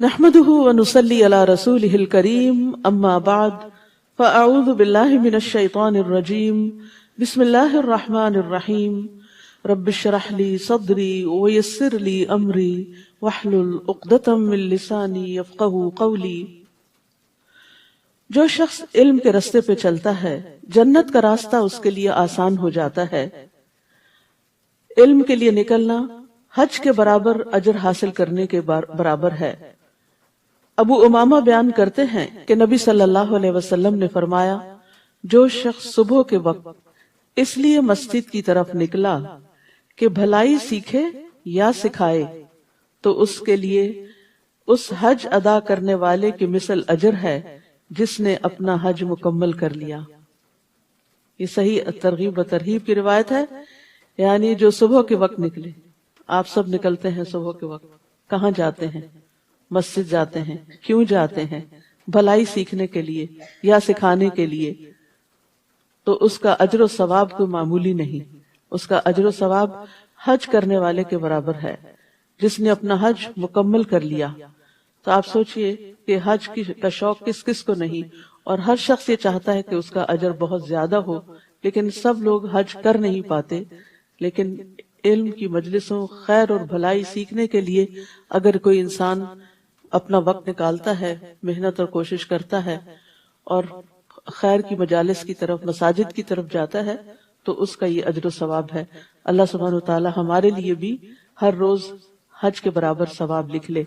نحمده ونصلي على رسوله الكريم اما بعد فاعوذ بالله من الشيطان الرجيم بسم الله الرحمن الرحيم رب اشرح لي صدري ويسر لي امري واحلل عقدة من لساني يفقهوا قولي۔ جو شخص علم کے راستے پہ چلتا ہے جنت کا راستہ اس کے لیے آسان ہو جاتا ہے۔ علم کے لیے نکلنا حج کے برابر اجر حاصل کرنے کے برابر ہے۔ ابو امامہ بیان کرتے ہیں کہ نبی صلی اللہ علیہ وسلم نے فرمایا، جو شخص صبح کے وقت اس لیے مسجد کی طرف نکلا کہ بھلائی سیکھے یا سکھائے تو اس کے لیے اس حج ادا کرنے والے کی مثل اجر ہے جس نے اپنا حج مکمل کر لیا۔ یہ صحیح ترغیب و ترہیب کی روایت ہے، یعنی جو صبح کے وقت نکلے۔ آپ سب نکلتے ہیں صبح کے وقت، کہاں جاتے ہیں؟ مسجد جاتے ہیں۔ کیوں جاتے ہیں؟ بھلائی سیکھنے کے لیے یا سکھانے کے لیے۔ تو اس کا اجر و ثواب کوئی معمولی نہیں، اس کا اجر و ثواب حج کرنے والے کے برابر ہے جس نے اپنا حج مکمل کر لیا۔ تو آپ سوچئے کہ حج کا شوق کس کس کو نہیں، اور ہر شخص یہ چاہتا ہے کہ اس کا اجر بہت زیادہ ہو، لیکن سب لوگ حج کر نہیں پاتے۔ لیکن علم کی مجلسوں، خیر اور بھلائی سیکھنے کے لیے اگر کوئی انسان اپنا وقت نکالتا ہے، محنت اور کوشش کرتا ہے اور خیر کی مجالس کی طرف، مساجد کی طرف جاتا ہے، تو اس کا یہ اجر و ثواب ہے۔ اللہ سبحانہ وتعالی ہمارے لیے بھی ہر روز حج کے برابر ثواب لکھ لے۔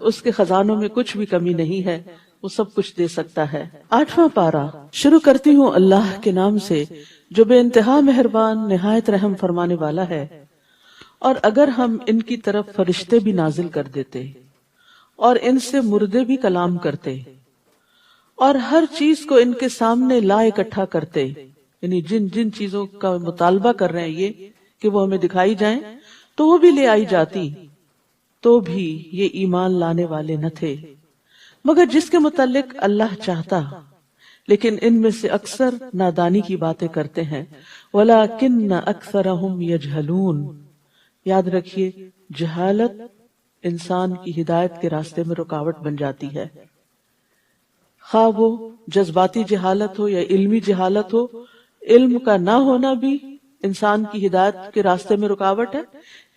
اس کے خزانوں میں کچھ بھی کمی نہیں ہے، وہ سب کچھ دے سکتا ہے۔ 8واں پارہ شروع کرتی ہوں اللہ کے نام سے جو بے انتہا مہربان، نہایت رحم فرمانے والا ہے۔ اور اگر ہم ان کی طرف فرشتے بھی نازل کر دیتے اور ان سے مردے بھی کلام کرتے اور ہر چیز کو ان کے سامنے لا اکٹھا کرتے، یعنی جن جن چیزوں کا مطالبہ کر رہے ہیں یہ کہ وہ ہمیں دکھائی جائیں، تو وہ بھی لے آئی جاتی، تو بھی یہ ایمان لانے والے نہ تھے مگر جس کے متعلق اللہ چاہتا۔ لیکن ان میں سے اکثر نادانی کی باتیں کرتے ہیں۔ وَلَكِنَّ أَكْثَرَهُمْ يَجْهَلُونَ۔ یاد رکھیے، جہالت انسان کی ہدایت کے راستے میں رکاوٹ بن جاتی ہے، خواہ وہ جذباتی جہالت ہو یا علمی جہالت ہو۔ علم کا نہ ہونا بھی انسان کی ہدایت کے راستے میں رکاوٹ ہے۔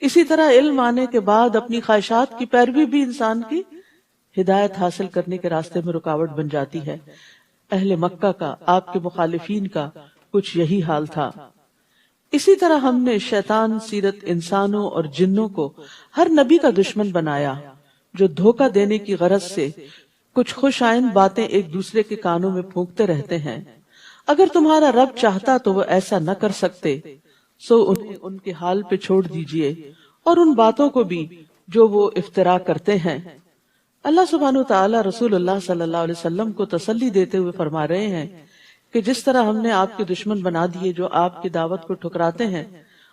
اسی طرح علم آنے کے بعد اپنی خواہشات کی پیروی بھی انسان کی ہدایت حاصل کرنے کے راستے میں رکاوٹ بن جاتی ہے۔ اہل مکہ کا، آپ کے مخالفین کا کچھ یہی حال تھا۔ اسی طرح ہم نے شیطان سیرت انسانوں اور جنوں کو ہر نبی کا دشمن بنایا جو دھوکہ دینے کی غرض سے کچھ خوش آئند باتیں ایک دوسرے کے کانوں میں پھونکتے رہتے ہیں۔ اگر تمہارا رب چاہتا تو وہ ایسا نہ کر سکتے، سو انہیں ان کے حال پہ چھوڑ دیجئے اور ان باتوں کو بھی جو وہ افترا کرتے ہیں۔ اللہ سبحانہ وتعالی رسول اللہ صلی اللہ علیہ وسلم کو تسلی دیتے ہوئے فرما رہے ہیں کہ جس طرح ہم نے آپ کے دشمن بنا دیے جو آپ کی دعوت کو ٹھکراتے ہیں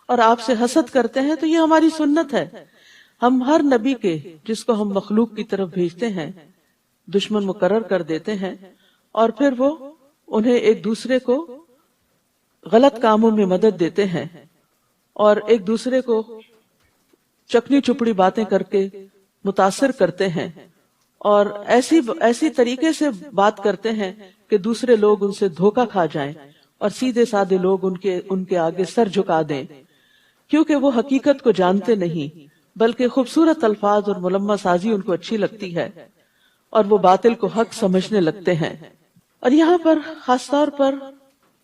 اور آپ سے حسد کرتے ہیں، تو یہ ہماری سنت ہے۔ ہم ہر نبی کے جس کو ہم مخلوق کی طرف بھیجتے ہیں دشمن مقرر کر دیتے ہیں، اور پھر وہ انہیں ایک دوسرے کو غلط کاموں میں مدد دیتے ہیں اور ایک دوسرے کو چکنی چپڑی باتیں کر کے متاثر کرتے ہیں، اور ایسی طریقے سے بات کرتے ہیں کہ دوسرے لوگ ان سے دھوکہ کھا جائیں اور سیدھے سادے لوگ ان کے آگے سر جھکا دیں، کیونکہ وہ حقیقت کو جانتے نہیں بلکہ خوبصورت الفاظ اور ملمہ سازی ان کو اچھی لگتی ہے اور وہ باطل کو حق سمجھنے لگتے ہیں۔ اور یہاں پر خاص طور پر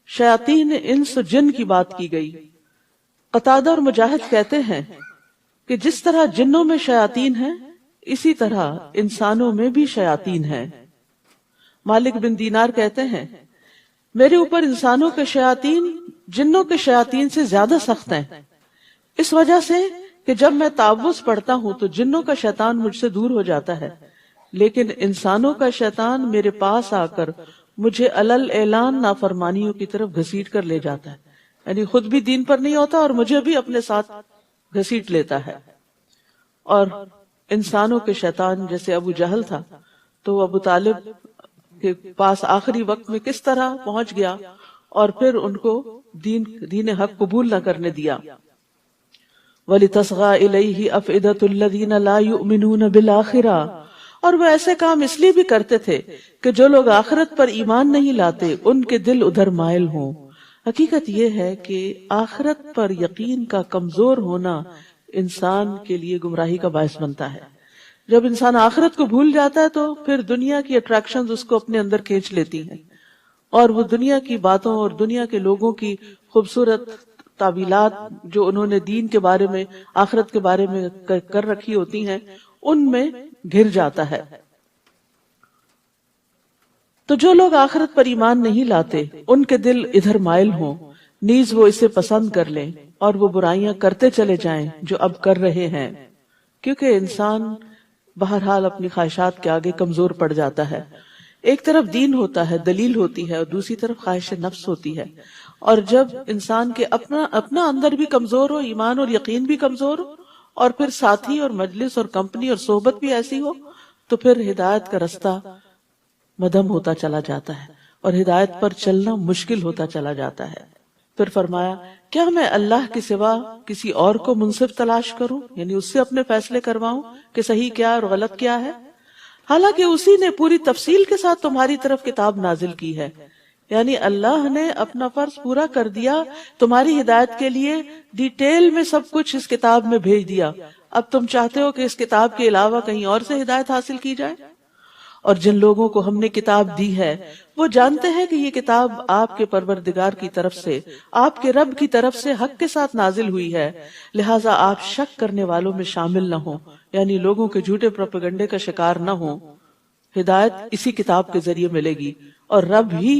شیاطین انس و جن کی بات کی گئی۔ قتادہ اور مجاہد کہتے ہیں کہ جس طرح جنوں میں شیاطین ہیں اسی طرح انسانوں میں بھی شیاطین ہیں۔ مالک بن دینار کہتے ہیں، میرے اوپر انسانوں کے شیاطین جنوں کے شیاطین سے زیادہ سخت ہیں، اس وجہ سے کہ جب میں تعوذ پڑھتا ہوں تو جنوں کا شیطان مجھ سے دور ہو جاتا ہے، لیکن انسانوں کا شیطان میرے پاس آ کر مجھے علل اعلان نافرمانیوں کی طرف گھسیٹ کر لے جاتا ہے، یعنی خود بھی دین پر نہیں ہوتا اور مجھے بھی اپنے ساتھ گھسیٹ لیتا ہے۔ اور انسانوں کے شیطان جیسے ابو جہل تھا، تو ابو طالب کے پاس آخری وقت میں کس طرح پہنچ گیا اور پھر ان کو دین حق قبول نہ کرنے دیا۔ وَلِتَصْغَى إِلَيْهِ أَفْئِدَةُ الَّذِينَ لَا يُؤْمِنُونَ بِالْآخِرَةِ، اور وہ ایسے کام اس لیے بھی کرتے تھے کہ جو لوگ آخرت پر ایمان نہیں لاتے ان کے دل ادھر مائل ہوں۔ حقیقت یہ ہے کہ آخرت پر یقین کا کمزور ہونا انسان کے لیے گمراہی کا باعث بنتا ہے۔ جب انسان آخرت کو بھول جاتا ہے تو پھر دنیا کی اٹریکشنز اس کو اپنے اندر کھینچ لیتی ہیں، اور وہ دنیا کی باتوں اور دنیا کے لوگوں کی خوبصورت تعویلات جو انہوں نے دین کے بارے میں، آخرت کے بارے میں کر رکھی ہوتی ہیں، ان میں گھر جاتا ہے۔ تو جو لوگ آخرت پر ایمان نہیں لاتے ان کے دل ادھر مائل ہوں، نیز وہ اسے پسند کر لیں اور وہ برائیاں کرتے چلے جائیں جو اب کر رہے ہیں، کیونکہ انسان بہرحال اپنی خواہشات کے آگے کمزور پڑ جاتا ہے۔ ایک طرف دین ہوتا ہے، دلیل ہوتی ہے، اور دوسری طرف خواہش نفس ہوتی ہے، اور جب انسان کے اپنا اندر بھی کمزور ہو، ایمان اور یقین بھی کمزور ہو، اور پھر ساتھی اور مجلس اور کمپنی اور صحبت بھی ایسی ہو، تو پھر ہدایت کا رستہ مدھم ہوتا چلا جاتا ہے اور ہدایت پر چلنا مشکل ہوتا چلا جاتا ہے۔ پھر فرمایا، کیا میں اللہ کے سوا کسی اور کو منصف تلاش کروں، یعنی اس سے اپنے فیصلے کرواؤں کہ صحیح کیا اور غلط کیا ہے، حالانکہ اسی نے پوری تفصیل کے ساتھ تمہاری طرف کتاب نازل کی ہے۔ یعنی اللہ نے اپنا فرض پورا کر دیا، تمہاری ہدایت کے لیے ڈیٹیل میں سب کچھ اس کتاب میں بھیج دیا۔ اب تم چاہتے ہو کہ اس کتاب کے علاوہ کہیں اور سے ہدایت حاصل کی جائے؟ اور جن لوگوں کو ہم نے کتاب دی ہے وہ جانتے ہیں کہ یہ کتاب آپ کے پروردگار کی طرف سے، آپ کے رب کی طرف سے حق کے ساتھ نازل ہوئی ہے، لہٰذا آپ شک کرنے والوں میں شامل نہ ہوں، یعنی لوگوں کے جھوٹے پروپیگنڈے کا شکار نہ ہوں۔ ہدایت اسی کتاب کے ذریعے ملے گی، اور رب ہی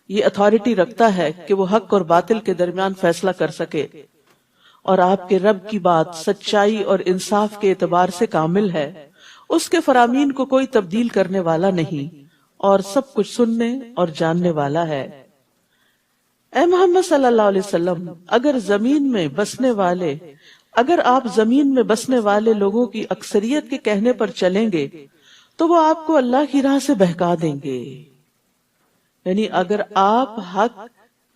یہ اتھارٹی رکھتا ہے کہ وہ حق اور باطل کے درمیان فیصلہ کر سکے، اور آپ کے رب کی بات سچائی اور انصاف کے اعتبار سے کامل ہے، اس کے فرامین کو کوئی تبدیل کرنے والا نہیں، اور سب کچھ سننے اور جاننے والا ہے۔ اے محمد صلی اللہ علیہ وسلم، اگر آپ زمین میں بسنے والے لوگوں کی اکثریت کے کہنے پر چلیں گے تو وہ آپ کو اللہ کی راہ سے بہکا دیں گے۔ یعنی اگر آپ حق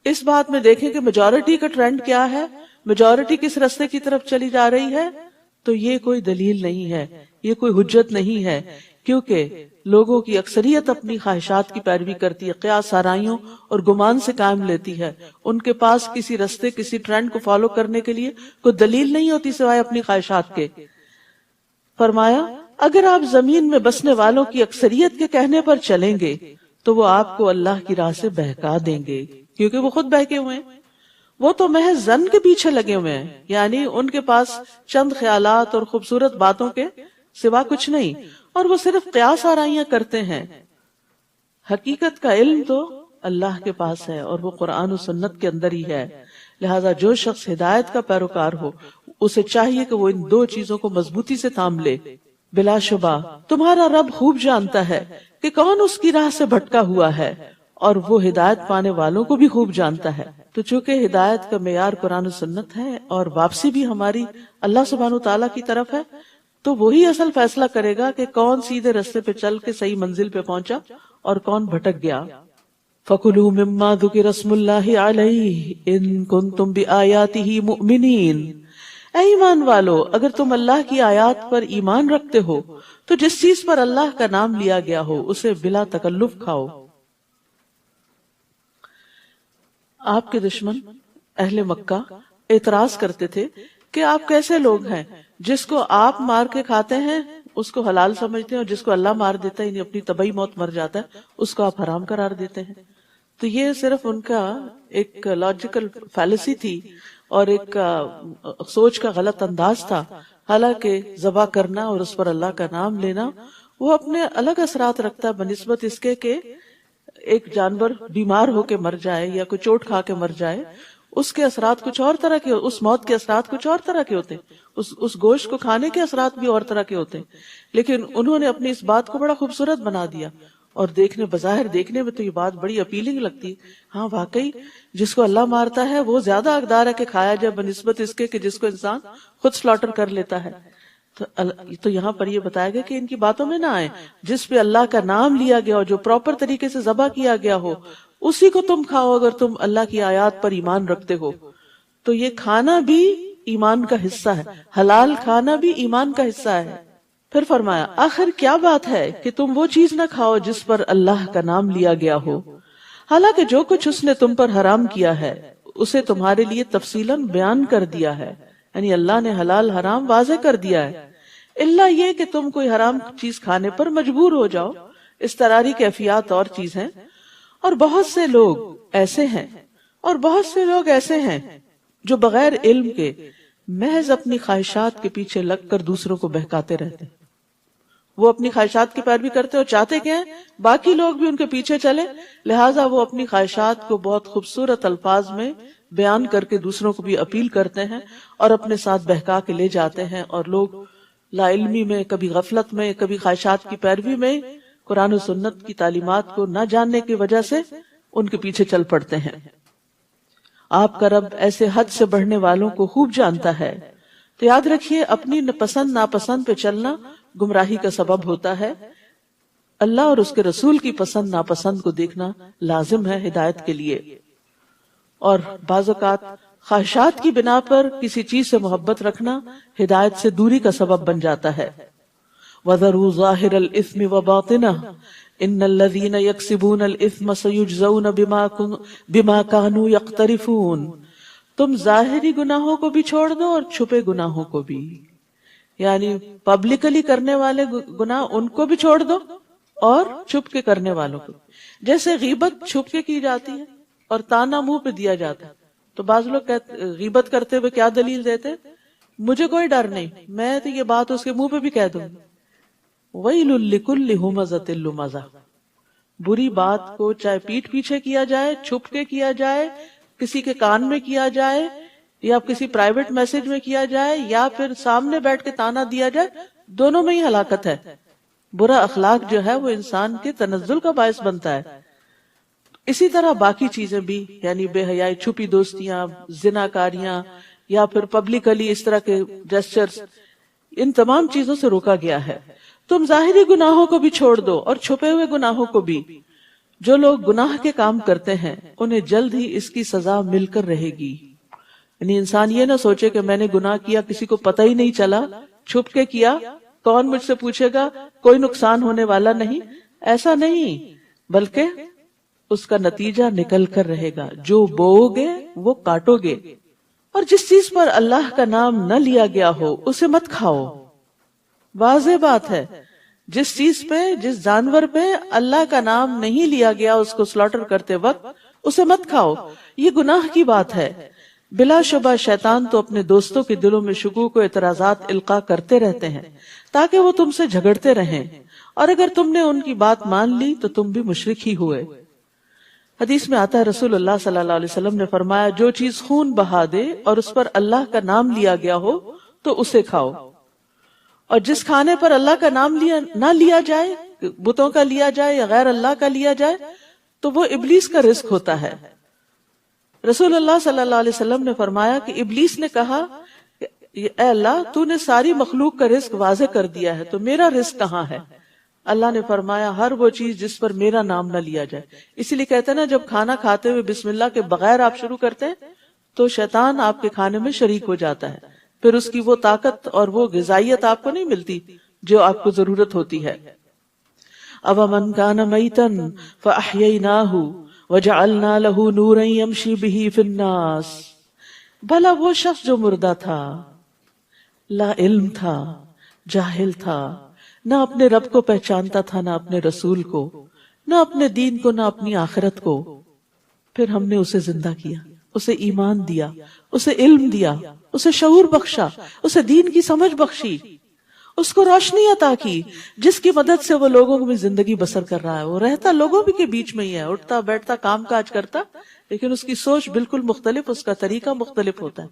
اس بات میں دیکھیں کہ میجورٹی کا ٹرینڈ کیا ہے، میجورٹی کس رستے کی طرف چلی جا رہی ہے، تو یہ کوئی دلیل نہیں ہے، یہ کوئی حجت نہیں ہے، کیونکہ لوگوں کی اکثریت اپنی خواہشات کی پیروی کرتی ہے، قیاس آرائیوں اور گمان سے کام لیتی ہے، ان کے پاس کسی رستے، کسی ٹرینڈ کو فالو کرنے کے لیے کوئی دلیل نہیں ہوتی سوائے اپنی خواہشات کے۔ فرمایا، اگر آپ زمین میں بسنے والوں کی اکثریت کے کہنے پر چلیں گے تو وہ آپ کو اللہ کی راہ سے بہکا دیں گے، کیونکہ وہ خود بہکے ہوئے ہیں، وہ تو محض زن کے پیچھے لگے ہوئے ہیں، یعنی ان کے پاس چند خیالات اور خوبصورت باتوں کے سوا کچھ نہیں، اور وہ صرف قیاس آرائیاں کرتے ہیں۔ حقیقت کا علم تو اللہ کے پاس ہے، اور وہ قرآن و سنت کے اندر ہی ہے، لہذا جو شخص ہدایت کا پیروکار ہو اسے چاہیے کہ وہ ان دو چیزوں کو مضبوطی سے تھام لے۔ بلا شبہ تمہارا رب خوب جانتا ہے کہ کون اس کی راہ سے بھٹکا ہوا ہے، اور وہ ہدایت پانے والوں کو بھی خوب جانتا ہے۔ تو چونکہ ہدایت کا معیار قرآن و سنت ہے اور واپسی بھی ہماری اللہ سبحانہ وتعالیٰ کی طرف ہے، تو وہی اصل فیصلہ کرے گا کہ کون سیدھے رستے پہ چل کے صحیح منزل پہ پہنچا اور کون بھٹک گیا۔ فَكُلُوا مِمَّا ذُكِرَ اسْمُ اللَّهِ عَلَيْهِ إِن كُنتُمْ بِآيَاتِهِ مُؤْمِنِينَ۔ اے ایمان والو، اگر تم اللہ کی آیات پر ایمان رکھتے ہو تو جس چیز پر اللہ کا نام لیا گیا ہو اسے بلا تکلف کھاؤ۔ آپ کے دشمن اہل مکہ اعتراض کرتے تھے کہ آپ کیسے لوگ ہیں، جس کو آپ مار کے کھاتے ہیں اس کو حلال سمجھتے ہیں، اور جس کو اللہ مار دیتا ہے، یعنی اپنی طبعی موت مر جاتا ہے، اس کو آپ حرام قرار دیتے ہیں۔ تو یہ صرف ان کا ایک لاجیکل فیلسی تھی اور ایک سوچ کا غلط انداز تھا، حالانکہ ذبح کرنا اور اس پر اللہ کا نام لینا وہ اپنے الگ اثرات رکھتا ہے بنسبت اس کے کہ ایک جانور بیمار ہو کے مر جائے یا کوئی چوٹ کھا کے مر جائے، اس کے اثرات کچھ اور طرح کے، اس موت کے اثرات کچھ اور طرح کے ہوتے ہیں، اس گوشت کو کھانے کے اثرات بھی اور طرح کے ہوتے ہیں، لیکن انہوں نے اپنی اس بات کو بڑا خوبصورت بنا دیا، اور بظاہر دیکھنے میں تو یہ بات بڑی اپیلنگ لگتی ہے۔ ہاں واقعی جس کو اللہ مارتا ہے وہ زیادہ حقدار ہے کہ کھایا جائے بنسبت اس کے کہ جس کو انسان خود سلاٹر کر لیتا ہے۔ تو یہاں پر یہ بتایا گیا کہ ان کی باتوں میں نہ آئے، جس پہ اللہ کا نام لیا گیا ہو، جو پراپر طریقے سے ذبح کیا گیا ہو، اسی کو تم کھاؤ اگر تم اللہ کی آیات پر ایمان رکھتے ہو۔ تو یہ کھانا بھی ایمان کا حصہ ہے، حلال کھانا بھی ایمان کا حصہ ہے۔ پھر فرمایا آخر کیا بات ہے کہ تم وہ چیز نہ کھاؤ جس پر اللہ کا نام لیا گیا ہو، حالانکہ جو کچھ اس نے تم پر حرام کیا ہے اسے تمہارے لیے تفصیلاً بیان کر دیا ہے، یعنی اللہ نے حلال حرام واضح کر دیا ہے، الا یہ کہ تم کوئی حرام چیز کھانے پر مجبور ہو جاؤ، اضطراری کیفیات اور چیز ہیں۔ اور بہت سے لوگ ایسے ہیں جو بغیر علم کے محض اپنی خواہشات کے پیچھے لگ کر دوسروں کو بہکاتے رہتے ہیں۔ وہ اپنی خواہشات کی پیروی کرتے اور چاہتے کیا ہیں، باقی لوگ بھی ان کے پیچھے چلے، لہٰذا وہ اپنی خواہشات کو بہت خوبصورت الفاظ میں بیان کر کے دوسروں کو بھی اپیل کرتے ہیں اور اپنے ساتھ بہکا کے لے جاتے ہیں، اور لوگ لا علمی میں، کبھی غفلت میں، کبھی خواہشات کی پیروی میں قرآن و سنت کی تعلیمات کو نہ جاننے کی وجہ سے ان کے پیچھے چل پڑتے ہیں۔ آپ کا رب ایسے حد سے بڑھنے والوں کو خوب جانتا ہے، تو یاد رکھیے اپنی پسند ناپسند پہ چلنا گمراہی کا سبب ہوتا ہے، اللہ اور اس کے رسول کی پسند ناپسند کو دیکھنا لازم ہے ہدایت کے لیے۔ اور بعض اوقات خواہشات کی بنا پر کسی چیز سے محبت رکھنا ہدایت سے دوری کا سبب بن جاتا ہے۔ وَذَرُوا ظَاهِرَ الْإِثْمِ وَبَاطِنَهُ إِنَّ الَّذِينَ يَكْسِبُونَ الْإِثْمَ سَيُجْزَوْنَ بِمَا كَانُوا يَقْتَرِفُونَ، تم ظاہری گناہوں کو بھی چھوڑ دو اور چھپے گناہوں کو بھی، یعنی پبلکلی کرنے والے گناہ ان کو بھی چھوڑ دو اور چھپ کے کرنے والوں کو۔ جیسے غیبت چھپ کے کی جاتی ہے اور تانا منہ پہ دیا جاتا ہے، تو بعض لوگ غیبت کرتے ہوئے کیا دلیل دیتے، مجھے کوئی ڈر نہیں، میں تو یہ بات اس کے منہ پہ بھی کہہ دوں گی۔ وَيْلٌ لِكُلِّ هُمَزَةٍ لُمَزَةٍ، بری بات کو چاہے پیٹھ پیچھے کیا جائے، چھپ کے کیا جائے، کسی کے کان میں کیا جائے، یا کسی پرائیویٹ میسج میں کیا جائے، یا پھر سامنے بیٹھ کے تانا دیا جائے، دونوں میں ہی ہلاکت ہے۔ برا اخلاق جو ہے وہ انسان کے تنزل کا باعث بنتا ہے۔ اسی طرح باقی چیزیں بھی، یعنی بے حیائی، چھپی دوستیاں، زناکاریاں، یا پھر پبلکلی اس طرح کے جسچرز، ان تمام چیزوں سے روکا گیا ہے۔ تم ظاہری گناہوں کو بھی چھوڑ دو اور چھپے ہوئے گناہوں کو بھی۔ جو لوگ گناہ کے کام کرتے ہیں انہیں جلد ہی اس کی سزا مل کر رہے گی۔ یعنی انسان یہ نہ سوچے کہ میں نے گناہ کیا، کسی کو پتہ ہی نہیں چلا، چھپ کے کیا، کون مجھ سے پوچھے گا، کوئی نقصان ہونے والا نہیں، ایسا نہیں، بلکہ اس کا نتیجہ نکل کر رہے گا۔ جو بوؤ گے وہ کاٹو گے۔ اور جس چیز پر اللہ کا نام نہ لیا گیا ہو اسے مت کھاؤ۔ واضح بات ہے، جس چیز پہ، جس جانور پہ اللہ کا نام نہیں لیا گیا اس کو سلاٹر کرتے وقت اسے مت کھاؤ، یہ گناہ کی بات ہے۔ بلا شبہ شیطان تو اپنے دوستوں کے دلوں میں شکوک و اعتراضات القاء کرتے رہتے ہیں تاکہ وہ تم سے جھگڑتے رہیں، اور اگر تم نے ان کی بات مان لی تو تم بھی مشرک ہی ہوئے۔ حدیث میں آتا ہے رسول اللہ صلی اللہ علیہ وسلم نے فرمایا، جو چیز خون بہا دے اور اس پر اللہ کا نام لیا گیا ہو تو اسے کھاؤ، اور جس کھانے پر اللہ کا نام نہ لیا جائے، بتوں کا لیا جائے یا غیر اللہ کا لیا جائے، تو وہ ابلیس کا رزق ہوتا ہے۔ رسول اللہ صلی اللہ علیہ وسلم نے فرمایا کہ ابلیس نے کہا کہ اے اللہ، تو نے ساری مخلوق کا رزق واضح کر دیا ہے، تو میرا رزق کہاں ہے؟ اللہ نے فرمایا، ہر وہ چیز جس پر میرا نام نہ لیا جائے۔ اسی لیے کہتے ہیں نا، جب کھانا کھاتے ہوئے بسم اللہ کے بغیر آپ شروع کرتے ہیں تو شیطان آپ کے کھانے میں شریک ہو جاتا ہے، پھر اس کی وہ طاقت اور وہ غذائیت آپ کو نہیں ملتی جو آپ کو ضرورت ہوتی ہے۔ أَوَمَنْ كَانَ مَيْتًا فَأَحْيَيْنَاهُ وَجَعَلْنَا لَهُ نُورًا يَمْشِي بِهِ فِي النَّاسِ، بھلا وہ شخص جو مردہ تھا، لا علم تھا، جاہل تھا، نہ اپنے رب کو پہچانتا تھا، نہ اپنے رسول کو، نہ اپنے دین کو، نہ اپنی آخرت کو، پھر ہم نے اسے زندہ کیا، اسے ایمان دیا، اسے علم دیا، اسے شعور بخشا، اسے دین کی سمجھ بخشی، اس کو روشنی عطا کی، جس کی مدد سے وہ لوگوں میں زندگی بسر کر رہا ہے۔ وہ رہتا لوگوں کے بیچ میں ہی ہے، اٹھتا بیٹھتا کام کاج کرتا، لیکن اس کی سوچ بالکل مختلف، اس کا طریقہ مختلف ہوتا ہے۔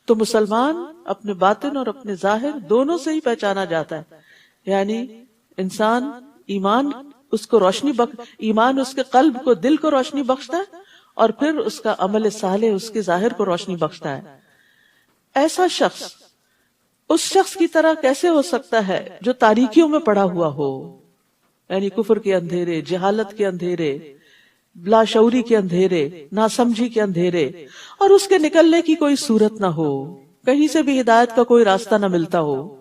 تو مسلمان اپنے باطن اور اپنے ظاہر دونوں سے ہی پہچانا جاتا ہے، یعنی انسان ایمان اس کو روشنی ایمان اس کے قلب کو، دل کو روشنی بخشتا ہے، اور پھر اس کا عمل صالح اس کے ظاہر کو روشنی بخشتا ہے۔ ایسا شخص اس شخص کی طرح کیسے ہو سکتا ہے جو تاریکیوں میں پڑا ہوا ہو، یعنی کفر کے اندھیرے، جہالت کے اندھیرے، لاشعوری کے اندھیرے، ناسمجھی کے اندھیرے، اور اس کے نکلنے کی کوئی صورت نہ ہو، کہیں سے بھی ہدایت کا کوئی راستہ نہ ملتا ہو۔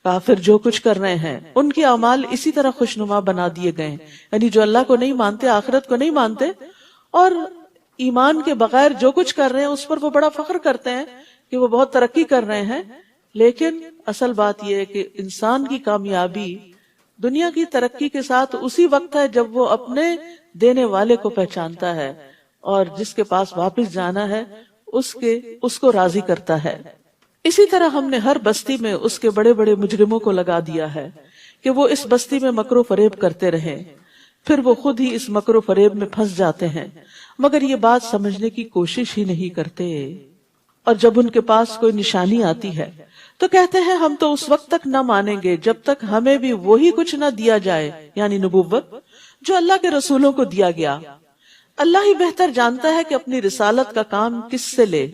کافر جو کچھ کر رہے ہیں ان کے اعمال اسی طرح خوشنما بنا دیے گئے ہیں، یعنی جو اللہ کو نہیں مانتے، آخرت کو نہیں مانتے اور ایمان کے بغیر جو کچھ کر رہے ہیں اس پر وہ بڑا فخر کرتے ہیں کہ وہ بہت ترقی کر رہے ہیں، لیکن اصل بات یہ ہے کہ انسان کی کامیابی دنیا کی ترقی کے ساتھ اسی وقت ہے جب وہ اپنے دینے والے کو پہچانتا ہے اور جس کے پاس واپس جانا ہے اس کو راضی کرتا ہے۔ اسی طرح ہم نے ہر بستی میں اس کے بڑے بڑے مجرموں کو لگا دیا ہے کہ وہ اس بستی میں مکر و فریب کرتے رہیں، پھر وہ خود ہی اس مکر و فریب میں پھنس جاتے ہیں مگر یہ بات سمجھنے کی کوشش ہی نہیں کرتے، اور جب ان کے پاس کوئی نشانی آتی ہے تو کہتے ہیں ہم تو اس وقت تک نہ مانیں گے جب تک ہمیں بھی وہی کچھ نہ دیا جائے، یعنی نبوت جو اللہ کے رسولوں کو دیا گیا۔ اللہ ہی بہتر جانتا ہے کہ اپنی رسالت کا کام کس سے لے۔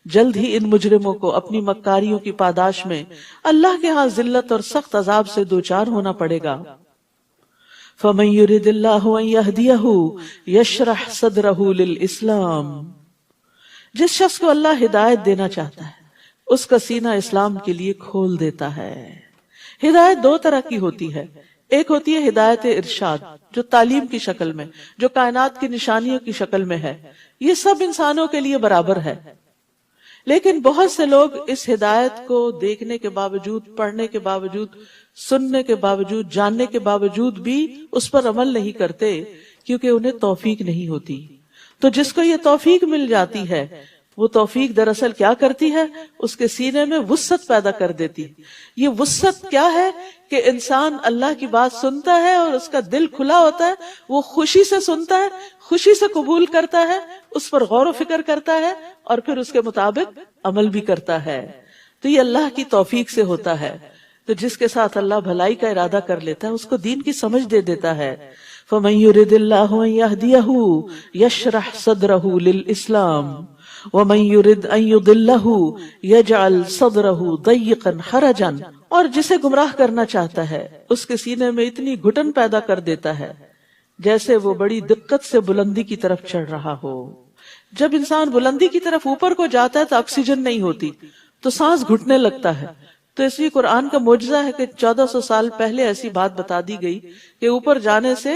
جلد ہی ان مجرموں کو اپنی مکاریوں کی پاداش میں اللہ کے ہاں ذلت اور سخت عذاب سے دوچار ہونا پڑے گا۔ فَمَن يُرِدِ اللَّهُ أَن يَهْدِيَهُ يَشْرَحْ صَدْرَهُ لِلْإِسْلَامِ، جس شخص کو اللہ ہدایت دینا چاہتا ہے اس کا سینہ اسلام کے لیے کھول دیتا ہے۔ ہدایت دو طرح کی ہوتی ہے، ایک ہوتی ہے ہدایت ارشاد جو تعلیم کی شکل میں، جو کائنات کی نشانیوں کی شکل میں ہے، یہ سب انسانوں کے لیے برابر ہے، لیکن بہت سے لوگ اس ہدایت کو دیکھنے کے باوجود، پڑھنے کے باوجود، سننے کے باوجود، جاننے کے باوجود بھی اس پر عمل نہیں کرتے کیونکہ انہیں توفیق نہیں ہوتی۔ تو جس کو یہ توفیق مل جاتی ہے وہ توفیق دراصل کیا کرتی ہے، اس کے سینے میں وسعت پیدا کر دیتی۔ یہ وسعت کیا ہے کہ انسان اللہ کی بات سنتا ہے اور اس کا دل کھلا ہوتا ہے، وہ خوشی سے سنتا ہے، خوشی سے قبول کرتا ہے، اس پر غور و فکر کرتا ہے اور پھر اس کے مطابق عمل بھی کرتا ہے۔ تو یہ اللہ کی توفیق سے ہوتا ہے۔ تو جس کے ساتھ اللہ بھلائی کا ارادہ کر لیتا ہے اس کو دین کی سمجھ دے دیتا ہے۔ فَمَن يُرِدِ اللَّهُ أَن يَهْدِيَهُ يَشْرَحْ صَدْرَهُ لِلْإِسْلَامِ وَمَن يُرِدْ أَن يُضِلَّهُ يَجْعَلْ صَدْرَهُ ضَيِّقًا حَرَجًا، اور جسے گمراہ کرنا چاہتا ہے اس کے سینے میں اتنی گھٹن پیدا کر دیتا ہے جیسے وہ بڑی دقت سے بلندی کی طرف چڑھ رہا ہو۔ جب انسان بلندی کی طرف اوپر کو جاتا ہے تو آکسیجن نہیں ہوتی تو سانس گھٹنے لگتا ہے۔ تو اس لیے قرآن کا معجزہ ہے کہ 1400 سال پہلے ایسی بات بتا دی گئی کہ اوپر جانے سے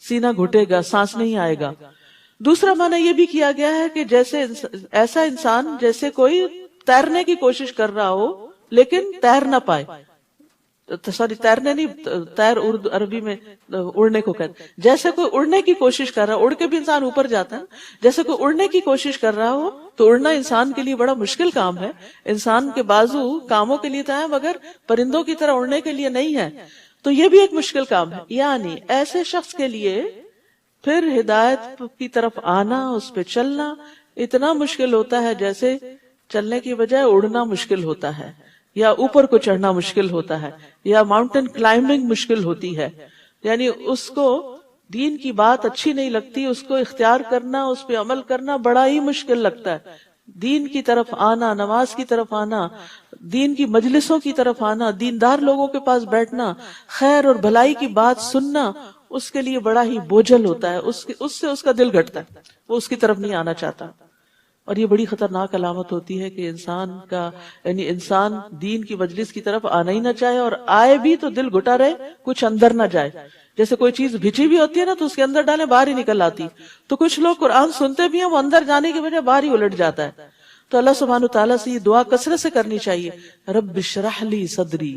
سینہ گھٹے گا، سانس نہیں آئے گا۔ دوسرا معنی یہ بھی کیا گیا ہے کہ جیسے ایسا انسان جیسے کوئی تیرنے کی کوشش کر رہا ہو لیکن تیر نہ پائے، سوری تیرنے نہیں، تیر اردو عربی میں اڑنے کو کہتے، جیسے کوئی اڑنے کی کوشش کر رہا ہے، اڑ کے بھی انسان اوپر جاتا ہے، جیسے کوئی اڑنے کی کوشش کر رہا ہو تو اڑنا انسان کے لیے بڑا مشکل کام ہے۔ انسان کے بازو کاموں کے لیے تو ہیں مگر پرندوں کی طرح اڑنے کے لیے نہیں ہے، تو یہ بھی ایک مشکل کام ہے۔ یعنی ایسے شخص کے لیے پھر ہدایت کی طرف آنا، اس پہ چلنا اتنا مشکل ہوتا ہے جیسے چلنے کی بجائے اڑنا مشکل ہوتا ہے، یا اوپر کو چڑھنا مشکل ہوتا ہے، یا ماؤنٹین کلائمبنگ مشکل ہوتی ہے۔ یعنی اس کو دین کی بات اچھی نہیں لگتی، اس کو اختیار کرنا، اس پہ عمل کرنا بڑا ہی مشکل لگتا ہے۔ دین کی طرف آنا، نماز کی طرف آنا، دین کی مجلسوں کی طرف آنا، دیندار لوگوں کے پاس بیٹھنا، خیر اور بھلائی کی بات سننا، اس کے لیے بڑا ہی بوجھل ہوتا ہے، اس سے اس کا دل گھٹتا ہے، وہ اس کی طرف نہیں آنا چاہتا۔ اور یہ بڑی خطرناک علامت ہوتی ہے کہ انسان دین کی مجلس کی طرف آنا ہی نہ چاہے، اور آئے بھی تو دل گھٹا رہے، کچھ اندر نہ جائے۔ جیسے کوئی چیز بھیچی بھی ہوتی ہے نا تو اس کے اندر ڈالیں باہر ہی نکل آتی، تو کچھ لوگ قرآن سنتے بھی ہیں وہ اندر جانے کی بجائے باہر ہی الٹ جاتا ہے۔ تو اللہ سبحانہ تعالیٰ سے یہ دعا کثرت سے کرنی چاہیے، رب اشرح لی صدری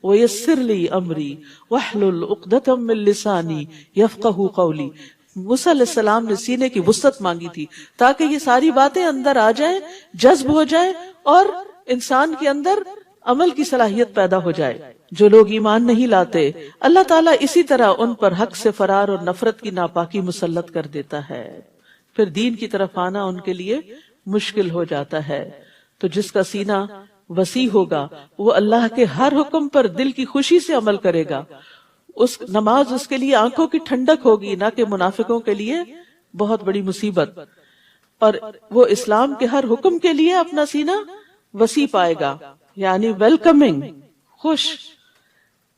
ویسر لی امری واحلل عقدۃ من لسانی یفقہوا قولی۔ موسیٰ علیہ السلام نے سینے کی وسعت مانگی تھی تاکہ یہ ساری باتیں اندر آ جائیں، جذب ہو جائیں اور انسان کے اندر عمل کی صلاحیت پیدا ہو جائے۔ جو لوگ ایمان نہیں لاتے اللہ تعالیٰ اسی طرح ان پر حق سے فرار اور نفرت کی ناپاکی مسلط کر دیتا ہے، پھر دین کی طرف آنا ان کے لیے مشکل ہو جاتا ہے۔ تو جس کا سینہ وسیع ہوگا وہ اللہ کے ہر حکم پر دل کی خوشی سے عمل کرے گا۔ نماز اس کے لیے آنکھوں کی ٹھنڈک ہوگی، نہ کہ منافقوں کے لیے بہت بڑی مصیبت، اور وہ اسلام کے ہر حکم کے لیے اپنا سینہ وسیع پائے گا، یعنی ویلکمنگ، خوش،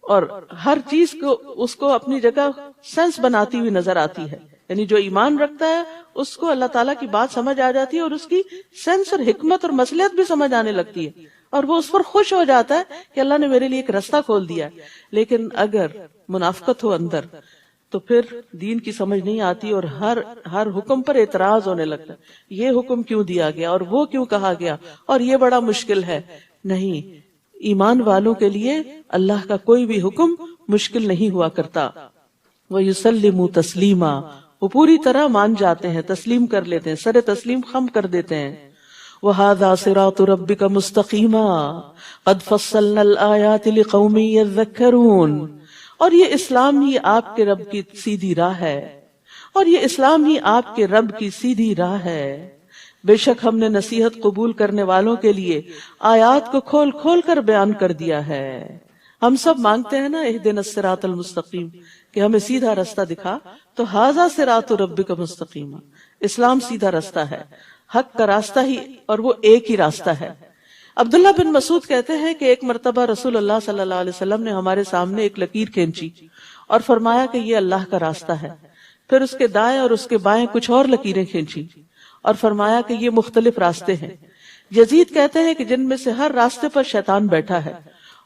اور ہر چیز کو اس کو اپنی جگہ سینس بناتی ہوئی نظر آتی ہے۔ یعنی جو ایمان رکھتا ہے اس کو اللہ تعالیٰ کی بات سمجھ آ جاتی ہے اور اس کی سینس اور حکمت اور مصلحت بھی سمجھ آنے لگتی ہے، اور وہ اس پر خوش ہو جاتا ہے کہ اللہ نے میرے لیے ایک راستہ کھول دیا ہے. لیکن اگر منافقت ہو اندر تو پھر دین کی سمجھ نہیں آتی اور ہر حکم پر اعتراض ہونے لگتا ہے. یہ حکم کیوں دیا گیا اور وہ کیوں کہا گیا اور یہ بڑا مشکل ہے. نہیں، ایمان والوں کے لیے اللہ کا کوئی بھی حکم مشکل نہیں ہوا کرتا. وَيُسَلِّمُ تَسْلِيمًا، وہ پوری طرح مان جاتے ہیں، تسلیم کر لیتے ہیں، سر تسلیم خم کر دیتے ہیں. وَهَذَا صِرَاطُ رَبِّكَ مُسْتَقِيمًا قَدْ فَصَّلْنَا الْآيَاتِ لِقَوْمٍ يَذَّكَّرُونَ، اور یہ اسلام ہی آپ کے رب کی سیدھی راہ ہے، اور یہ اسلام ہی آپ کے رب کی سیدھی راہ ہے. بے شک ہم نے نصیحت قبول کرنے والوں کے لیے آیات کو کھول کھول کر بیان کر دیا ہے. ہم سب مانگتے ہیں نا اہدنا الصراط المستقیم، کہ ہمیں سیدھا راستہ دکھا. تو ھذا صراط ربک مستقیما، اسلام سیدھا راستہ ہے، حق کا راستہ ہی، اور وہ ایک ہی راستہ ہے. عبداللہ بن مسعود کہتے ہیں کہ ایک مرتبہ رسول اللہ صلی اللہ علیہ وسلم نے ہمارے سامنے ایک لکیر کھینچی اور فرمایا کہ یہ اللہ کا راستہ ہے. پھر اس کے دائیں اور اس کے بائیں کچھ اور لکیریں کھینچی اور فرمایا کہ یہ مختلف راستے ہیں. یزید کہتے ہیں کہ جن میں سے ہر راستے پر شیطان بیٹھا ہے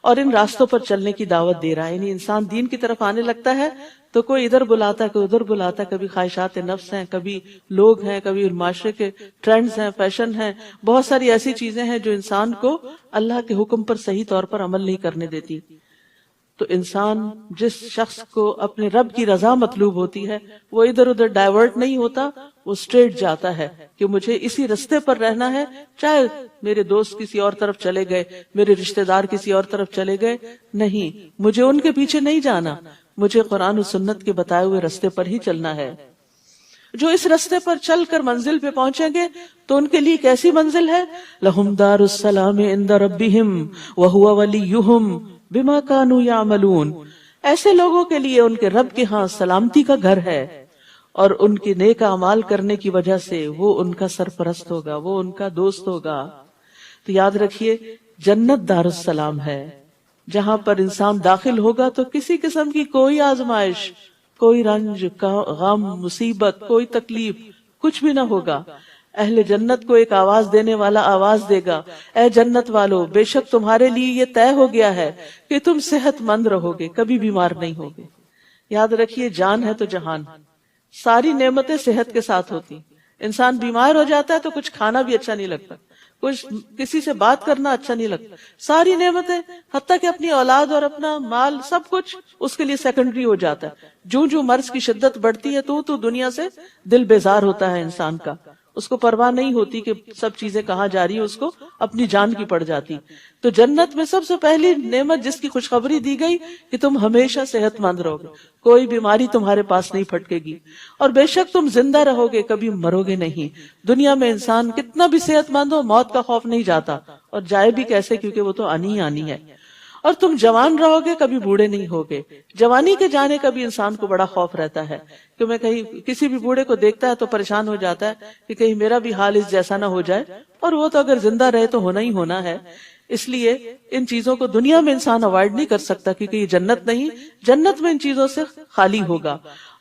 اور ان راستوں پر چلنے کی دعوت دے رہا ہے. یعنی انسان دین کی طرف آنے لگتا ہے تو کوئی ادھر بلاتا ہے، کوئی ادھر بلاتا ہے، کبھی خواہشات نفس ہیں، کبھی لوگ ہیں، کبھی معاشرے کے ٹرینڈز ہیں، فیشن ہیں، بہت ساری ایسی چیزیں ہیں جو انسان کو اللہ کے حکم پر صحیح طور پر عمل نہیں کرنے دیتی. تو انسان جس شخص کو اپنے رب کی رضا مطلوب ہوتی ہے وہ ادھر ادھر ڈائیورٹ نہیں ہوتا، وہ اسٹریٹ جاتا ہے کہ مجھے اسی رستے پر رہنا ہے، چاہے میرے دوست کسی اور طرف چلے گئے، میرے رشتہ دار کسی اور طرف چلے گئے، نہیں، مجھے ان کے پیچھے نہیں جانا، مجھے قرآن و سنت کے بتائے ہوئے رستے پر ہی چلنا ہے. جو اس رستے پر چل کر منزل پہ پہنچیں گے تو ان کے لیے کیسی منزل ہے؟ لَهُمْ دَارُ السَّلَامِ عِنْدَ رَبِّهِمْ وَهُوَ وَلِيُّهُمْ بِمَا كَانُوا يَعْمَلُونَ، ایسے لوگوں کے لیے ان کے رب کے ہاں سلامتی کا گھر ہے، اور ان کے نیک اعمال کرنے کی وجہ سے وہ ان کا سرپرست ہوگا، وہ ان کا دوست ہوگا. تو یاد رکھیے جنت دار السلام ہے، جہاں پر انسان داخل ہوگا تو کسی قسم کی کوئی آزمائش، کوئی رنج، غم، مصیبت، کوئی تکلیف، کچھ بھی نہ ہوگا. اہل جنت کو ایک آواز دینے والا آواز دے گا، اے جنت والو، بے شک تمہارے لیے یہ طے ہو گیا ہے کہ تم صحت مند رہو گے، کبھی بیمار نہیں ہوگے. یاد رکھیے جان ہے تو جہان، ساری نعمتیں صحت کے ساتھ ہوتی. انسان بیمار ہو جاتا ہے تو کچھ کھانا بھی اچھا نہیں لگتا، کچھ کسی سے بات کرنا اچھا نہیں لگتا. ساری نعمتیں، حتیٰ کہ اپنی اولاد اور اپنا مال، سب کچھ اس کے لیے سیکنڈری ہو جاتا ہے. جو مرض کی شدت بڑھتی ہے تو دنیا سے دل بیزار ہوتا ہے انسان کا، اس کو پرواہ نہیں ہوتی کہ سب چیزیں کہاں جا رہی ہیں، اس کو اپنی جان کی پڑ جاتی. تو جنت میں سب سے پہلی نعمت جس کی خوشخبری دی گئی کہ تم ہمیشہ صحت مند رہو گے، کوئی بیماری تمہارے پاس نہیں پھٹکے گی، اور بے شک تم زندہ رہو گے، کبھی مرو گے نہیں. دنیا میں انسان کتنا بھی صحت مند ہو، موت کا خوف نہیں جاتا، اور جائے بھی کیسے، کیونکہ وہ تو آنی ہی آنی ہے. اور تم جوان رہو گے، کبھی بوڑھے نہیں ہوگے. جوانی کے جانے کا بھی انسان کو بڑا خوف رہتا ہے کہ میں کہیں کسی بھی بوڑھے کو دیکھتا ہے تو پریشان ہو جاتا ہے کہ کہیں میرا بھی حال اس جیسا نہ ہو جائے، اور وہ تو اگر زندہ رہے تو ہونا ہی ہونا ہے. اس لیے ان چیزوں کو دنیا میں انسان اوائڈ نہیں کر سکتا، کیونکہ یہ جنت نہیں، جنت میں ان چیزوں سے خالی ہوگا.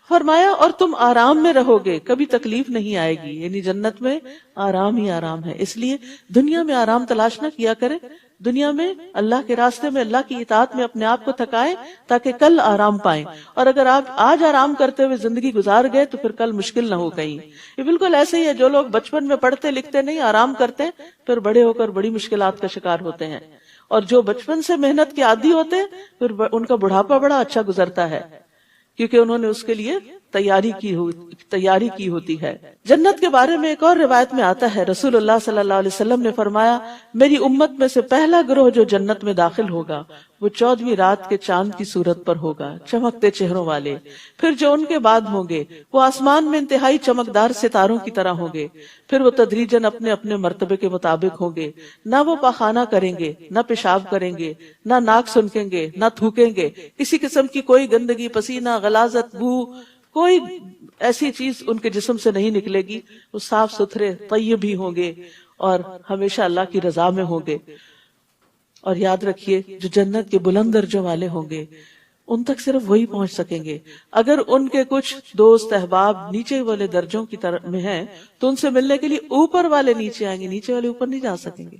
فرمایا اور تم آرام میں رہو گے، کبھی تکلیف نہیں آئے گی. یعنی جنت میں آرام ہی آرام ہے. اس لیے دنیا میں آرام تلاش نہ کیا کرے، دنیا میں اللہ کے راستے میں، اللہ کی اطاعت میں اپنے آپ کو تھکائیں تاکہ کل آرام پائیں. اور اگر آپ آج آرام کرتے ہوئے زندگی گزار گئے تو پھر کل مشکل نہ ہو کہیں. یہ بالکل ایسے ہی ہے، جو لوگ بچپن میں پڑھتے لکھتے نہیں، آرام کرتے، پھر بڑے ہو کر بڑی مشکلات کا شکار ہوتے ہیں. اور جو بچپن سے محنت کے عادی ہوتے ہیں پھر ان کا بڑھاپا بڑا اچھا گزرتا ہے، کیونکہ انہوں نے اس کے لیے تیاری کی ہوتی ہے. جنت کے بارے میں ایک اور روایت میں آتا ہے، رسول اللہ صلی اللہ علیہ وسلم نے فرمایا، میری امت میں سے پہلا گروہ جو جنت میں داخل ہوگا وہ 14ویں رات کے چاند کی صورت پر ہوگا، چمکتے چہروں والے. پھر جو ان کے بعد ہوں گے وہ آسمان میں انتہائی چمکدار ستاروں کی طرح ہوں گے. پھر وہ تدریجاً اپنے اپنے مرتبے کے مطابق ہوں گے، نہ وہ پاخانہ کریں گے، نہ پیشاب کریں گے، نہ ناک سنکیں گے، نہ تھوکیں گے، کسی قسم کی کوئی گندگی، پسینہ، غلاظت، بو، کوئی ایسی چیز ان کے جسم سے نہیں نکلے گی. وہ صاف ستھرے طیب ہی ہوں گے اور ہمیشہ اللہ کی رضا میں ہوں گے. اور یاد رکھیے جو جنت کے بلند درجوں والے ہوں گے ان تک صرف وہی پہنچ سکیں گے. اگر ان کے کچھ دوست احباب نیچے والے درجوں کی طرف میں ہیں تو ان سے ملنے کے لیے اوپر والے نیچے آئیں گے, نیچے والے اوپر نہیں جا سکیں گے.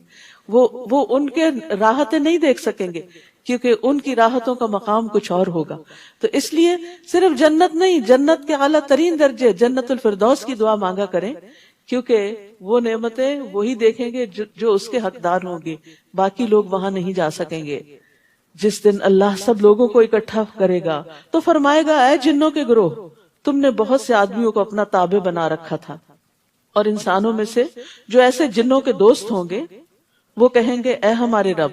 وہ ان کے راحتیں نہیں دیکھ سکیں گے کیونکہ ان کی راحتوں کا مقام کچھ اور ہوگا. تو اس لیے صرف جنت نہیں, جنت کے اعلیٰ ترین درجے جنت الفردوس کی دعا مانگا کریں, کیونکہ وہ نعمتیں وہی دیکھیں گے جو اس کے حقدار ہوں گے, باقی لوگ وہاں نہیں جا سکیں گے. جس دن اللہ سب لوگوں کو اکٹھا کرے گا تو فرمائے گا, اے جنوں کے گروہ, تم نے بہت سے آدمیوں کو اپنا تابع بنا رکھا تھا, اور انسانوں میں سے جو ایسے جنوں کے دوست ہوں گے وہ کہیں گے, اے ہمارے رب,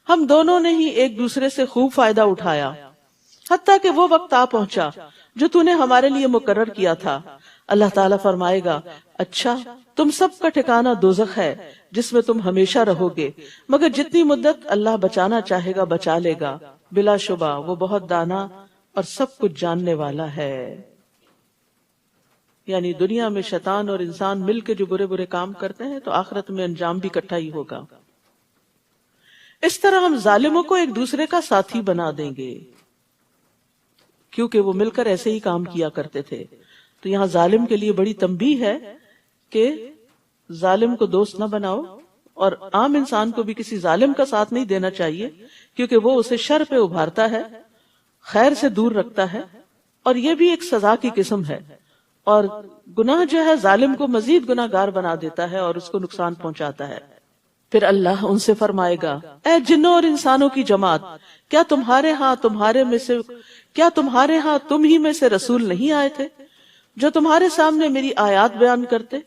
ہم دونوں نے ہی ایک دوسرے سے خوب فائدہ اٹھایا حتیٰ کہ وہ وقت آ پہنچا جو تو نے ہمارے لیے مقرر کیا تھا. اللہ تعالیٰ فرمائے گا, اچھا تم سب کا ٹھکانہ دوزخ ہے جس میں تم ہمیشہ رہو گے, مگر جتنی مدت اللہ بچانا چاہے گا بچا لے گا, بلا شبہ وہ بہت دانا اور سب کچھ جاننے والا ہے. یعنی دنیا میں شیطان اور انسان مل کے جو برے برے کام کرتے ہیں تو آخرت میں انجام بھی اکٹھا ہی ہوگا. اس طرح ہم ظالموں کو ایک دوسرے کا ساتھی بنا دیں گے کیونکہ وہ مل کر ایسے ہی کام کیا کرتے تھے. تو یہاں ظالم کے لیے بڑی تنبیہ ہے کہ ظالم کو دوست نہ بناؤ, اور عام انسان کو بھی کسی ظالم کا ساتھ نہیں دینا چاہیے کیونکہ وہ اسے شر پہ ابھارتا ہے, خیر سے دور رکھتا ہے, اور یہ بھی ایک سزا کی قسم ہے. اور گناہ جو ہے ظالم کو مزید گناہ گار بنا دیتا ہے اور اس کو نقصان پہنچاتا ہے. پھر اللہ ان سے فرمائے گا, اے جنوں اور انسانوں کی جماعت, کیا تمہارے ہاں تم ہی میں سے رسول نہیں آئے تھے جو تمہارے سامنے میری آیات بیان کرتے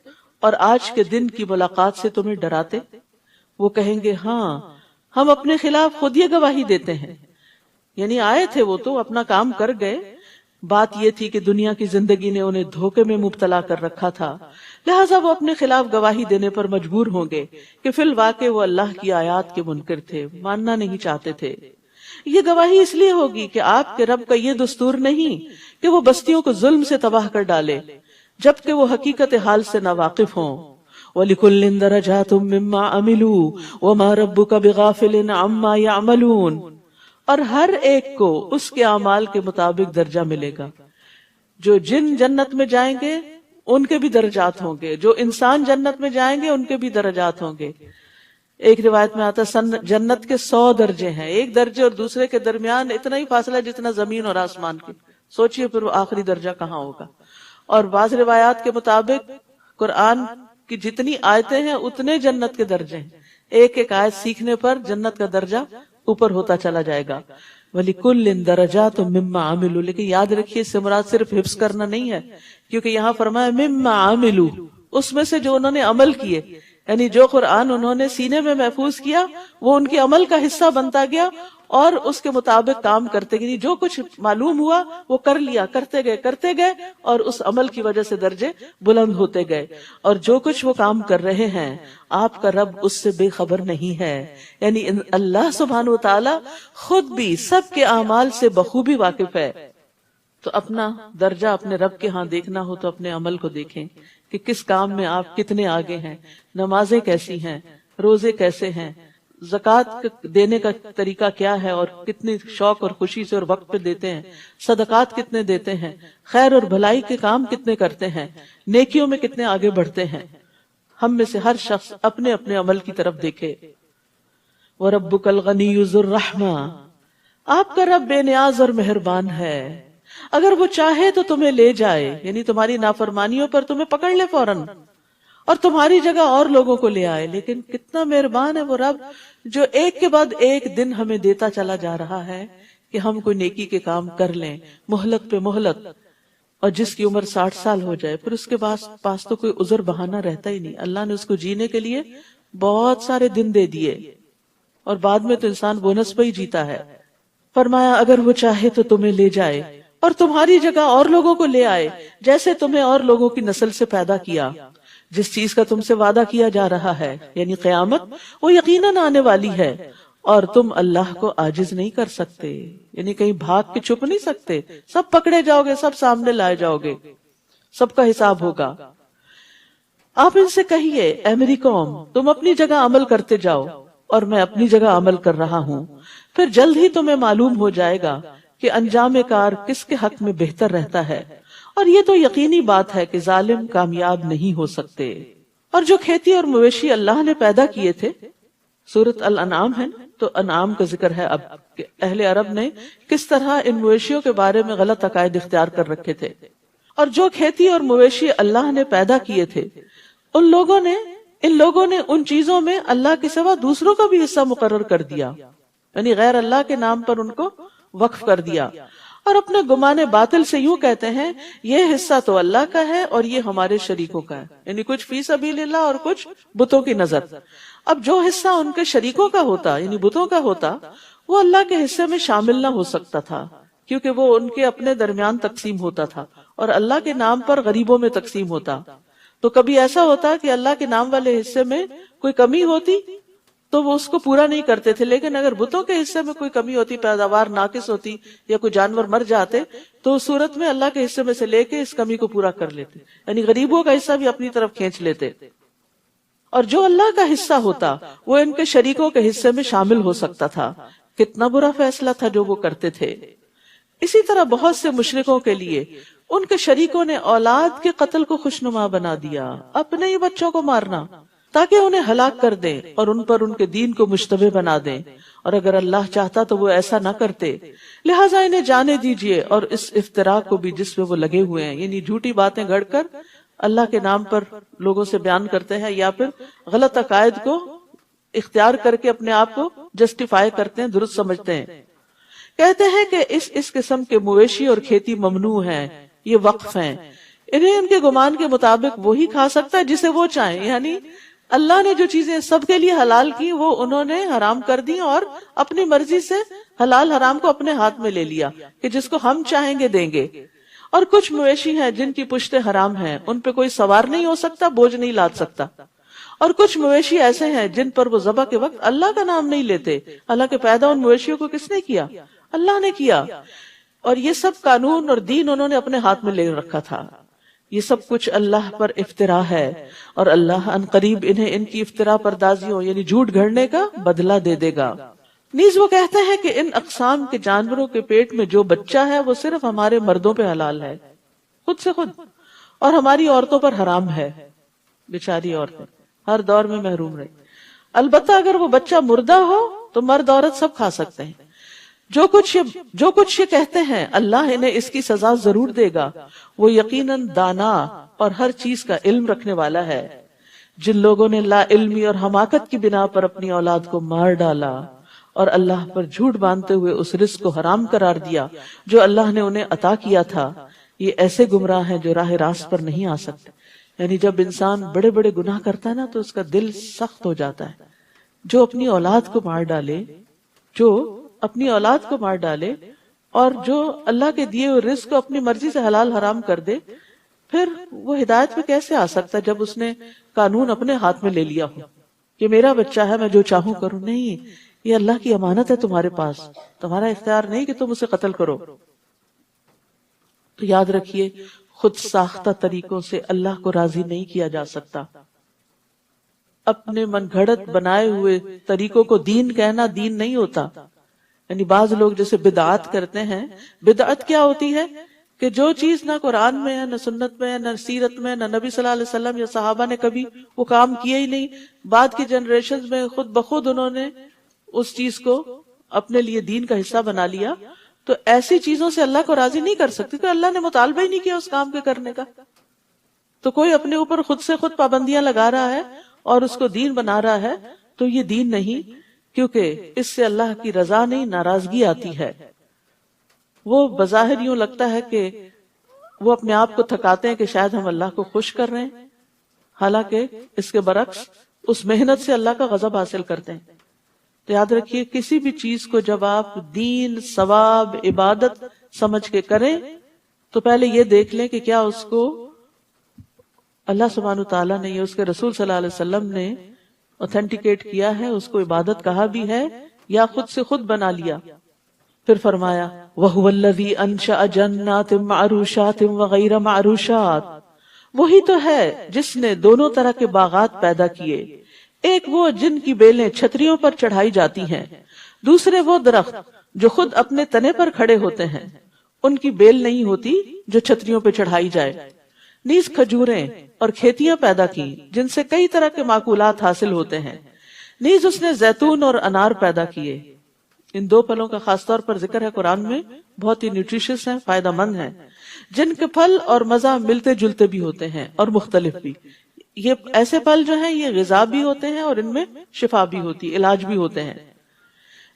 اور آج کے دن کی ملاقات سے تمہیں ڈراتے؟ وہ کہیں گے, ہاں ہم اپنے خلاف خود یہ گواہی دیتے ہیں. یعنی آئے تھے وہ تو اپنا کام کر گئے, بات یہ تھی کہ دنیا کی زندگی نے انہیں دھوکے میں مبتلا کر رکھا تھا, لہٰذا وہ اپنے خلاف گواہی دینے پر مجبور ہوں گے کہ فی الواقع وہ اللہ کی آیات کے منکر تھے, ماننا نہیں چاہتے تھے. یہ گواہی اس لیے ہوگی کہ آپ کے رب کا یہ دستور نہیں کہ وہ بستیوں کو ظلم سے تباہ کر ڈالے جبکہ وہ حقیقت حال سے ناواقف ہوں. وَلِكُلٍّ دَرَجَاتٌ مِّمَّا عَمِلُوا وَمَا رَبُّكَ بِغَافِلٍ عَمَّا يَعْمَلُونَ, اور ہر ایک کو اس کے اعمال کے مطابق درجہ ملے گا. جو جن جنت میں جائیں گے ان کے بھی درجات ہوں گے, جو انسان جنت میں جائیں گے ان کے بھی درجات ہوں گے. ایک روایت میں آتا ہے جنت کے 100 درجے ہیں, ایک درجے اور دوسرے کے درمیان اتنا ہی فاصلہ جتنا زمین اور آسمان کی. سوچئے پھر وہ آخری درجہ کہاں ہوگا. اور بعض روایات کے مطابق قرآن کی جتنی آیتیں ہیں اتنے جنت کے درجے ہیں, ایک ایک آیت سیکھنے پر جنت کا درجہ اوپر ہوتا چلا جائے گا. وَلِكُلٍّ دَرَجَاتٌ مِّمَّا عَمِلُوا, لیکن یاد رکھیے اس سے مراد صرف حفظ کرنا نہیں ہے, کیونکہ یہاں فرمایا مِّمَّا عَمِلُوا, اس میں سے جو انہوں نے عمل کیے, یعنی جو قرآن انہوں نے سینے میں محفوظ کیا وہ ان کے عمل کا حصہ بنتا گیا اور اس کے مطابق کام کرتے گئے. جو کچھ معلوم ہوا وہ کر لیا, کرتے گئے اور اس عمل کی وجہ سے درجے بلند ہوتے گئے. اور جو کچھ وہ کام کر رہے ہیں آپ کا رب اس سے بے خبر نہیں ہے. یعنی اللہ سبحانہ و تعالی خود بھی سب کے اعمال سے بخوبی واقف ہے. تو اپنا درجہ اپنے رب کے ہاں دیکھنا ہو تو اپنے عمل کو دیکھیں کہ کس کام میں آپ کتنے آگے ہیں, نمازیں کیسی ہیں, روزے کیسے ہیں, زکوٰۃ دینے کا طریقہ کیا ہے اور کتنی شوق اور خوشی سے اور وقت پہ دیتے ہیں, صدقات کتنے دیتے ہیں, خیر اور بھلائی کے کام کتنے کرتے ہیں, نیکیوں میں کتنے آگے بڑھتے ہیں. ہم میں سے ہر شخص اپنے اپنے عمل کی طرف دیکھے. وَرَبُّكَ الْغَنِيُّ ذُو الرَّحْمَةِ, آپ کا رب بے نیاز اور مہربان ہے, اگر وہ چاہے تو تمہیں لے جائے, یعنی تمہاری نافرمانیوں پر تمہیں پکڑ لے فوراً اور تمہاری جگہ اور لوگوں کو لے آئے. لیکن کتنا مہربان ہے وہ رب جو ایک کے بعد ایک دن ہمیں دیتا چلا جا رہا ہے کہ ہم کوئی نیکی کے کام کر لیں, مہلت پہ مہلت. اور جس کی عمر 60 سال ہو جائے پھر اس کے پاس تو کوئی عذر بہانہ رہتا ہی نہیں. اللہ نے اس کو جینے کے لیے بہت سارے دن دے دیے اور بعد میں تو انسان بونس پہ ہی جیتا ہے. فرمایا اگر وہ چاہے تو تمہیں لے جائے اور تمہاری جگہ اور لوگوں کو لے آئے جیسے تمہیں اور لوگوں کی نسل سے پیدا کیا. جس چیز کا تم سے وعدہ کیا جا رہا ہے یعنی قیامت, وہ یقیناً آنے والی ہے اور تم اللہ کو عاجز نہیں کر سکتے, یعنی کہیں بھاگ کے چھپ نہیں سکتے. سب پکڑے جاؤ گے, سب سامنے لائے جاؤ گے, سب کا حساب ہوگا. آپ ان سے کہیے اے میری قوم تم اپنی جگہ عمل کرتے جاؤ اور میں اپنی جگہ عمل کر رہا ہوں, پھر جلد ہی تمہیں معلوم ہو جائے گا کہ انجام کار کس کے حق میں بہتر رہتا ہے، اور یہ تو یقینی بات ہے کہ ظالم کامیاب نہیں ہو سکتے۔ اور جو کھیتی اور مویشی اللہ نے پیدا کیے تھے، سورۃ الانعام ہے تو انعام کا ذکر ہے اب کہ اہل عرب نے کس طرح ان مویشیوں کے بارے میں غلط عقائد اختیار کر رکھے تھے، اور جو کھیتی اور مویشی اللہ نے پیدا کیے تھے ان لوگوں نے ان چیزوں میں اللہ کے سوا دوسروں کا بھی حصہ مقرر کر دیا، یعنی غیر اللہ کے نام پر ان کو وقف کر دیا، اور اپنے گمان باطل سے یوں کہتے ہیں یہ حصہ تو اللہ کا ہے اور یہ ہمارے شریکوں کا ہے، یعنی کچھ فی سبیل اللہ اور کچھ بتوں کی نظر۔ اب جو حصہ ان کے شریکوں کا ہوتا یعنی بتوں کا ہوتا وہ اللہ کے حصے میں شامل نہ ہو سکتا تھا، کیونکہ وہ ان کے اپنے درمیان تقسیم ہوتا تھا اور اللہ کے نام پر غریبوں میں تقسیم ہوتا۔ تو کبھی ایسا ہوتا کہ اللہ کے نام والے حصے میں کوئی کمی ہوتی تو وہ اس کو پورا نہیں کرتے تھے، لیکن اگر بتوں کے حصے میں کوئی کمی ہوتی، پیداوار ناقص ہوتی یا کوئی جانور مر جاتے تو اس صورت میں اللہ کے حصے میں سے لے کے اس کمی کو پورا کر لیتے، یعنی غریبوں کا حصہ بھی اپنی طرف کھینچ لیتے، اور جو اللہ کا حصہ ہوتا وہ ان کے شریکوں کے حصے میں شامل ہو سکتا تھا۔ کتنا برا فیصلہ تھا جو وہ کرتے تھے۔ اسی طرح بہت سے مشرکوں کے لیے ان کے شریکوں نے اولاد کے قتل کو خوشنما بنا دیا، اپنے ہی بچوں کو مارنا تاکہ انہیں ہلاک کر دیں اور ان پر ان کے دین کو مشتبہ بنا دیں، اور اگر اللہ چاہتا تو وہ ایسا نہ کرتے، لہٰذا انہیں جانے دیجئے اور اس افتراء کو بھی جس میں وہ لگے ہوئے ہیں، یعنی جھوٹی باتیں گھڑ کر اللہ کے نام پر لوگوں سے بیان کرتے ہیں یا پھر غلط عقائد کو اختیار کر کے اپنے آپ کو جسٹیفائی کرتے ہیں، درست سمجھتے ہیں۔ کہتے ہیں کہ اس قسم کے مویشی اور کھیتی ممنوع ہیں، یہ وقف ہیں، انہیں ان کے گمان کے مطابق وہی کھا سکتا ہے جسے وہ چاہیں، یعنی اللہ نے جو چیزیں سب کے لیے حلال کی وہ انہوں نے حرام کر دی اور اپنی مرضی سے حلال حرام کو اپنے ہاتھ میں لے لیا کہ جس کو ہم چاہیں گے دیں گے۔ اور کچھ مویشی ہیں جن کی پشتیں حرام ہیں، ان پہ کوئی سوار نہیں ہو سکتا، بوجھ نہیں لاد سکتا، اور کچھ مویشی ایسے ہیں جن پر وہ ذبح کے وقت اللہ کا نام نہیں لیتے، حالانکہ پیدا ان مویشیوں کو کس نے کیا؟ اللہ نے کیا، اور یہ سب قانون اور دین انہوں نے اپنے ہاتھ میں لے رکھا تھا۔ یہ سب کچھ اللہ پر افتراء ہے، اور اللہ ان قریب انہیں ان کی افتراء پردازیوں یعنی جھوٹ گھڑنے کا بدلہ دے دے گا۔ نیز وہ کہتے ہیں کہ ان اقسام کے جانوروں کے پیٹ میں جو بچہ ہے وہ صرف ہمارے مردوں پہ حلال ہے، خود سے خود، اور ہماری عورتوں پر حرام ہے۔ بیچاری عورتیں ہر دور میں محروم رہی، البتہ اگر وہ بچہ مردہ ہو تو مرد عورت سب کھا سکتے ہیں۔ جو کچھ یہ کہتے ہیں اللہ انہیں اس کی سزا ضرور دے گا، وہ یقیناً دانا اور ہر چیز کا علم رکھنے والا ہے۔ جن لوگوں نے لا علمی اور حماقت کی بنا پر اپنی اولاد کو مار ڈالا اور اللہ پر جھوٹ باندھتے ہوئے اس رزق کو حرام قرار دیا جو اللہ نے انہیں عطا کیا تھا، یہ ایسے گمراہ ہیں جو راہ راست پر نہیں آ سکتے۔ یعنی جب انسان بڑے بڑے گناہ کرتا ہے نا تو اس کا دل سخت ہو جاتا ہے۔ جو اپنی اولاد کو مار ڈالے اور جو اللہ کے دیے ہوئے رزق کو اپنی مرضی سے حلال حرام کر دے، پھر وہ ہدایت پہ کیسے آ سکتا ہے جب اس نے قانون اپنے ہاتھ میں لے لیا ہو کہ میرا بچہ ہے، میں جو چاہوں کروں؟ نہیں، یہ اللہ کی امانت ہے تمہارے پاس، تمہارا اختیار نہیں کہ تم اسے قتل کرو۔ تو یاد رکھیے خود ساختہ طریقوں سے اللہ کو راضی نہیں کیا جا سکتا۔ اپنے من گھڑت بنائے ہوئے طریقوں کو دین کہنا دین نہیں ہوتا۔ یعنی بعض لوگ جیسے بدعات کرتے ہیں، بدعت کیا ہوتی ہے کہ جو چیز نہ قرآن میں ہے، نہ سنت میں ہے، نہ سیرت میں، نہ نبی صلی اللہ علیہ وسلم یا صحابہ نے کبھی وہ کام کیا ہی نہیں، بعد کی جنریشنز میں خود بخود انہوں نے اس چیز کو اپنے لیے دین کا حصہ بنا لیا، تو ایسی چیزوں سے اللہ کو راضی نہیں کر سکتی، تو اللہ نے مطالبہ ہی نہیں کیا اس کام کے کرنے کا۔ تو کوئی اپنے اوپر خود سے خود پابندیاں لگا رہا ہے اور اس کو دین بنا رہا ہے، تو یہ دین نہیں، کیونکہ اس سے اللہ کی رضا نہیں، ناراضگی آتی ہے۔ وہ بظاہر یوں لگتا ہے کہ وہ اپنے آپ کو تھکاتے ہیں کہ شاید ہم اللہ کو خوش کر رہے ہیں، حالانکہ اس کے برعکس اس محنت سے اللہ کا غضب حاصل کرتے ہیں۔ تو یاد رکھیے کسی بھی چیز کو جب آپ دین، ثواب، عبادت سمجھ کے کریں تو پہلے یہ دیکھ لیں کہ کیا اس کو اللہ سبحانہ تعالیٰ نے یا اس کے رسول صلی اللہ علیہ وسلم نے اوتھینٹیکیٹ کیا ہے، اس کو عبادت کہا بھی ہے یا خود سے خود بنا لیا۔ پھر فرمایا وَهُوَ الَّذِي أَنشَأَ جَنَّاتٍ مَعْرُوشَاتٍ وَغَيْرَ مَعْرُوشَاتٍ، وہی تو ہے جس نے دونوں طرح کے باغات پیدا کیے، ایک وہ جن کی بیلیں چھتریوں پر چڑھائی جاتی ہیں، دوسرے وہ درخت جو خود اپنے تنے پر کھڑے ہوتے ہیں، ان کی بیل نہیں ہوتی جو چھتریوں پہ چڑھائی جائے، نیز کھجوریں اور کھیتیاں پیدا کی جن سے کئی طرح کے معقولات حاصل ہوتے ہیں، نیز اس نے زیتون اور انار پیدا کیے۔ ان دو پھلوں کا خاص طور پر ذکر ہے قرآن میں، بہت ہی نیوٹریشس ہیں، فائدہ مند ہیں، جن کے پھل اور مزہ ملتے جلتے بھی ہوتے ہیں اور مختلف بھی۔ یہ ایسے پھل جو ہیں یہ غذا بھی ہوتے ہیں اور ان میں شفا بھی ہوتی، علاج بھی ہوتے ہیں۔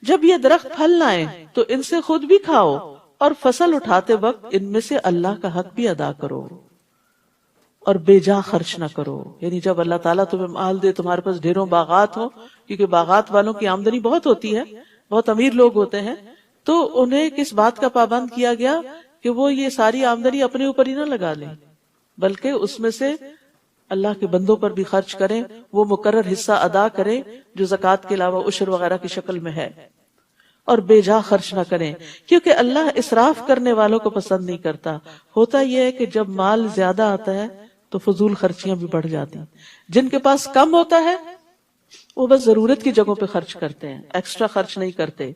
جب یہ درخت پھل لائیں تو ان سے خود بھی کھاؤ اور فصل اٹھاتے وقت ان میں سے اللہ کا حق بھی ادا کرو اور بے جا خرچ نہ کرو۔ یعنی جب اللہ تعالیٰ تمہیں مال دے، تمہارے پاس ڈھیروں باغات ہو، کیونکہ باغات والوں کی آمدنی بہت ہوتی ہے، بہت امیر لوگ ہوتے ہیں، تو انہیں کس بات کا پابند کیا گیا کہ وہ یہ ساری آمدنی اپنے اوپر ہی نہ لگا لیں، بلکہ اس میں سے اللہ کے بندوں پر بھی خرچ کریں، وہ مقرر حصہ ادا کریں جو زکوٰۃ کے علاوہ عشر وغیرہ کی شکل میں ہے، اور بے جا خرچ نہ کریں، کیونکہ اللہ اسراف کرنے والوں کو پسند نہیں کرتا۔ ہوتا یہ ہے کہ جب مال زیادہ آتا ہے تو فضول خرچیاں بھی بڑھ جاتی ہیں۔ جن کے پاس کم ہوتا ہے وہ بس ضرورت کی جگہوں پہ خرچ کرتے ہیں، ایکسٹرا خرچ نہیں کرتے،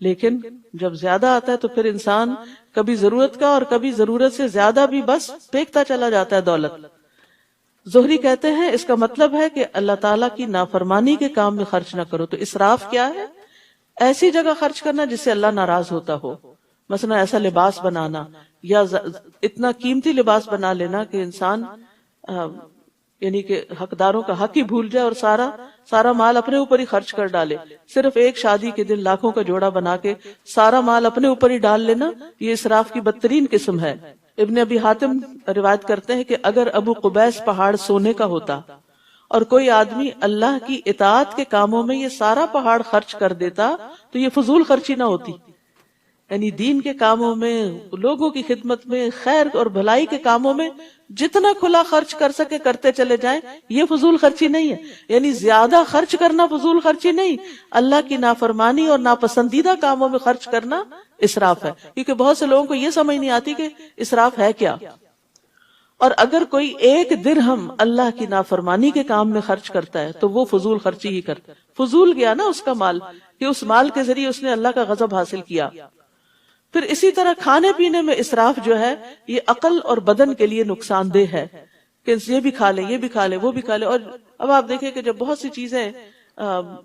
لیکن جب زیادہ آتا ہے تو پھر انسان کبھی ضرورت کا اور کبھی ضرورت سے زیادہ بھی بس پھینکتا چلا جاتا ہے دولت۔ زہری کہتے ہیں اس کا مطلب ہے کہ اللہ تعالیٰ کی نافرمانی کے کام میں خرچ نہ کرو۔ تو اسراف کیا ہے؟ ایسی جگہ خرچ کرنا جس سے اللہ ناراض ہوتا ہو، مثلا ایسا لباس بنانا یا اتنا قیمتی لباس بنا لینا کہ انسان یعنی کہ حقداروں کا حق ہی بھول جائے اور سارا مال اپنے اوپر ہی خرچ کر ڈالے۔ صرف ایک شادی کے دن لاکھوں کا جوڑا بنا کے سارا مال اپنے اوپر ہی ڈال لینا، یہ اسراف کی بدترین قسم ہے۔ ابن ابی حاتم روایت کرتے ہیں کہ اگر ابو قبیس پہاڑ سونے کا ہوتا اور کوئی آدمی اللہ کی اطاعت کے کاموں میں یہ سارا پہاڑ خرچ کر دیتا تو یہ فضول خرچی نہ ہوتی۔ یعنی دین کے کاموں میں، لوگوں کی خدمت میں، خیر اور بھلائی کے کاموں میں جتنا کھلا خرچ کر سکے کرتے چلے جائیں، یہ فضول خرچی نہیں ہے۔ یعنی زیادہ خرچ کرنا فضول خرچی نہیں، اللہ کی نافرمانی اور ناپسندیدہ کاموں میں خرچ کرنا اسراف ہے، کیونکہ بہت سے لوگوں کو یہ سمجھ نہیں آتی کہ اسراف ہے کیا۔ اور اگر کوئی ایک درہم اللہ کی نافرمانی کے کام میں خرچ کرتا ہے تو وہ فضول خرچی ہی کرتا ہے، فضول گیا نا اس کا مال، کہ اس مال کے ذریعے اس نے اللہ کا غضب حاصل کیا۔ پھر اسی طرح کھانے پینے میں اسراف جو ہے یہ عقل اور بدن کے لیے نقصان دہ ہے، کہ یہ بھی کھا لے، یہ بھی کھا لے، وہ بھی کھا لے۔ اور اب آپ دیکھیں کہ جب بہت سی چیزیں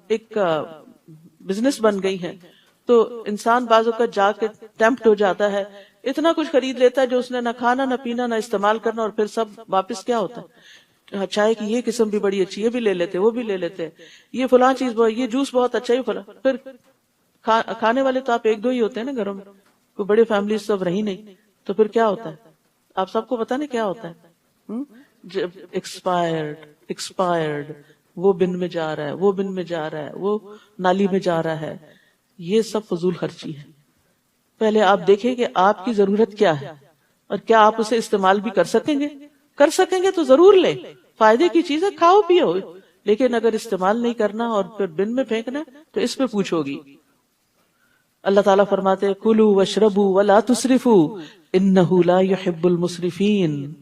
ایک بزنس بن گئی ہیں تو انسان بعض اوقات جا کے ٹیمپٹ ہو جاتا ہے، اتنا کچھ خرید لیتا ہے جو اس نے نہ کھانا نہ پینا نہ استعمال کرنا، اور پھر سب واپس کیا ہوتا ہے؟ چائے کی یہ قسم بھی بڑی اچھی، یہ بھی لے لیتے، وہ بھی لے لیتے، یہ فلاں چیز یہ جوس بہت اچھا، یہ فلاں۔ پھر کھانے والے تو آپ ایک دو ہی ہوتے ہیں نا گھروں میں، کوئی بڑے فیملی سب رہی نہیں، تو پھر کیا ہوتا ہے؟ آپ سب کو پتا نہیں کیا ہوتا ہے؟ ایکسپائرڈ، وہ بن میں جا رہا ہے، وہ بن میں جا رہا ہے، وہ نالی میں جا رہا ہے، یہ سب فضول خرچی ہے۔ پہلے آپ دیکھیں کہ آپ کی ضرورت کیا ہے اور کیا آپ اسے استعمال بھی کر سکیں گے تو ضرور لیں، فائدے کی چیزیں کھاؤ پیو، لیکن اگر استعمال نہیں کرنا اور پھر بن میں پھینکنا تو اس پہ پوچھو گی۔ اللہ تعالیٰ فرماتے ہیں کلوا واشربوا ولا تسرفوا انہ لا يحب المسرفین،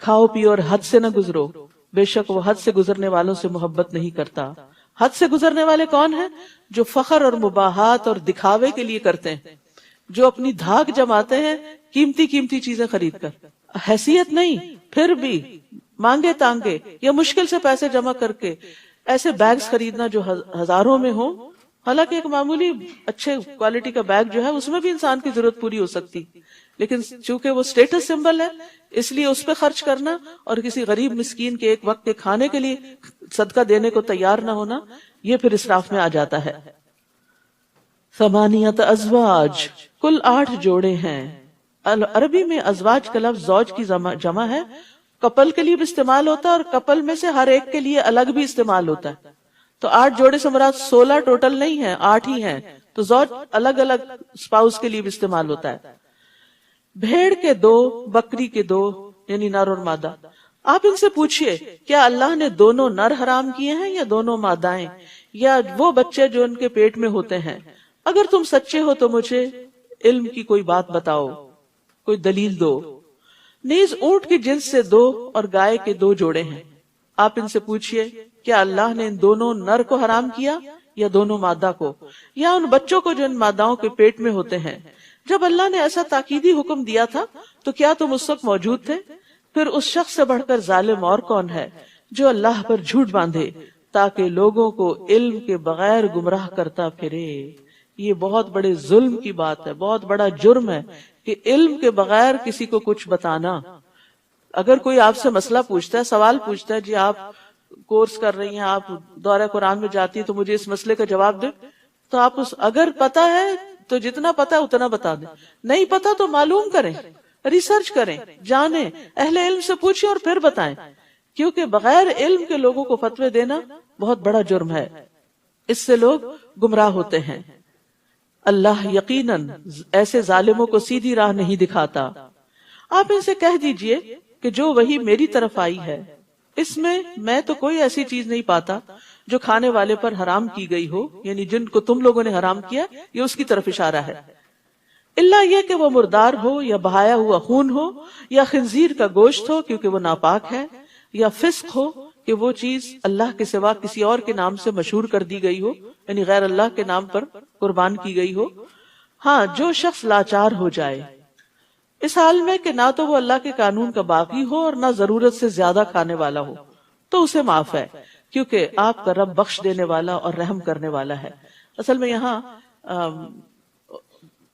کھاؤ پیو اور حد سے نہ گزرو، بے شک وہ حد سے گزرنے والوں سے محبت نہیں کرتا۔ حد سے گزرنے والے کون ہیں؟ جو فخر اور مباحات اور دکھاوے کے لیے کرتے ہیں، جو اپنی دھاک جماتے ہیں قیمتی چیزیں خرید کر، حیثیت نہیں پھر بھی مانگے تانگے یا مشکل سے پیسے جمع کر کے ایسے بیگز خریدنا جو ہزاروں میں ہوں، حالانکہ ایک معمولی اچھے کوالٹی کا بیگ جو ہے اس میں بھی انسان کی ضرورت پوری ہو سکتی، لیکن چونکہ وہ سٹیٹس سمبل ہے اس لیے اس پہ خرچ کرنا اور کسی غریب مسکین کے ایک وقت کے کھانے کے لیے صدقہ دینے کو تیار نہ ہونا، یہ پھر اسراف میں آ جاتا ہے۔ ثمانیت ازواج، کل 8 جوڑے ہیں۔ عربی میں ازواج کا لفظ زوج کی جمع ہے، کپل کے لیے بھی استعمال ہوتا ہے اور کپل میں سے ہر ایک کے لیے الگ بھی استعمال ہوتا ہے۔ تو 8 جوڑے سے مراد 16 ٹوٹل نہیں ہے، 8 ہی ہیں، تو زوج الگ الگ اسپاؤس کے لیے بھی استعمال ہوتا ہے۔ بھیڑ کے 2، بکری کے 2، یعنی نر اور مادہ۔ آپ ان سے پوچھئے کیا اللہ نے دونوں نر حرام کیے ہیں یا دونوں مادائیں یا وہ بچے جو ان کے پیٹ میں ہوتے ہیں؟ اگر تم سچے ہو تو مجھے علم کی کوئی بات بتاؤ، کوئی دلیل دو۔ نیز اونٹ کی جنس سے 2 اور گائے کے 2 جوڑے ہیں۔ آپ ان سے پوچھئے کیا اللہ نے ان دونوں نر کو حرام کیا یا دونوں مادہ کو، یا ان بچوں کو جو ان ماداؤں کے پیٹ میں ہوتے ہیں؟ جب اللہ نے ایسا تاکیدی حکم دیا تھا تو کیا تم اس وقت موجود تھے؟ پھر اس شخص سے بڑھ کر ظالم اور کون ہے جو اللہ پر جھوٹ باندھے تاکہ لوگوں کو علم کے بغیر گمراہ کرتا پھرے۔ یہ بہت بڑے ظلم کی بات ہے، بہت بڑا جرم ہے کہ علم کے بغیر کسی کو کچھ بتانا۔ اگر کوئی آپ سے مسئلہ پوچھتا ہے، سوال پوچھتا ہے، جی آپ کورس کر رہی ہیں، آپ دورہ قرآن میں جاتی ہیں، تو مجھے اس مسئلے کا جواب دے، تو آپ اگر پتا ہے تو جتنا پتا ہے اتنا بتا دیں، نہیں پتا تو معلوم کریں، ریسرچ کریں، جانیں، اہل علم سے پوچھیں اور پھر بتائیں، کیونکہ بغیر علم کے لوگوں کو فتوے دینا بہت بڑا جرم ہے، اس سے لوگ گمراہ ہوتے ہیں۔ اللہ یقیناً ایسے ظالموں کو سیدھی راہ نہیں دکھاتا۔ آپ ان سے کہہ دیجئے کہ جو وحی میری طرف آئی ہے اس میں تو کوئی ایسی چیز نہیں پاتا جو کھانے والے پر حرام کی گئی ہو، یعنی جن کو تم لوگوں نے حرام کیا، یہ اس کی طرف اشارہ ہے، الا یہ کہ وہ مردار ہو یا بہایا ہوا خون ہو یا خنزیر کا گوشت ہو کیونکہ وہ ناپاک ہے، یا فسق ہو کہ وہ چیز اللہ کے سوا کسی اور کے نام سے مشہور کر دی گئی ہو، یعنی غیر اللہ کے نام پر قربان کی گئی ہو۔ ہاں، جو شخص لاچار ہو جائے اس حال میں کہ نہ تو وہ اللہ کے قانون کا باغی ہو اور نہ ضرورت سے زیادہ کھانے والا ہو، تو اسے معاف ہے، کیونکہ آپ کا رب بخش دینے والا اور رحم کرنے والا ہے۔ اصل میں یہاں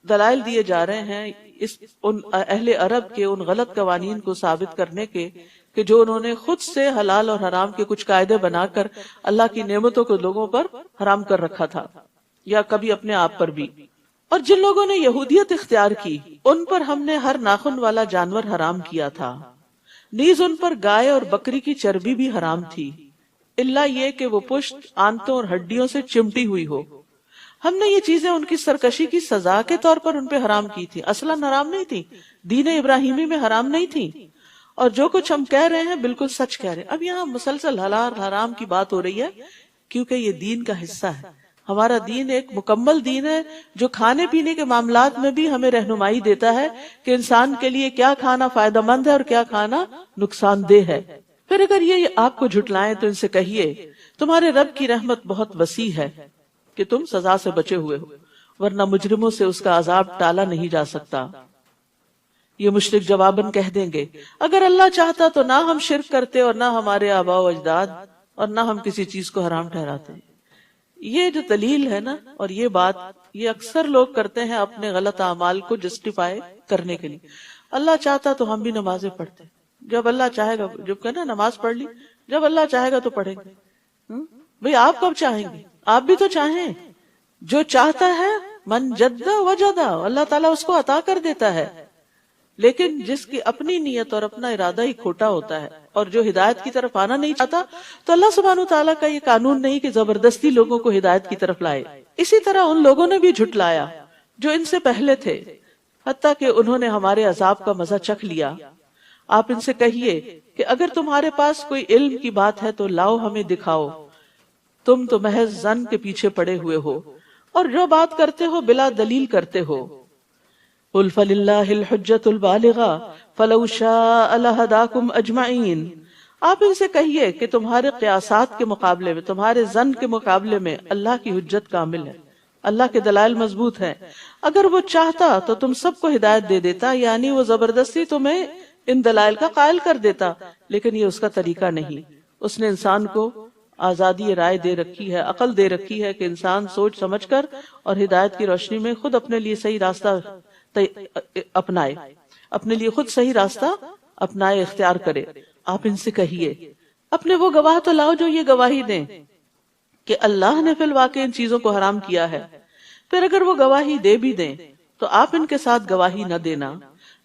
دلائل دیے جا رہے ہیں ان اہل عرب کے ان غلط قوانین کو ثابت کرنے کے کہ جو انہوں نے خود سے حلال اور حرام کے کچھ قاعدے بنا کر اللہ کی نعمتوں کو لوگوں پر حرام کر رکھا تھا، یا کبھی اپنے آپ پر بھی۔ اور جن لوگوں نے یہودیت اختیار کی ان پر ہم نے ہر ناخن والا جانور حرام کیا تھا، نیز ان پر گائے اور بکری کی چربی بھی حرام تھی، الا یہ کہ وہ پشت، آنتوں اور ہڈیوں سے چمٹی ہوئی ہو۔ ہم نے یہ چیزیں ان کی سرکشی کی سزا کے طور پر ان پہ حرام کی تھی، اصلاً حرام نہیں تھی، دین ابراہیمی میں حرام نہیں تھی، اور جو کچھ ہم کہہ رہے ہیں بالکل سچ کہہ رہے ہیں۔ اب یہاں مسلسل حلال حرام کی بات ہو رہی ہے کیونکہ یہ دین کا حصہ ہے۔ ہمارا دین ایک مکمل دین ہے جو کھانے پینے کے معاملات میں بھی ہمیں رہنمائی دیتا ہے کہ انسان کے لیے کیا کھانا فائدہ مند ہے اور کیا کھانا نقصان دہ ہے۔ پھر اگر یہ آپ کو جھٹلائیں تو ان سے کہیے تمہارے رب کی رحمت بہت وسیع ہے کہ تم سزا سے بچے ہوئے ہو، ورنہ مجرموں سے اس کا عذاب ٹالا نہیں جا سکتا۔ یہ مشرک جواباً کہہ دیں گے اگر اللہ چاہتا تو نہ ہم شرک کرتے اور نہ ہمارے آباء و اجداد اور نہ ہم کسی چیز کو حرام ٹھہراتے۔ یہ جو دلیل ہے نا، اور یہ بات یہ اکثر لوگ کرتے ہیں اپنے غلط اعمال کو جسٹیفائی کرنے کے لیے۔ اللہ چاہتا تو ہم بھی نمازیں پڑھتے، جب اللہ چاہے گا، جب کہنا نماز پڑھ لی، جب اللہ چاہے گا تو پڑھیں گے۔ بھئی آپ کب چاہیں گے؟ آپ بھی تو چاہیں۔ جو چاہتا ہے من جد وجد، اللہ تعالیٰ اس کو عطا کر دیتا ہے، لیکن جس کی اپنی نیت اور اپنا ارادہ ہی کھوٹا ہوتا ہے اور جو ہدایت کی طرف آنا نہیں چاہتا، تو اللہ سبحانہ وتعالیٰ کا یہ قانون نہیں کہ زبردستی لوگوں کو ہدایت کی طرف لائے۔ اسی طرح ان لوگوں نے بھی جھٹلایا جو ان سے پہلے تھے، حتیٰ کہ انہوں نے ہمارے عذاب کا مزہ چکھ لیا۔ آپ ان سے کہیے کہ اگر تمہارے پاس کوئی علم کی بات ہے تو لاؤ ہمیں دکھاؤ، تم تو محض ظن کے پیچھے پڑے ہوئے ہو اور جو بات کرتے ہو بلا دلیل کرتے ہو۔ قل فللہ الحجۃ البالغہ فلو شاء لہداکم اجمعین۔ آپ ان سے کہیے کہ تمہارے قیاسات کے مقابلے میں، تمہارے ظن کے مقابلے میں اللہ کی حجت کامل ہے، اللہ کے دلائل مضبوط ہیں۔ اگر وہ چاہتا تو تم سب کو ہدایت دے دیتا، یعنی وہ زبردستی تمہیں ان دلائل کا قائل کر دیتا، لیکن یہ اس کا طریقہ نہیں۔ اس نے انسان کو آزادی رائے دے رکھی ہے، عقل دے رکھی ہے کہ انسان سوچ سمجھ کر اور ہدایت کی روشنی میں خود اپنے لیے صحیح راستہ اپنائے، اپنے لیے خود صحیح راستہ اپنائے، اختیار کرے۔ آپ ان سے کہیے اپنے وہ گواہ تو لاؤ جو یہ گواہی دیں کہ اللہ نے فی الواقع ان چیزوں کو حرام کیا ہے۔ پھر اگر وہ گواہی دے بھی دیں تو آپ ان کے ساتھ گواہی نہ دینا،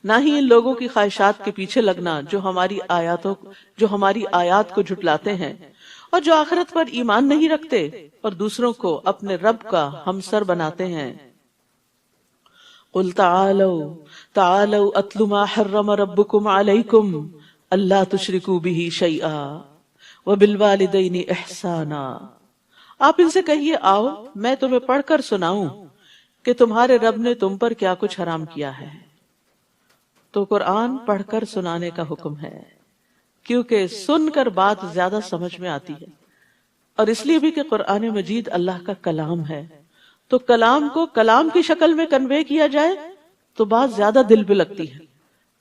نہ ہی ان لوگوں کی خواہشات کے پیچھے لگنا جو ہماری آیات کو جھٹلاتے ہیں اور جو آخرت پر ایمان نہیں رکھتے اور دوسروں کو اپنے رب کا ہمسر بناتے ہیں۔ قل تعالوا اتل ما حرم ربکم علیکم اللہ تشرکوا بہ شیئا وبالوالدین احسانا۔ آپ ان سے کہیے آؤ میں تمہیں پڑھ کر سناؤں کہ تمہارے رب نے تم پر کیا کچھ حرام کیا ہے۔ تو قرآن پڑھ کر سنانے کا حکم ہے، کیونکہ سن کر بات زیادہ سمجھ میں آتی ہے۔ اور اس لیے بھی کہ قرآن مجید اللہ کا کلام ہے، تو کلام کو کلام کی شکل میں کنوے کیا جائے تو بات زیادہ دل پہ لگتی ہے۔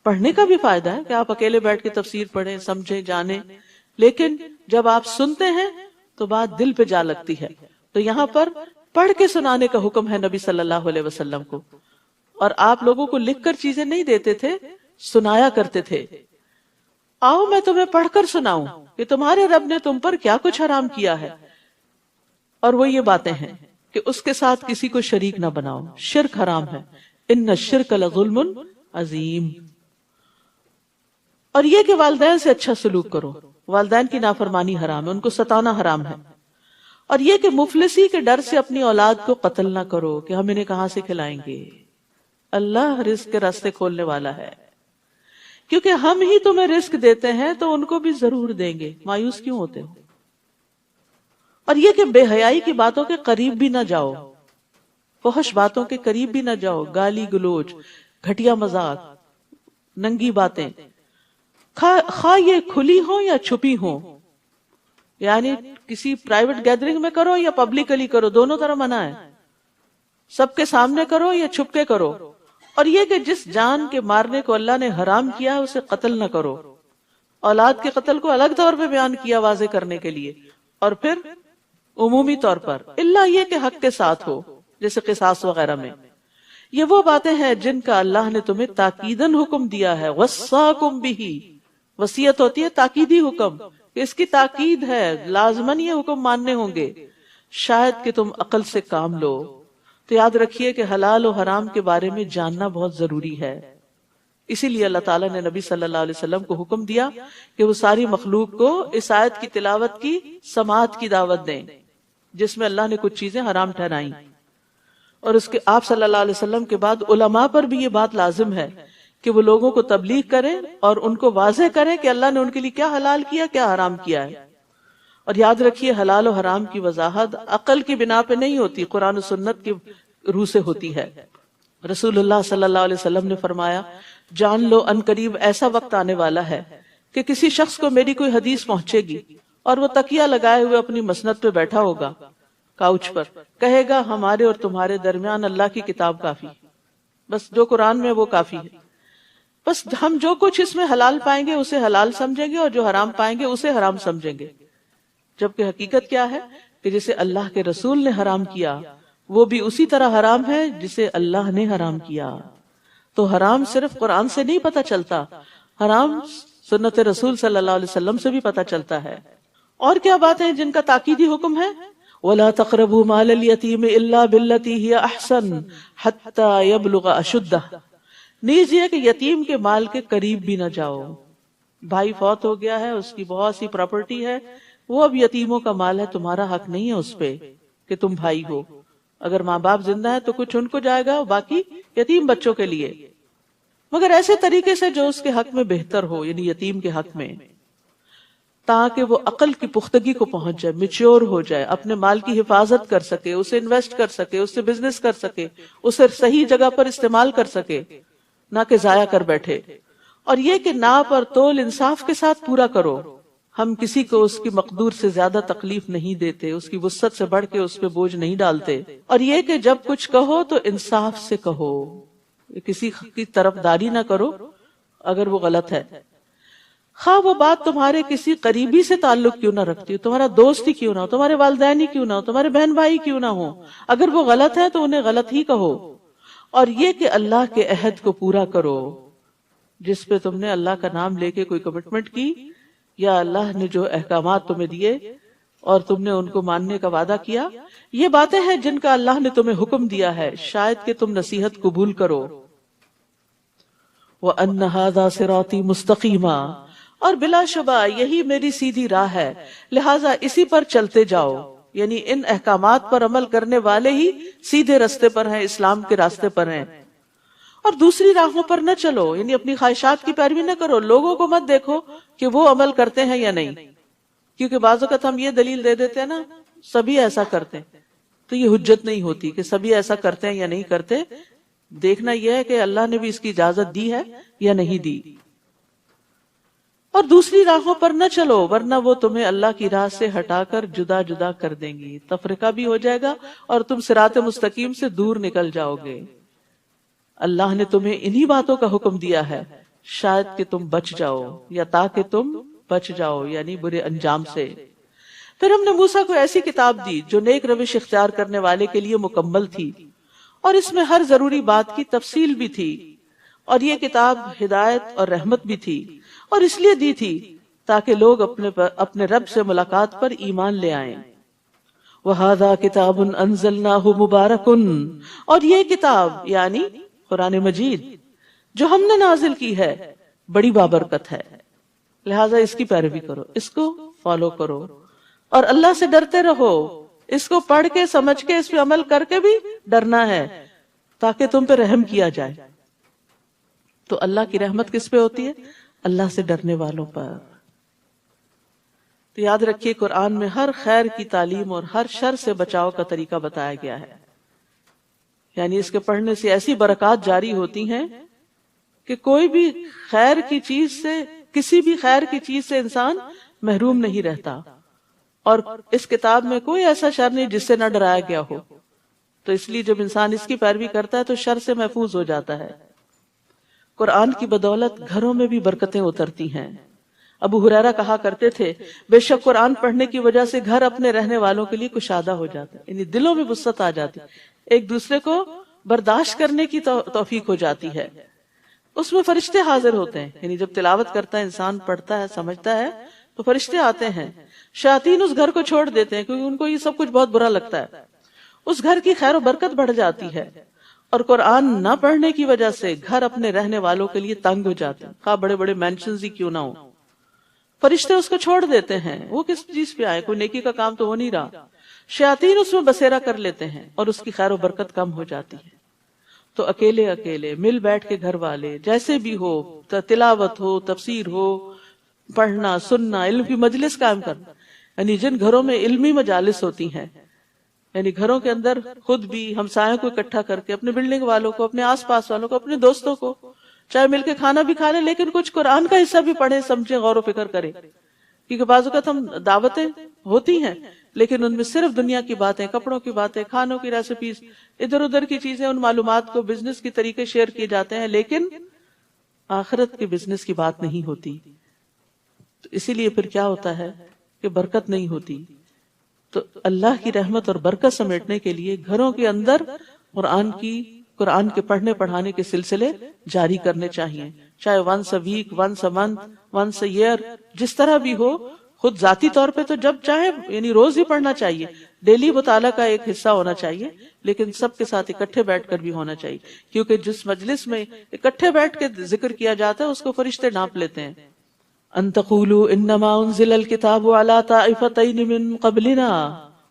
پڑھنے کا بھی فائدہ ہے کہ آپ اکیلے بیٹھ کے تفسیر پڑھیں، سمجھیں، جانیں، لیکن جب آپ سنتے ہیں تو بات دل پہ جا لگتی ہے۔ تو یہاں پر پڑھ کے سنانے کا حکم ہے نبی صلی اللہ علیہ وسلم کو، اور آپ لوگوں کو لکھ کر چیزیں نہیں دیتے تھے، سنایا کرتے تھے۔ آؤ میں تمہیں پڑھ کر سناؤں کہ تمہارے رب نے تم پر کیا کچھ حرام کیا ہے، اور وہ یہ باتیں ہیں کہ اس کے ساتھ کسی کو شریک نہ بناؤ، شرک حرام ہے، ان الشرک لظلم عظیم، اور یہ کہ والدین سے اچھا سلوک کرو، والدین کی نافرمانی حرام ہے، ان کو ستانا حرام ہے، اور یہ کہ مفلسی کے ڈر سے اپنی اولاد کو قتل نہ کرو کہ ہم انہیں کہاں سے کھلائیں گے، اللہ رزق کے راستے کھولنے والا ہے، کیونکہ ہم ہی تمہیں رزق دیتے ہیں تو ان کو بھی ضرور دیں گے، مایوس کیوں ہوتے ہو؟ اور یہ کہ بے حیائی کی باتوں کے قریب بھی نہ جاؤ، فحش باتوں کے قریب بھی نہ جاؤ، گالی گلوچ، گھٹیا مذاق، ننگی باتیں، خواہ یہ کھلی ہو یا چھپی ہو، یعنی کسی پرائیویٹ گیدرنگ میں کرو یا پبلکلی کرو، دونوں طرح منع ہے، سب کے سامنے کرو یا چھپ کے کرو، اور یہ کہ جس جان کے مارنے کو اللہ نے حرام کیا اسے قتل نہ کرو، اولاد کے قتل کو الگ طور پہ بیان کیا واضح کرنے کے لیے، اور پھر عمومی طور پر الا یہ کہ حق کے ساتھ ہو، جیسے قصاص وغیرہ میں۔ یہ وہ باتیں ہیں جن کا اللہ نے تمہیں تاکیداً حکم دیا ہے، وصاکم بہ، وصیت ہوتی ہے تاکیدی حکم، اس کی تاکید ہے، لازماً یہ حکم ماننے ہوں گے، شاید کہ تم عقل سے کام لو۔ تو یاد رکھیے کہ حلال و حرام کے بارے میں جاننا بہت ضروری ہے، اسی لیے اللہ تعالیٰ نے نبی صلی اللہ علیہ وسلم کو حکم دیا کہ وہ ساری مخلوق کو اس آیت کی تلاوت کی سماعت کی دعوت دیں جس میں اللہ نے کچھ چیزیں حرام ٹھہرائیں، اور اس کے آپ صلی اللہ علیہ وسلم کے بعد علماء پر بھی یہ بات لازم ہے کہ وہ لوگوں کو تبلیغ کریں اور ان کو واضح کریں کہ اللہ نے ان کے لیے کیا حلال کیا، کیا حرام کیا ہے۔ اور یاد رکھیے حلال و حرام کی وضاحت عقل کی بنا پہ نہیں ہوتی، قرآن و سنت کی روح سے ہوتی ہے۔ رسول اللہ صلی اللہ علیہ وسلم نے فرمایا، جان لو ان قریب ایسا وقت آنے والا ہے کہ کسی شخص کو میری کوئی حدیث پہنچے گی اور وہ تکیہ لگائے ہوئے اپنی مسند پہ بیٹھا ہوگا، کاؤچ پر، کہے گا ہمارے اور تمہارے درمیان اللہ کی کتاب کافی، بس جو قرآن میں وہ کافی ہے، بس ہم جو کچھ اس میں حلال پائیں گے اسے حلال سمجھیں گے اور جو حرام پائیں گے اسے حرام سمجھیں گے، جبکہ حقیقت کیا ہے کہ جسے اللہ کے رسول نے حرام کیا وہ بھی اسی طرح حرام ہے جسے اللہ نے حرام کیا۔ تو حرام صرف قرآن سے نہیں پتہ چلتا، حرام سنت رسول صلی اللہ علیہ وسلم سے بھی پتہ چلتا ہے۔ اور کیا باتیں ہیں جن کا تاکیدی حکم ہے؟ وَلَا تَقْرَبُوا مَالَ الْيَتِيمِ إِلَّا بِالَّتِي هِيَ أَحْسَنُ حَتَّى يَبْلُغَ أَشُدَّهُ، نیز یہ کہ یتیم کے مال کے قریب بھی نہ جاؤ۔ بھائی فوت ہو گیا ہے، اس کی بہت سی پراپرٹی ہے، وہ اب یتیموں کا مال ہے، تمہارا حق نہیں ہے اس پہ کہ تم بھائی ہو، اگر ماں باپ زندہ ہے تو کچھ ان کو جائے گا، باقی یتیم بچوں کے لیے، مگر ایسے طریقے سے جو اس کے حق میں بہتر ہو، یعنی یتیم کے حق میں، تاکہ وہ عقل کی پختگی کو پہنچ جائے، میچور ہو جائے، اپنے مال کی حفاظت کر سکے، اسے انویسٹ کر سکے، اس سے بزنس کر سکے، اسے صحیح جگہ پر استعمال کر سکے، نہ کہ ضائع کر بیٹھے۔ اور یہ کہ ناپ اور تول انصاف کے ساتھ پورا کرو، ہم کسی کو اس کی مقدور سے زیادہ تکلیف نہیں دیتے، اس کی وسعت سے بڑھ کے اس پہ بوجھ نہیں ڈالتے، اور یہ کہ جب کچھ کہو تو انصاف سے کہو، کسی کی طرفداری نہ کرو اگر وہ غلط ہے، خواہ وہ بات تمہارے کسی قریبی سے تعلق کیوں نہ رکھتی ہو، تمہارا دوست ہی کیوں نہ ہو، تمہارے والدین ہی کیوں نہ ہو، تمہارے بہن بھائی کیوں نہ ہو، اگر وہ غلط ہے تو انہیں غلط ہی کہو۔ اور یہ کہ اللہ کے عہد کو پورا کرو، جس پہ تم نے اللہ کا نام لے کے کوئی کمٹمنٹ کی یا اللہ نے جو احکامات تمہیں دیے اور تم نے ان کو ماننے کا وعدہ کیا، یہ باتیں ہیں جن کا اللہ نے تمہیں حکم دیا ہے، شاید کہ تم نصیحت قبول کرو۔ وَأَنَّ هَذَا صِرَاطِي مُسْتَقِيمًا، اور بلا شبہ یہی میری سیدھی راہ ہے، لہٰذا اسی پر چلتے جاؤ، یعنی ان احکامات پر عمل کرنے والے ہی سیدھے راستے پر ہیں، اسلام کے راستے پر ہیں، اور دوسری راہوں پر نہ چلو، یعنی اپنی خواہشات کی پیروی نہ کرو، لوگوں کو مت دیکھو کہ وہ عمل کرتے ہیں یا نہیں، کیونکہ بعض اوقات ہم یہ دلیل دے دیتے ہیں نا سبھی ایسا کرتے ہیں، تو یہ حجت نہیں ہوتی کہ سبھی ایسا کرتے ہیں یا نہیں کرتے، دیکھنا یہ ہے کہ اللہ نے بھی اس کی اجازت دی ہے یا نہیں دی۔ اور دوسری راہوں پر نہ چلو ورنہ وہ تمہیں اللہ کی راہ سے ہٹا کر جدا جدا کر دیں گی، تفرقہ بھی ہو جائے گا اور تم صراط مستقیم سے دور نکل جاؤ گے۔ اللہ نے تمہیں انہی باتوں کا حکم دیا ہے شاید کہ تم بچ جاؤ، یا تاکہ تم بچ جاؤ، یعنی برے انجام سے۔ پھر ہم نے موسیٰ کو ایسی کتاب دی جو نیک روش اختیار کرنے والے کے لیے مکمل تھی، اور اس میں ہر ضروری بات کی تفصیل بھی تھی، اور یہ کتاب ہدایت اور رحمت بھی تھی، اور اس لیے دی تھی تاکہ لوگ اپنے رب سے ملاقات پر ایمان لے آئیں۔ وَهَذَا كِتَابٌ أَنزَلْنَاهُ مُبَارَكٌ، اور یہ کتاب یعنی قرآن مجید جو ہم نے نازل کی ہے بڑی بابرکت ہے، لہٰذا اس کی پیروی کرو، اس کو فالو کرو، اور اللہ سے ڈرتے رہو۔ اس کو پڑھ کے سمجھ کے اس پہ عمل کر کے بھی ڈرنا ہے تاکہ تم پہ رحم کیا جائے۔ تو اللہ کی رحمت کس پہ ہوتی ہے؟ اللہ سے ڈرنے والوں پر۔ تو یاد رکھیے قرآن میں ہر خیر کی تعلیم اور ہر شر سے بچاؤ کا طریقہ بتایا گیا ہے، یعنی اس کے پڑھنے سے ایسی برکات جاری ہوتی ہیں کہ کوئی بھی خیر کی چیز سے، کسی بھی خیر کی چیز سے انسان محروم نہیں رہتا، اور اس کتاب میں کوئی ایسا شر نہیں جس سے نہ ڈرایا گیا ہو۔ تو اس لیے جب انسان اس کی پیروی کرتا ہے تو شر سے محفوظ ہو جاتا ہے۔ قرآن کی بدولت گھروں میں بھی برکتیں اترتی ہیں۔ ابو ہریرہ کہا کرتے تھے بے شک قرآن پڑھنے کی وجہ سے گھر اپنے رہنے والوں کے لیے کشادہ ہو جاتا ہے، یعنی دلوں میں وسعت آ جاتی، ایک دوسرے کو برداشت کرنے کی توفیق ہو جاتی ہے۔ اس میں فرشتے حاضر ہوتے ہیں، یعنی جب تلاوت کرتا ہے انسان، پڑھتا ہے، سمجھتا ہے، تو فرشتے آتے ہیں۔ شیاطین اس گھر کو چھوڑ دیتے ہیں کیونکہ ان کو یہ سب کچھ بہت برا لگتا ہے۔ اس گھر کی خیر و برکت بڑھ جاتی ہے، اور قرآن نہ پڑھنے کی وجہ سے گھر اپنے رہنے والوں کے لیے تنگ ہو جاتے ہیں، خواہ بڑے بڑے مینشنز ہی کیوں نہ ہو۔ فرشتے اس کو چھوڑ دیتے ہیں، وہ کس چیز پہ آئے، کوئی نیکی کا کام تو ہو نہیں رہا۔ شیاطین اس میں بسیرا کر لیتے ہیں اور اس کی خیر و برکت کم ہو جاتی ہے۔ تو اکیلے اکیلے مل بیٹھ کے گھر والے جیسے بھی ہو، تلاوت ہو، تفسیر ہو، پڑھنا سننا، علم کی مجلس قائم کرنا، یعنی جن گھروں میں علمی مجالس ہوتی ہیں، یعنی گھروں کے اندر خود بھی ہمسایوں کو اکٹھا کر کے، اپنے بلڈنگ والوں کو، اپنے آس پاس والوں کو، اپنے دوستوں کو، چاہے مل کے کھانا بھی کھا لیں لیکن کچھ قرآن کا حصہ بھی پڑھیں، سمجھیں، غور و فکر کریں، کیونکہ بعض اوقات ہم دعوتیں ہوتی ہیں لیکن ان میں صرف دنیا کی باتیں، کپڑوں کی باتیں، کھانوں کی ریسیپیز، ادھر ادھر کی چیزیں، ان معلومات کو بزنس کی طریقے شیئر کیے جاتے ہیں، لیکن آخرت کے بزنس کی بات نہیں ہوتی۔ تو اسی لیے پھر کیا ہوتا ہے کہ برکت نہیں ہوتی۔ تو اللہ کی رحمت اور برکت سمیٹنے کے لیے گھروں کے اندر قرآن کے پڑھنے پڑھانے کے سلسلے جاری کرنے چاہیے، چاہے once a week, once a month, once a year, جس طرح بھی ہو۔ خود ذاتی طور پہ تو جب چاہے یعنی روز ہی پڑھنا چاہیے، ڈیلی مطالعہ کا ایک حصہ ہونا چاہیے، لیکن سب کے ساتھ اکٹھے بیٹھ کر بھی ہونا چاہیے، کیونکہ جس مجلس میں اکٹھے بیٹھ کے ذکر کیا جاتا ہے اس کو فرشتے ناپ لیتے ہیں۔ ان تقولوا انما انزل الكتاب على طائفتين من قبلنا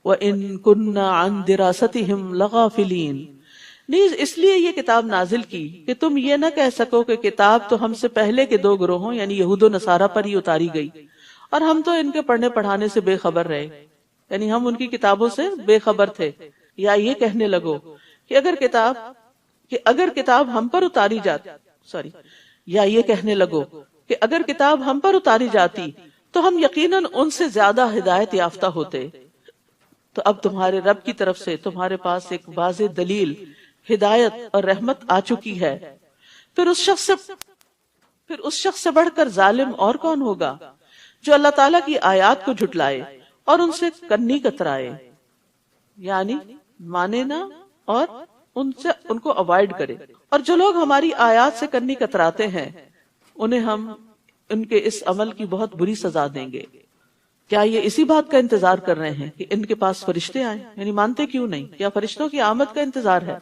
وان كنا عن دراستهم لغافلين، نہیں اس لیے یہ کتاب نازل کی کہ تم یہ نہ کہہ سکو کہ کتاب تو ہم سے پہلے کے دو گروہوں یعنی یہود و نصارہ پر ہی اتاری گئی اور ہم تو ان کے پڑھنے پڑھانے سے بے خبر رہے، یعنی ہم ان کی کتابوں سے بے خبر تھے۔ یا یہ کہنے لگو کہ اگر کتاب ہم پر اتاری جاتی، یا یہ کہنے لگو کہ اگر کتاب ہم پر اتاری جاتی تو ہم یقیناً ان سے زیادہ ہدایت یافتہ ہوتے۔ تو اب تمہارے رب کی طرف سے تمہارے پاس ایک واضح دلیل، ہدایت اور رحمت آ چکی ہے۔ پھر اس شخص سے بڑھ کر ظالم اور کون ہوگا جو اللہ تعالیٰ کی آیات کو جھٹلائے اور ان سے کنی کترائے، یعنی مانے نہ اور ان کو اوائڈ کرے۔ اور جو لوگ ہماری آیات سے کنی کتراتے ہیں انہیں ہم ان کے اس عمل کی بہت بری سزا دیں گے۔ کیا یہ اسی بات کا انتظار کر رہے ہیں کہ ان کے پاس فرشتے آئیں؟ یعنی مانتے کیوں نہیں؟ کیا فرشتوں کی آمد کا انتظار ہے؟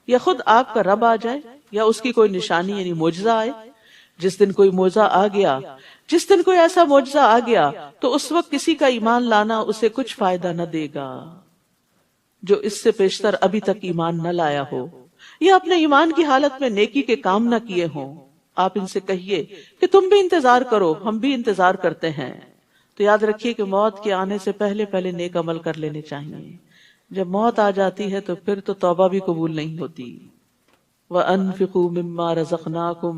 یا خود آپ کا رب آ جائے، یا اس کی کوئی نشانی یعنی معجزہ آئے؟ جس دن کوئی معجزہ آ گیا، جس دن کوئی ایسا معجزہ آ گیا تو اس وقت کسی کا ایمان لانا اسے کچھ فائدہ نہ دے گا جو اس سے پیشتر ابھی تک ایمان نہ لایا ہو یا اپنے ایمان کی حالت میں نیکی کے کام نہ کیے ہوں۔ آپ ان سے کہیے کہ تم بھی انتظار کرو، ہم بھی انتظار کرتے ہیں۔ تو یاد رکھیے کہ موت کے آنے سے پہلے نیک عمل کر لینے چاہیے۔ جب موت آ جاتی ہے تو پھر تو توبہ بھی قبول نہیں ہوتی۔ وَأَنفِقُوا مِمَّا رَزَقْنَاكُمْ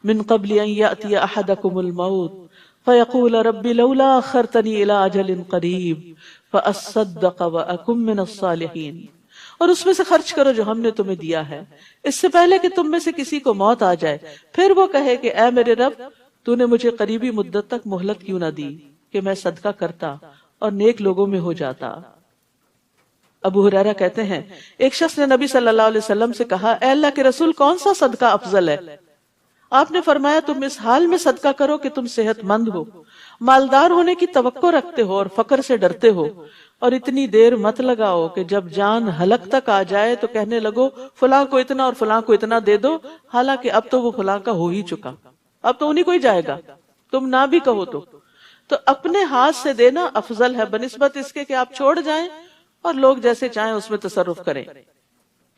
مِنْ قَبْلِ أَنْ يَأْتِيَ أَحَدَكُمُ الْمَوْتُ فَيَقُولَ رَبِّ لَوْلَا أَخَّرْتَنِي إِلَىٰ أَجَلٍ قَرِيبٍ فَأَصَّدَّقَ وَأَكُن مِّنَ الصَّالِحِينَ۔ اور اس میں سے خرچ کرو جو ہم نے تمہیں دیا ہے، اس سے پہلے کہ تم میں سے کسی کو موت آ جائے، پھر وہ کہے کہ اے میرے رب، تو نے مجھے قریبی مدت تک مہلت کیوں نہ دی کہ میں صدقہ کرتا اور نیک لوگوں میں ہو جاتا۔ ابو ہریرہ کہتے ہیں ایک شخص نے نبی صلی اللہ علیہ وسلم سے کہا، اے اللہ کے رسول، کون سا صدقہ افضل ہے؟ آپ نے فرمایا، تم اس حال میں صدقہ کرو کہ تم صحت مند ہو، مالدار ہونے کی توقع رکھتے ہو اور فقر سے ڈرتے ہو، اور اتنی دیر مت لگاؤ کہ جب جان حلق تک آ جائے تو کہنے لگو فلاں کو اتنا اور فلاں کو اتنا دے دو، حالانکہ اب تو وہ فلاں کا ہو ہی چکا، اب تو انہیں کو ہی جائے گا، تم نہ بھی کہو تو اپنے ہاتھ سے دینا افضل ہے بنسبت اس کے کہ آپ چھوڑ جائیں اور لوگ جیسے چاہیں اس میں تصرف کریں۔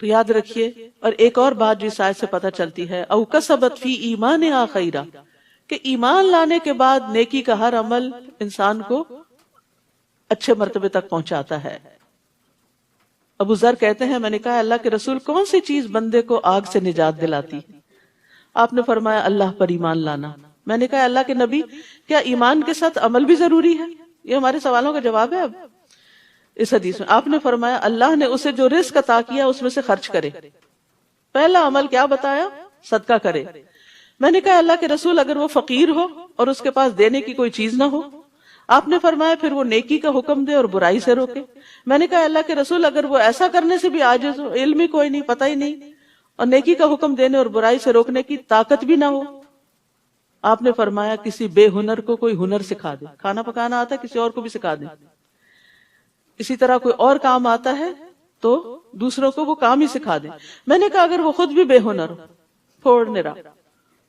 تو یاد رکھیے، اور ایک اور بات جو اس آیت سے پتہ چلتی ہے، او کسبت فی ایمانہا خیرا، کہ ایمان لانے کے بعد نیکی کا ہر عمل انسان کو اچھے مرتبے تک پہنچاتا ہے۔ ابو ذر کہتے ہیں میں نے کہا اللہ کے رسول، کون سی چیز بندے کو آگ سے نجات دلاتی ہے؟ آپ نے فرمایا اللہ پر ایمان لانا۔ میں نے کہا اللہ کے نبی، کیا ایمان کے ساتھ عمل بھی ضروری ہے؟ یہ ہمارے سوالوں کا جواب ہے۔ اب اس حدیث میں آپ نے فرمایا اللہ نے اسے جو رزق عطا کیا اس میں سے خرچ کرے۔ پہلا عمل کیا بتایا؟ صدقہ کرے۔ میں نے کہا اللہ کے رسول، اگر وہ فقیر ہو اور اس کے پاس دینے کی کوئی چیز نہ ہو؟ آپ نے فرمایا پھر وہ نیکی کا حکم دے اور برائی سے روکے۔ میں نے کہا اللہ کے رسول، اگر وہ ایسا کرنے سے بھی عاجز ہو، علم ہی کوئی نہیں، پتہ ہی نہیں، اور نیکی کا حکم دینے اور برائی سے روکنے کی طاقت بھی نہ ہو؟ آپ نے فرمایا کسی بے ہنر کو کوئی ہنر سکھا دے، کھانا پکانا آتا ہے کسی اور کو بھی سکھا دے، اسی طرح کوئی اور کام آتا ہے تو دوسروں کو وہ کام ہی سکھا دے۔ میں نے کہا اگر وہ خود بھی بے ہنر ہو، پھوڑنے رہا،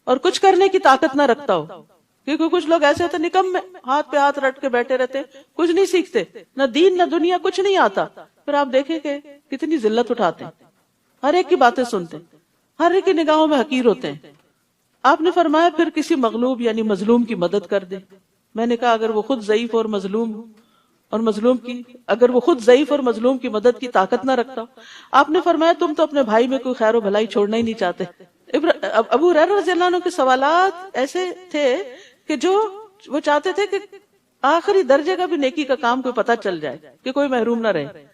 اور کچھ کرنے کی طاقت نہ رکھتا ہو، کیونکہ کچھ لوگ ایسے ہوتے نکم ہاتھ پہ ہاتھ رٹ کے بیٹھے رہتے، کچھ نہیں سیکھتے، نہ دین نہ دنیا، کچھ نہیں آتا، پھر آپ دیکھیں کہ کتنی ذلت اٹھاتے ہیں، ہر ایک کی باتیں سنتے ہیں، ہر ایک کی نگاہوں میں حقیر ہوتے ہیں۔ آپ نے فرمایا پھر کسی مغلوب یعنی مظلوم کی مدد کر دے۔ میں نے کہا اگر وہ خود ضعیف اور مظلوم ہو، اور مظلوم کی اگر وہ خود ضعیف اور مظلوم کی مدد کی طاقت نہ رکھتا ہو؟ آپ نے فرمایا تم تو اپنے بھائی میں کوئی خیر و بھلائی چھوڑنا ہی نہیں چاہتے۔ ابو ہریرہ رضی اللہ عنہ کے سوالات ایسے تھے کہ جو وہ چاہتے تھے کہ آخری درجے کا بھی نیکی کا کام کوئی پتہ چل جائے کہ کوئی محروم نہ رہے۔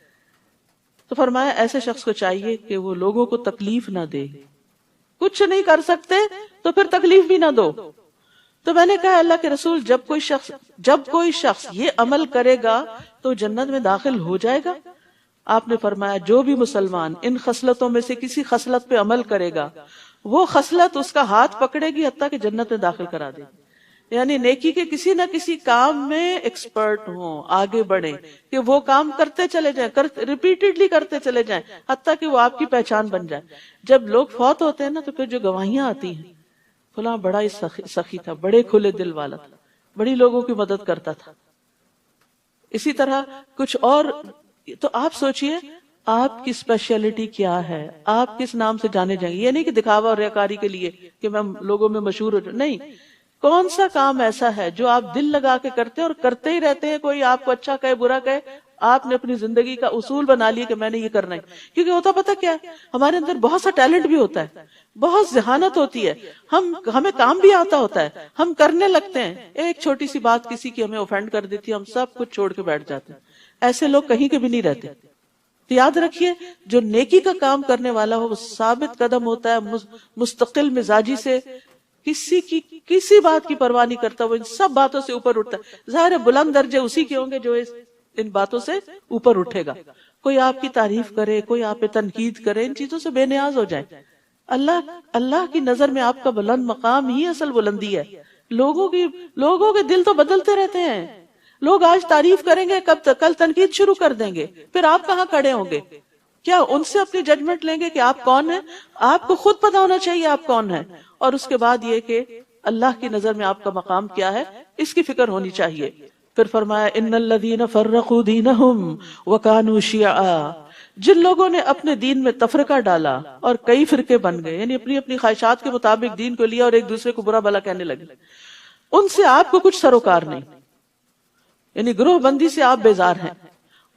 تو فرمایا ایسے شخص کو چاہیے کہ وہ لوگوں کو تکلیف نہ دے، کچھ نہیں کر سکتے تو پھر تکلیف بھی نہ دو۔ تو میں نے کہا اللہ کے رسول، جب کوئی شخص یہ عمل کرے گا تو جنت میں داخل ہو جائے گا؟ آپ نے فرمایا جو بھی مسلمان ان خصلتوں میں سے کسی خصلت پہ عمل کرے گا، وہ خصلت اس کا ہاتھ پکڑے گی حتیٰ کہ جنت میں داخل کرا دے گی۔ یعنی نیکی کے کسی نہ کسی کام میں ایکسپرٹ ہوں، آگے بڑھیں کہ وہ کام کرتے چلے جائیں، ریپیٹڈلی کرتے چلے جائیں حتیٰ کہ وہ آپ کی پہچان بن جائے۔ جب لوگ فوت ہوتے ہیں نا تو پھر جو گواہیاں آتی ہیں، فلاں بڑا ہی سخی تھا، بڑے کھلے دل والا تھا، بڑی لوگوں کی مدد کرتا تھا، اسی طرح کچھ اور۔ تو آپ سوچئے آپ کی اسپیشلٹی کیا ہے، آپ کس نام سے جانے جائیں گے؟ یہ نہیں کہ دکھاوا اور ریاکاری کے لیے کہ میں لوگوں میں مشہور ہو جاؤں، نہیں، کون سا کام ایسا ہے جو آپ دل لگا کے کرتے ہیں اور کرتے ہی رہتے ہیں، کوئی آپ کو اچھا کہے برا کہے، آپ نے اپنی زندگی کا اصول بنا لیا کہ میں نے یہ کرنا ہے۔ کیونکہ ہوتا پتہ کیا ہے، ہمارے اندر بہت سا ٹیلنٹ بھی ہوتا ہے، بہت ذہانت ہوتی ہے، ہمیں کام بھی آتا ہوتا ہے، ہم کرنے لگتے ہیں، ایک چھوٹی سی بات کسی کی ہمیں اوفینڈ کر دیتی ہے، ہم سب کچھ چھوڑ کے بیٹھ جاتے ہیں۔ ایسے لوگ کہیں کے بھی نہیں رہتے۔ تو یاد رکھیے جو نیکی کا کام کرنے والا ہو وہ ثابت قدم ہوتا ہے، مستقل مزاجی سے، کسی بات کی پرواہ نہیں کرتا، وہ ان سب باتوں سے اوپر اٹھتا ہے۔ ظاہر ہے بلند درجے اسی کے ہوں گے جو ان باتوں سے اوپر اٹھے گا۔ کوئی آپ کی تعریف کرے، کوئی آپ پہ تنقید کرے، ان چیزوں سے بے نیاز ہو جائے۔ اللہ کی نظر میں آپ کا بلند مقام ہی اصل بلندی ہے۔ لوگوں کے دل تو بدلتے رہتے ہیں، لوگ آج تعریف کریں گے، کل تنقید شروع کر دیں گے، پھر آپ کہاں کھڑے ہوں گے؟ کیا ان سے اپنی ججمنٹ لیں گے کہ آپ کون ہیں؟ آپ کو خود پتا ہونا چاہیے آپ کون ہیں، اور اس کے بعد یہ کہ اللہ کی نظر میں آپ کا مقام کیا ہے، اس کی فکر ہونی چاہیے۔ پھر فرمایا ان الذین فرقوا دینہم وکانوا شیعا، جن لوگوں نے اپنے دین میں تفرقہ ڈالا اور کئی فرقے بن گئے، یعنی اپنی اپنی خواہشات کے مطابق دین کو لیا اور ایک دوسرے کو برا بھلا کہنے لگے، ان سے آپ کو کچھ سروکار نہیں، یعنی گروہ بندی سے آپ بیزار ہیں،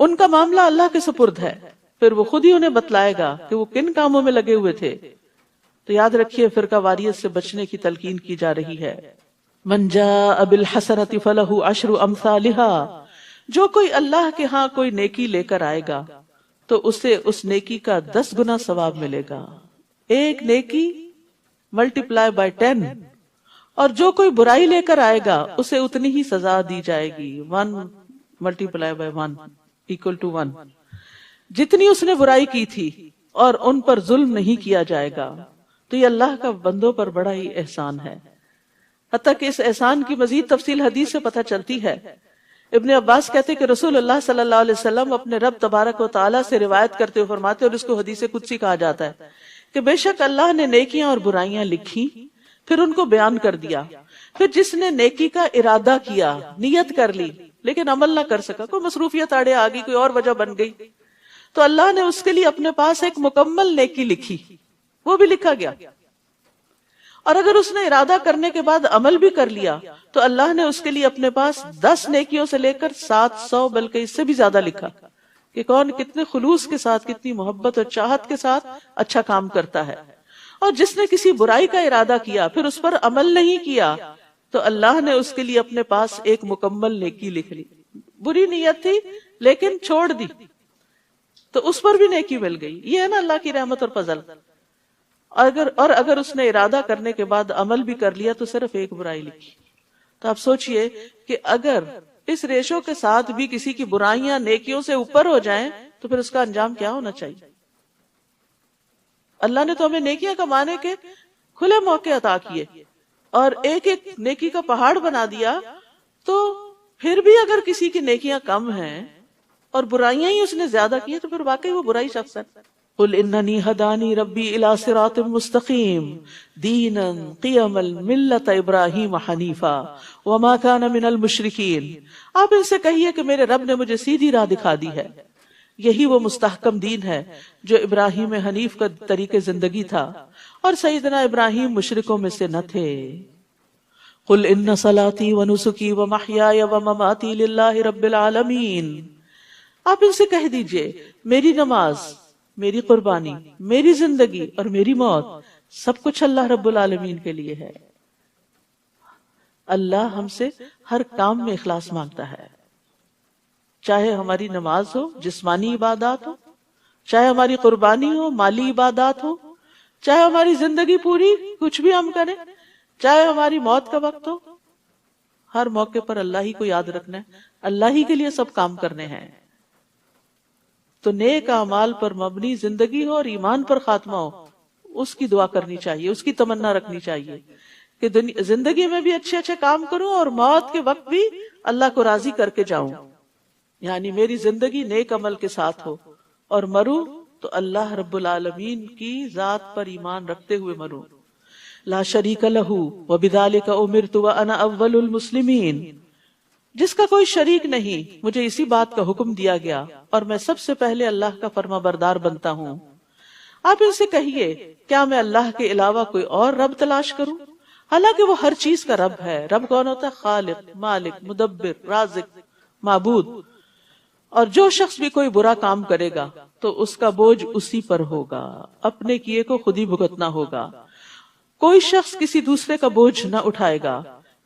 ان کا معاملہ اللہ کے سپرد ہے، پھر وہ خود ہی انہیں بتلائے گا کہ وہ کن کاموں میں لگے ہوئے تھے۔ تو یاد رکھیے فرقہ واریت سے بچنے کی تلقین کی جا رہی ہے. من جاء بالحسنۃ فلہ عشر امثالها، جو کوئی اللہ کے ہاں کوئی نیکی لے کر آئے گا تو اسے اس نیکی کا 10 گنا ثواب ملے گا. ایک نیکی ملٹیپلائی بائی 10. اور جو کوئی برائی لے کر آئے گا اسے اتنی ہی سزا دی جائے گی. 1 ملٹیپلائی بائی 1 equal to 1. جتنی اس نے برائی کی تھی اور ان پر ظلم نہیں کیا جائے گا. تو یہ اللہ کا بندوں پر بڑا ہی احسان ہے. حتیٰ کہ اس احسان کی مزید تفصیل حدیث سے پتہ چلتی ہے. ابن عباس کہتے کہ رسول اللہ صلی اللہ علیہ وسلم اپنے رب تبارک و تعالیٰ سے روایت کرتے ہوئے فرماتے، اور اس کو حدیث قدسی کہا جاتا ہے، کہ بے شک اللہ نے نیکیاں اور برائیاں لکھی، پھر ان کو بیان کر دیا. پھر جس نے نیکی کا ارادہ کیا، نیت کر لی لیکن عمل نہ کر سکا، کوئی مصروفیت آڑے آ گئی، کوئی اور وجہ بن گئی، تو اللہ نے اس کے لیے اپنے پاس ایک مکمل نیکی لکھی، وہ بھی لکھا گیا. اور اگر اس نے ارادہ کرنے کے بعد عمل بھی کر لیا تو اللہ نے اس کے لیے اپنے پاس 10 نیکیوں سے لے کر 700 بلکہ اس سے بھی زیادہ لکھا، کہ کون کتنے خلوص کے ساتھ، کتنی محبت اور چاہت کے ساتھ اچھا کام کرتا ہے. اور جس نے کسی برائی کا ارادہ کیا پھر اس پر عمل نہیں کیا تو اللہ نے اس کے لیے اپنے پاس ایک مکمل نیکی لکھ لی. بری نیت تھی لیکن چھوڑ دی تو اس پر بھی نیکی مل گئی. یہ ہے نا اللہ کی رحمت اور فضل. اگر اس نے ارادہ کرنے کے بعد عمل بھی کر لیا تو صرف ایک برائی لکھی. تو آپ سوچئے کہ اگر اس ریشو کے ساتھ بھی کسی کی برائیاں نیکیوں سے اوپر ہو جائیں تو پھر اس کا انجام کیا ہونا چاہیے. اللہ نے تو ہمیں نیکیاں کمانے کے کھلے موقع عطا کیے اور ایک ایک نیکی کا پہاڑ بنا دیا، تو پھر بھی اگر کسی کی نیکیاں کم ہیں اور برائیاں ہی اس نے زیادہ کی تو پھر واقعی وہ برائی شخص ہے. قل اننی ہدانی ربی الی صراط مستقیم دینا قیما ملت ابراہیم حنیفا وما کان من المشرکین. آپ ان سے کہیے کہ میرے رب نے مجھے سیدھی راہ دکھا دی ہے، یہی وہ مستحکم دین ہے جو ابراہیم حنیف کا طریق زندگی تھا، اور سیدنا ابراہیم مشرکوں میں سے نہ تھے. قل ان صلاتی ونسکی ومحیای ومماتی للہ رب العالمین. آپ ان سے کہہ دیجئے میری نماز، میری قربانی، میری زندگی اور میری موت سب کچھ اللہ رب العالمین کے لیے ہے. اللہ ہم سے ہر کام میں اخلاص مانگتا ہے، چاہے ہماری نماز ہو، جسمانی عبادات ہو، چاہے ہماری قربانی ہو، مالی عبادات ہو، چاہے ہماری زندگی پوری کچھ بھی ہم کریں، چاہے ہماری موت کا وقت ہو. ہر موقع پر اللہ ہی کو یاد رکھنا ہے، اللہ ہی کے لیے سب کام کرنے ہیں. تو نیک اعمال پر مبنی زندگی ہو اور ایمان پر خاتمہ ہو، اس کی دعا کرنی چاہیے، اس کی تمنا رکھنی چاہیے کہ زندگی میں بھی اچھے اچھے کام کروں اور موت کے وقت بھی اللہ کو راضی کر کے جاؤں. یعنی میری زندگی نیک عمل کے ساتھ ہو اور مروں تو اللہ رب العالمین کی ذات پر ایمان رکھتے ہوئے مروں. لا شریک لہ وبذالک امرت وانا اول المسلمین. جس کا کوئی شریک نہیں، مجھے اسی بات کا حکم دیا گیا اور میں سب سے پہلے اللہ کا فرما بردار بنتا ہوں. آپ ان سے کہیے کیا میں اللہ کے علاوہ کوئی اور رب تلاش کروں؟ حالانکہ وہ ہر چیز کا رب ہے. رب کون ہوتا ہے؟ خالق، مالک، مدبر، رازق، معبود. اور جو شخص بھی کوئی برا کام کرے گا تو اس کا بوجھ اسی پر ہوگا، اپنے کیے کو خود ہی بھگتنا ہوگا. کوئی شخص کسی دوسرے کا بوجھ نہ اٹھائے گا.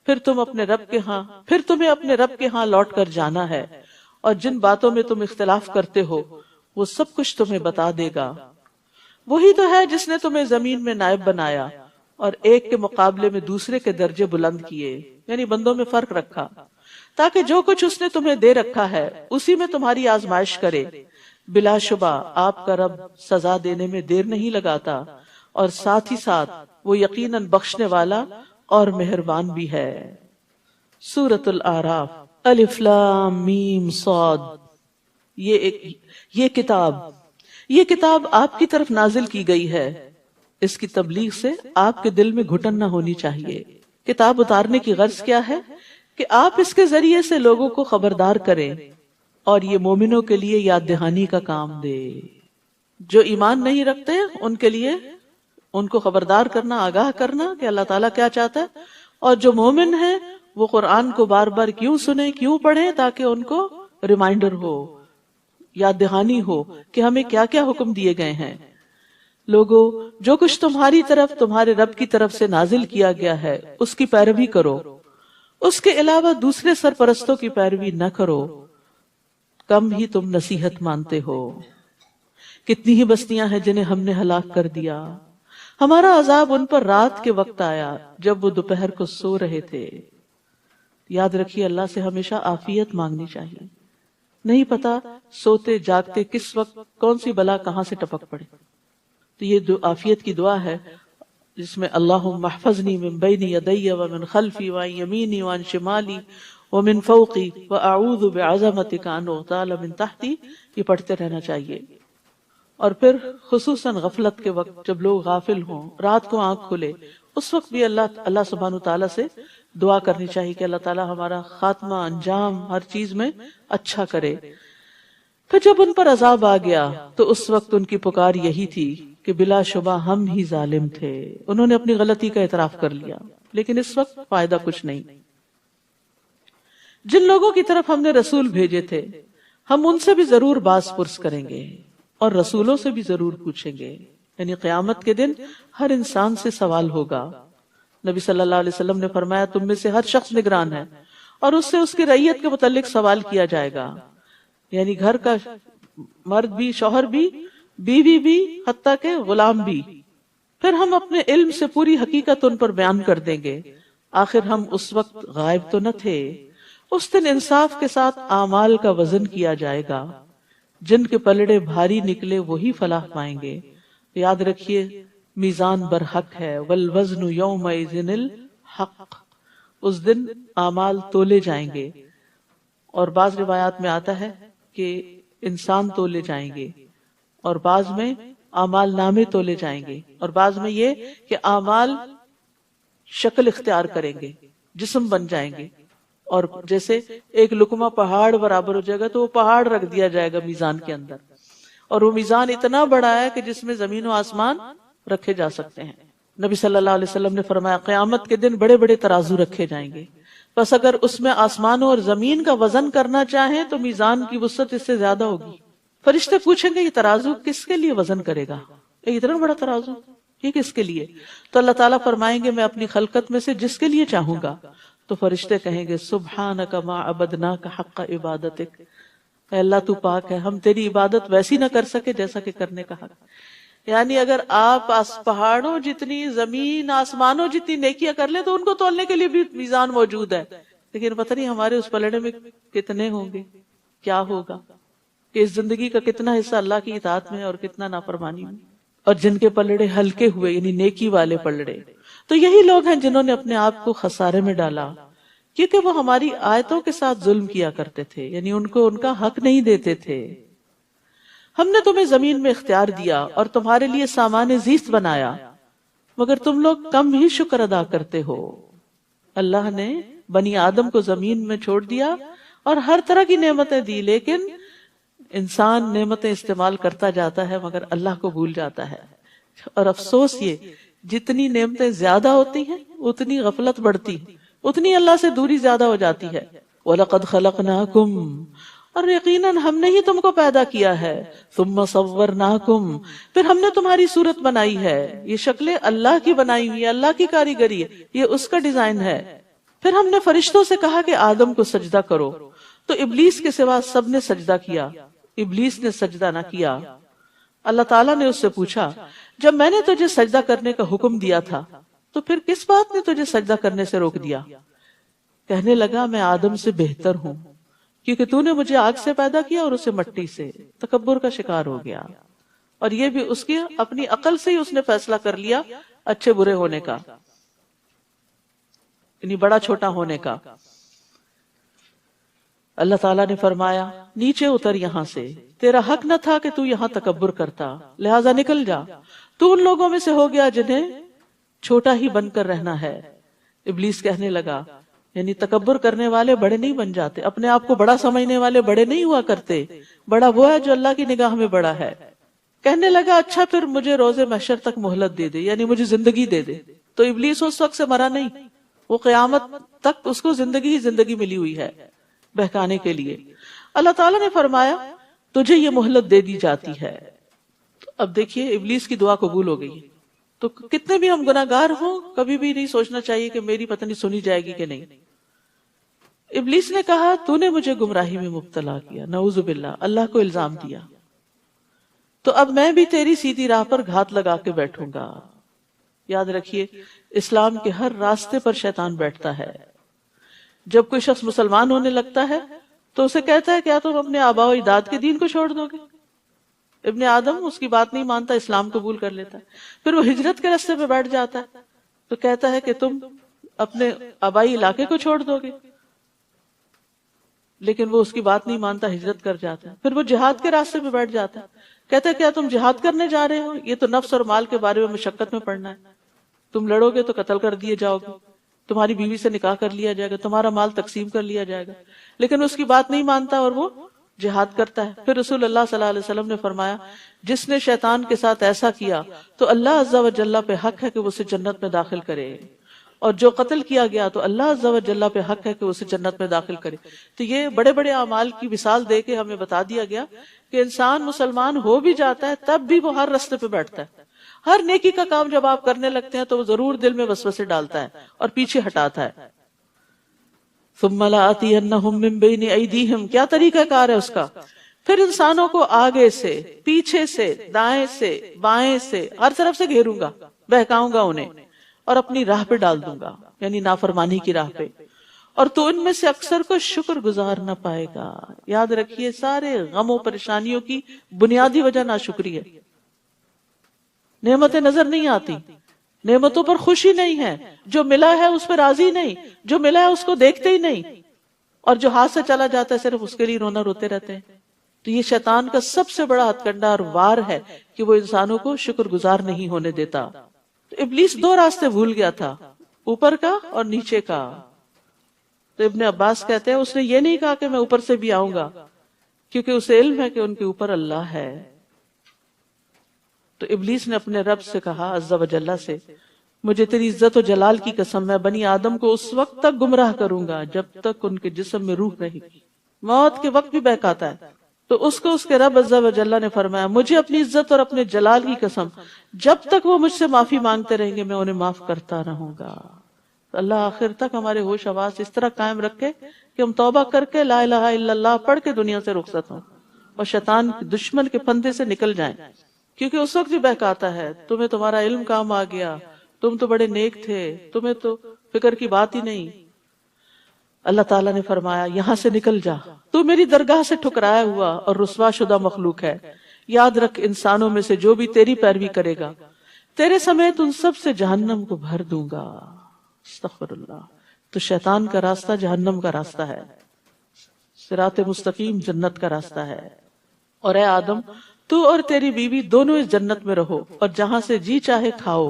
پھر تمہیں اپنے رب کے ہاں لوٹ کر جانا ہے، اور جن باتوں میں تم اختلاف کرتے ہو وہ سب کچھ تمہیں بتا دے گا. وہی تو ہے جس نے تمہیں زمین میں نائب بنایا اور ایک کے مقابلے میں دوسرے کے درجے بلند کیے، یعنی بندوں میں فرق رکھا، تاکہ جو کچھ اس نے تمہیں دے رکھا ہے اسی میں تمہاری آزمائش کرے. بلا شبہ آپ کا رب سزا دینے میں دیر نہیں لگاتا، اور ساتھ ہی ساتھ وہ یقیناً بخشنے والا اور مہربان بھی ہے. سورۃ الاعراف. الف لام میم صاد. یہ کتاب آپ کی طرف نازل کی گئی ہے. اس کی تبلیغ سے آپ کے دل میں گھٹن نہ ہونی چاہیے. کتاب اتارنے کی غرض کیا ہے؟ کہ آپ اس کے ذریعے سے لوگوں کو خبردار کریں اور یہ مومنوں کے لیے یاد دہانی کا کام دے. جو ایمان نہیں رکھتے ان کے لیے ان کو خبردار کرنا، آگاہ کرنا کہ اللہ تعالیٰ کیا چاہتا ہے، اور جو مومن ہیں وہ قرآن کو بار بار کیوں سنیں، کیوں پڑھیں، تاکہ ان کو ریمائنڈر ہو، یاد دہانی ہو کہ ہمیں کیا کیا حکم دیے گئے ہیں. لوگوں جو کچھ تمہاری طرف تمہارے رب کی طرف سے نازل کیا گیا ہے اس کی پیروی کرو، اس کے علاوہ دوسرے سرپرستوں کی پیروی نہ کرو، کم ہی تم نصیحت مانتے ہو۔ کتنی ہی بستیاں ہیں جنہیں ہم نے ہلاک کر دیا، ہمارا عذاب ان پر رات کے وقت آیا جب وہ دوپہر کو سو رہے تھے۔ یاد رکھیے اللہ سے ہمیشہ عافیت مانگنی چاہیے، نہیں پتا سوتے جاگتے کس وقت کون سی بلا کہاں سے ٹپک پڑے۔ تو یہ عافیت کی دعا ہے جس میں اللہم احفظنی من بین یدی ومن خلفی وعن یمینی وعن شمالی ومن فوقی واعوذ بعظمتک ان اغتال من تحتی، یہ پڑھتے رہنا چاہیے۔ اور پھر خصوصاً غفلت کے وقت جب لوگ غافل ہوں، رات کو آنکھ کھلے، اس وقت بھی اللہ سبحانہ تعالیٰ سے دعا کرنی چاہیے کہ اللہ تعالیٰ ہمارا خاتمہ انجام ہر چیز میں اچھا کرے۔ پھر جب ان پر عذاب آ گیا تو اس وقت ان کی پکار یہی تھی کہ بلا شبہ ہم ہی ظالم تھے، انہوں نے اپنی غلطی کا اعتراف کر لیا، لیکن اس وقت فائدہ کچھ نہیں۔ جن لوگوں کی طرف ہم نے رسول بھیجے تھے ہم ان سے بھی ضرور باز پرس کریں گے اور رسولوں سے بھی ضرور پوچھیں گے، یعنی قیامت کے دن ہر انسان سے سوال ہوگا۔ نبی صلی اللہ علیہ وسلم نے فرمایا تم میں سے ہر شخص نگران ہے اور اس سے اس کی رعیت کے متعلق سوال کیا جائے گا، یعنی گھر کا مرد بھی، شوہر بھی، بیوی بھی، حتیٰ کہ غلام بھی۔ پھر ہم اپنے علم سے پوری حقیقت ان پر بیان کر دیں گے، آخر ہم اس وقت غائب تو نہ تھے۔ اس دن انصاف کے ساتھ اعمال کا وزن کیا جائے گا، جن کے پلڑے بھاری نکلے وہی فلاح پائیں گے۔ یاد رکھیے میزان برحق ہے، والوزن یومئذ الحق، اس دن اعمال تولے جائیں گے۔ اور بعض روایات میں آتا ہے کہ انسان تولے جائیں گے، اور بعض میں اعمال نامے تولے جائیں گے، اور بعض میں یہ کہ اعمال شکل اختیار کریں گے، جسم بن جائیں گے، اور جیسے ایک لقمہ پہاڑ برابر ہو جائے گا تو وہ پہاڑ رکھ دیا جائے گا میزان کے اندر، اور وہ میزان اتنا بڑا ہے کہ جس میں زمین و آسمان رکھے جا سکتے ہیں۔ نبی صلی اللہ علیہ وسلم نے فرمایا قیامت کے دن بڑے بڑے ترازو رکھے جائیں گے، بس اگر اس میں آسمانوں اور زمین کا وزن کرنا چاہیں تو میزان کی وسعت اس سے زیادہ ہوگی۔ فرشتے پوچھیں گے یہ ترازو کس کے لیے وزن کرے گا، اتنا بڑا ترازو یہ کس کے لیے؟ تو اللہ تعالیٰ فرمائیں گے میں اپنی خلقت میں سے جس کے لیے چاہوں گا۔ تو فرشتے کہیں گے سبحانک ما عبدناک حق عبادتک، اے اللہ تو پاک ہے، ہم تیری عبادت ویسی نہ کر سکے جیسا کہ کرنے کا حق۔ یعنی اگر آپ پہاڑوں جتنی، زمین آسمانوں جتنی نیکیاں کر لیں تو ان کو تولنے کے لیے بھی میزان موجود ہے، لیکن پتہ نہیں ہمارے اس پلڑے میں کتنے ہوں گے، کیا ہوگا، کہ اس زندگی کا کتنا حصہ اللہ کی اطاعت میں ہے اور کتنا نافرمانی میں۔ اور جن کے پلڑے ہلکے ہوئے یعنی نیکی والے پلڑے، تو یہی لوگ ہیں جنہوں نے اپنے آپ کو خسارے میں ڈالا، کیونکہ وہ ہماری آیتوں کے ساتھ ظلم کیا کرتے تھے، یعنی ان کو ان کا حق نہیں دیتے تھے۔ ہم نے تمہیں زمین میں اختیار دیا اور تمہارے لیے سامان زیست بنایا، مگر تم لوگ کم ہی شکر ادا کرتے ہو۔ اللہ نے بنی آدم کو زمین میں چھوڑ دیا اور ہر طرح کی نعمتیں دی، لیکن انسان نعمتیں استعمال کرتا جاتا ہے مگر اللہ کو بھول جاتا ہے۔ اور افسوس یہ جتنی نعمتیں زیادہ ہوتی ہیں اتنی غفلت بڑھتی ہے، اتنی اللہ سے دوری زیادہ ہو جاتی ہے۔ وَلَقَدْ خَلَقْنَاكُمْ، اور یقیناً ہم نے ہی تم کو پیدا کیا ہے، ثُمَّ صَوَّرْنَاكُمْ، پھر ہم نے تمہاری صورت بنائی ہے۔ یہ شکلیں اللہ کی بنائی ہوئی ہے، اللہ کی کاریگری ہے، یہ اس کا ڈیزائن ہے۔ پھر ہم نے فرشتوں سے کہا کہ آدم کو سجدہ کرو، تو ابلیس کے سوا سب نے سجدہ کیا، ابلیس نے سجدہ نہ کیا۔ اللہ تعالیٰ نے اس سے پوچھا جب میں نے تجھے سجدہ کرنے کا حکم دیا تھا تو پھر کس بات نے تجھے سجدہ کرنے سے روک دیا؟ کہنے لگا میں آدم سے بہتر ہوں، کیونکہ تو نے مجھے آگ سے پیدا کیا اور اسے مٹی سے۔ تکبر کا شکار ہو گیا، اور یہ بھی اس کی اپنی عقل سے ہی اس نے فیصلہ کر لیا اچھے برے ہونے کا، یعنی بڑا چھوٹا ہونے کا۔ اللہ تعالیٰ نے فرمایا نیچے اتر یہاں سے، تیرا حق نہ تھا کہ تو یہاں تکبر کرتا، لہٰذا نکل جا، تو ان لوگوں میں سے ہو گیا جنہیں چھوٹا ہی بن کر رہنا ہے۔ ابلیس کہنے لگا یعنی تکبر کرنے والے بڑے نہیں بن جاتے، اپنے آپ کو بڑا سمجھنے والے بڑے نہیں ہوا کرتے، بڑا وہ ہے جو اللہ کی نگاہ میں بڑا ہے۔ کہنے لگا اچھا پھر مجھے روز محشر تک مہلت دے دے، یعنی مجھے زندگی دے دے۔ تو ابلیس اس وقت سے مرا نہیں، وہ قیامت تک اس کو زندگی ہی زندگی ملی ہوئی ہے بہکانے کے لیے۔ اللہ تعالیٰ نے فرمایا تجھے یہ مہلت دے دی جاتی ہے۔ اب دیکھیے ابلیس کی دعا قبول ہو گئی، تو کتنے بھی ہم گناہگار ہوں کبھی بھی نہیں سوچنا چاہیے کہ میری پتہ نہیں سنی جائے گی کہ نہیں۔ ابلیس نے کہا تو نے مجھے گمراہی میں مبتلا کیا، نعوذ باللہ، اللہ کو الزام دیا، تو اب میں بھی تیری سیدھی راہ پر گھات لگا کے بیٹھوں گا۔ یاد رکھیے اسلام کے ہر راستے پر شیطان بیٹھتا ہے۔ جب کوئی شخص مسلمان ہونے لگتا ہے تو اسے کہتا ہے کیا تم اپنے آباء و اجداد کے دین کو چھوڑ دو گے؟ ابن آدم اس کی بات نہیں مانتا، اسلام قبول کر لیتا ہے، پھر وہ ہجرت کے راستے پہ بیٹھ جاتا ہے تو کہتا ہے کہ تم اپنے آبائی علاقے کو چھوڑ دو گے، لیکن وہ اس کی بات نہیں مانتا، ہجرت کر جاتا ہے، پھر وہ جہاد کے راستے پہ بیٹھ جاتا ہے، کہتا ہے کیا تم جہاد کرنے جا رہے ہو؟ یہ تو نفس اور مال کے بارے میں مشقت میں پڑنا ہے، تم لڑو گے تو قتل کر دیے جاؤ گے، تمہاری بیوی سے نکاح کر لیا جائے گا، تمہارا مال تقسیم کر لیا جائے گا، لیکن اس کی بات نہیں مانتا اور وہ جہاد کرتا ہے۔ پھر رسول اللہ صلی اللہ علیہ وسلم نے فرمایا جس نے شیطان کے ساتھ ایسا کیا تو اللہ عز و جل پہ حق ہے کہ وہ اسے جنت میں داخل کرے، اور جو قتل کیا گیا تو اللہ عز و جل پہ حق ہے کہ وہ اسے جنت میں داخل کرے۔ تو یہ بڑے بڑے اعمال کی مثال دے کے ہمیں بتا دیا گیا کہ انسان مسلمان ہو بھی جاتا ہے تب بھی وہ ہر راستے پہ بیٹھتا ہے۔ ہر نیکی کا کام جب آپ کرنے لگتے ہیں تو وہ ضرور دل میں وسوسے ڈالتا ہے اور پیچھے ہٹاتا ہے۔ ثم لآتینہم من بین ایدیہم، کیا طریقہ کار ہے اس کا؟ پھر انسانوں کو آگے سے، پیچھے سے، دائیں سے، بائیں سے، ہر طرف سے گھیروں گا، بہکاؤں گا انہیں اور اپنی راہ پہ ڈال دوں گا، یعنی نافرمانی کی راہ پہ، اور تو ان میں سے اکثر کو شکر گزار نہ پائے گا۔ یاد رکھیے سارے غم و پریشانیوں کی بنیادی وجہ ناشکری ہے۔ نعمتیں نظر نہیں آتی، نعمتوں پر خوشی نہیں ہے، جو ملا ہے اس پہ راضی نہیں، جو ملا ہے اس کو دیکھتے ہی نہیں، اور جو ہاتھ سے چلا جاتا ہے صرف اس کے لیے رونا روتے رہتے ہیں۔ تو یہ شیطان کا سب سے بڑا ہتھ کنڈا اور وار ہے کہ وہ انسانوں کو شکر گزار نہیں ہونے دیتا۔ تو ابلیس دو راستے بھول گیا تھا، اوپر کا اور نیچے کا۔ تو ابن عباس کہتے ہیں اس نے یہ نہیں کہا کہ میں اوپر سے بھی آؤں گا، کیونکہ اسے علم ہے کہ ان کے اوپر اللہ ہے۔ تو ابلیس نے اپنے رب سے کہا عز و جل سے، مجھے تیری عزت و جلال کی قسم، میں بنی آدم کو اس وقت تک گمراہ کروں گا جب تک ان کے جسم میں روح رہے گی۔ موت کے وقت بھی بہکاتا ہے۔ تو اس کو اس کے رب عز و جل نے فرمایا مجھے اپنی عزت اور اپنے جلال کی قسم، جب تک وہ مجھ سے معافی مانگتے رہیں گے میں انہیں معاف کرتا رہوں گا۔ تو اللہ آخر تک ہمارے ہوش حواس اس طرح قائم رکھے کہ ہم توبہ کر کے لا الہ الا اللہ پڑھ کے دنیا سے رخصت ہوں اور شیطان دشمن کے پھندے سے نکل جائیں، کیونکہ اس وقت بھی بہکاتا ہے، تمہیں تمہارا علم کام آ گیا، تم تو بڑے نیک تھے، تمہیں تو فکر کی بات ہی نہیں۔ اللہ تعالیٰ نے فرمایا یہاں سے نکل جا، تو میری درگاہ سے ٹھکرایا ہوا اور رسوا شدہ مخلوق ہے، یاد رکھ انسانوں میں سے جو بھی تیری پیروی کرے گا تیرے سمیت ان سب سے جہنم کو بھر دوں گا۔ استغفر اللہ۔ تو شیطان کا راستہ جہنم کا راستہ ہے، صراط مستقیم جنت کا راستہ ہے۔ اور اے آدم تو اور تیری بیوی دونوں اس جنت میں رہو اور جہاں سے جی چاہے کھاؤ،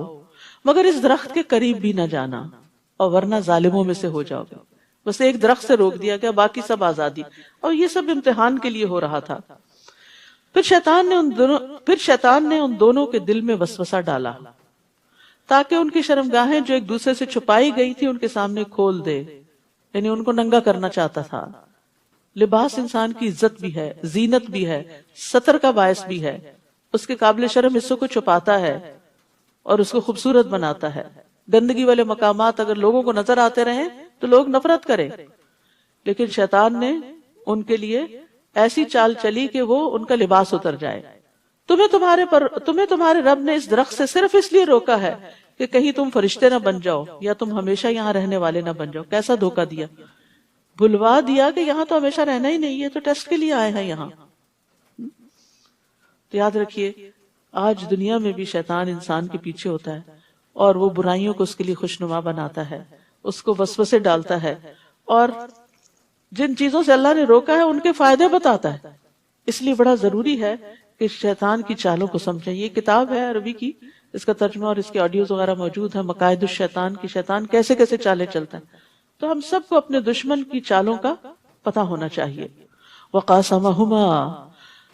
مگر اس درخت کے قریب بھی نہ جانا اور ورنہ ظالموں میں سے ہو جاؤ گے۔ بس ایک درخت سے روک دیا گیا، باقی سب آزادی، اور یہ سب امتحان کے لیے ہو رہا تھا۔ پھر شیطان نے ان دونوں کے دل میں وسوسہ ڈالا تاکہ ان کی شرمگاہیں جو ایک دوسرے سے چھپائی گئی تھی ان کے سامنے کھول دے، یعنی ان کو ننگا کرنا چاہتا تھا۔ لباس انسان کی عزت بھی ہے، زینت بھی ہے، ستر کا باعث بھی ہے، اس کے قابل شرم حصوں کو چھپاتا ہے اور اس کو خوبصورت بناتا ہے۔ گندگی والے مقامات اگر لوگوں کو نظر آتے رہیں تو لوگ نفرت کریں، لیکن شیطان نے ان کے لیے ایسی چال چلی کہ وہ ان کا لباس اتر جائے۔ تمہیں تمہارے رب نے اس درخت سے صرف اس لیے روکا ہے کہ کہیں تم فرشتے نہ بن جاؤ یا تم ہمیشہ یہاں رہنے والے نہ بن جاؤ۔ کیسا دھوکہ دیا، بھلوا دیا کہ یہاں تو ہمیشہ رہنا ہی نہیں ہے، تو ٹیسٹ کے لیے آئے ہیں یہاں۔ تو یاد رکھیے آج دنیا میں بھی شیطان انسان کے پیچھے ہوتا ہے اور وہ برائیوں کو اس کے لیے خوشنما بناتا ہے، اس کو وسوسے ڈالتا ہے، اور جن چیزوں سے اللہ نے روکا ہے ان کے فائدے بتاتا ہے۔ اس لیے بڑا ضروری ہے کہ شیطان کی چالوں کو سمجھیں۔ یہ کتاب ہے عربی کی، اس کا ترجمہ اور اس کے آڈیوز وغیرہ موجود ہے، مقائد الشیطان کی، شیطان کیسے کیسے چالیں چلتا ہے۔ تو ہم سب کو اپنے دشمن کی چالوں کا پتہ ہونا چاہیے۔ وَقَاسَمَهُمَا،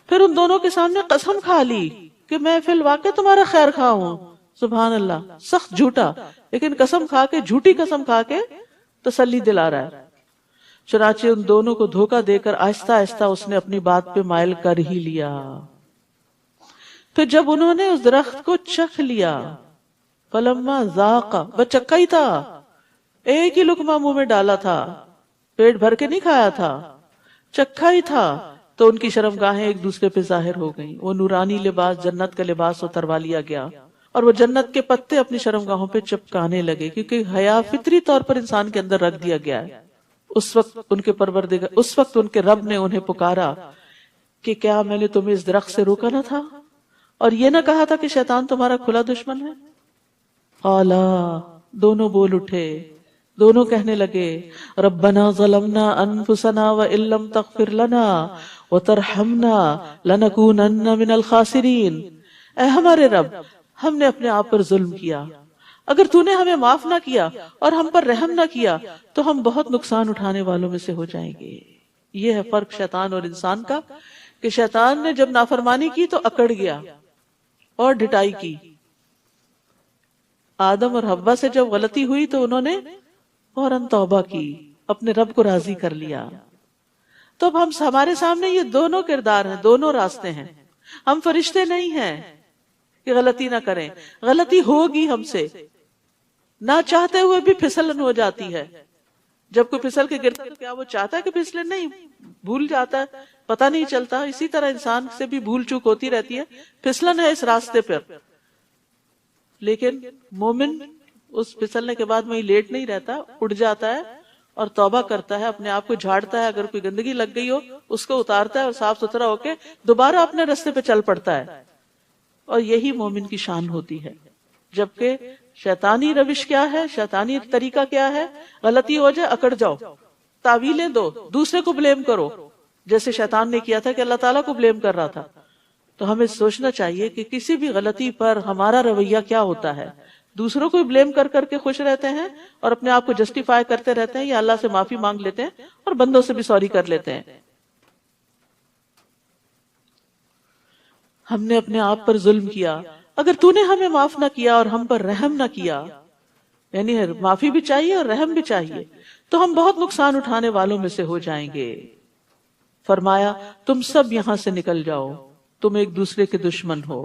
پھر ان دونوں کے سامنے قسم کھا لی کہ میں فی الواقع تمہارا خیر خواہ ہوں۔ سبحان اللہ، سخت جھوٹا، لیکن قسم کھا کے، جھوٹی قسم کھا کے تسلی دلا رہا ہے۔ چنانچہ ان دونوں کو دھوکہ دے کر آہستہ آہستہ اس نے اپنی بات پہ مائل کر ہی لیا۔ پھر جب انہوں نے اس درخت کو چکھ لیا، فلما ذاق، بس چکھا ہی تھا، ایک ہی لقمہ منہ میں ڈالا تھا، پیٹ بھر کے نہیں کھایا تھا، چکھا ہی تھا، تو ان کی شرمگاہیں ایک دوسرے پہ ظاہر ہو گئیں، وہ نورانی لباس، جنت کا لباس اتروا لیا گیا، اور وہ جنت کے پتے اپنی شرمگاہوں پہ چپکانے لگے، کیونکہ حیا فطری طور پر انسان کے اندر رکھ دیا گیا ہے۔ اس وقت ان کے رب نے انہیں پکارا کہ کیا میں نے تمہیں اس درخت سے روکا نہ تھا، اور یہ نہ کہا تھا کہ شیطان تمہارا کھلا دشمن ہے؟ قالا، دونوں بول اٹھے، دونوں کہنے لگے ربنا ظلمنا انفسنا وان لم تغفر لنا وترحمنا لنکونن من الخاسرین، اے ہمارے رب، ہم نے اپنے آپ پر ظلم کیا، اگر تو نے ہمیں معاف نہ کیا اور ہم پر رحم نہ کیا تو ہم بہت نقصان اٹھانے والوں میں سے ہو جائیں گے۔ یہ ہے فرق شیطان اور انسان کا، کہ شیطان نے جب نافرمانی کی تو اکڑ گیا اور ڈٹائی کی، آدم اور حوا سے جب غلطی ہوئی تو انہوں نے فوراً توبہ کی، اپنے رب کو راضی کر لیا۔ تو اب ہمارے سامنے یہ دونوں کردار ہیں، دونوں راستے ہیں۔ ہم فرشتے نہیں ہیں کہ غلطی نہ کریں، غلطی ہوگی ہم سے، نہ چاہتے ہوئے بھی پھسلن ہو جاتی ہے۔ جب کوئی پھسل کے گرتا ہے تو کیا وہ چاہتا ہے کہ پھسلے؟ نہیں، بھول جاتا ہے، پتہ نہیں چلتا۔ اسی طرح انسان سے بھی بھول چوک ہوتی رہتی ہے، پھسلن ہے اس راستے پر، لیکن مومن اس پھسلنے کے بعد وہیں لیٹ نہیں رہتا، اٹھ جاتا ہے اور توبہ کرتا ہے، اپنے آپ کو جھاڑتا ہے، اگر کوئی گندگی لگ گئی ہو اس کو اتارتا ہے اور صاف ستھرا ہو کے دوبارہ اپنے راستے پہ چل پڑتا ہے، اور یہی مومن کی شان ہوتی ہے۔ جبکہ شیطانی روش کیا ہے، شیطانی طریقہ کیا ہے؟ غلطی ہو جائے اکڑ جاؤ، تعویلیں دو، دوسرے کو بلیم کرو، جیسے شیطان نے کیا تھا کہ اللہ تعالیٰ کو بلیم کر رہا تھا۔ تو ہمیں سوچنا چاہیے کہ کسی بھی غلطی پر ہمارا رویہ کیا ہوتا ہے۔ دوسروں کو بلیم کر کر کے خوش رہتے ہیں اور اپنے آپ کو جسٹیفائی کرتے رہتے ہیں، یا اللہ سے معافی مانگ لیتے ہیں اور بندوں سے بھی سوری کر لیتے ہیں۔ ہم نے اپنے آپ پر ظلم کیا، اگر تو نے ہمیں معاف نہ کیا اور ہم پر رحم نہ کیا، یعنی معافی بھی چاہیے اور رحم بھی چاہیے، تو ہم بہت نقصان اٹھانے والوں میں سے ہو جائیں گے۔ فرمایا تم سب یہاں سے نکل جاؤ، تم ایک دوسرے کے دشمن ہو،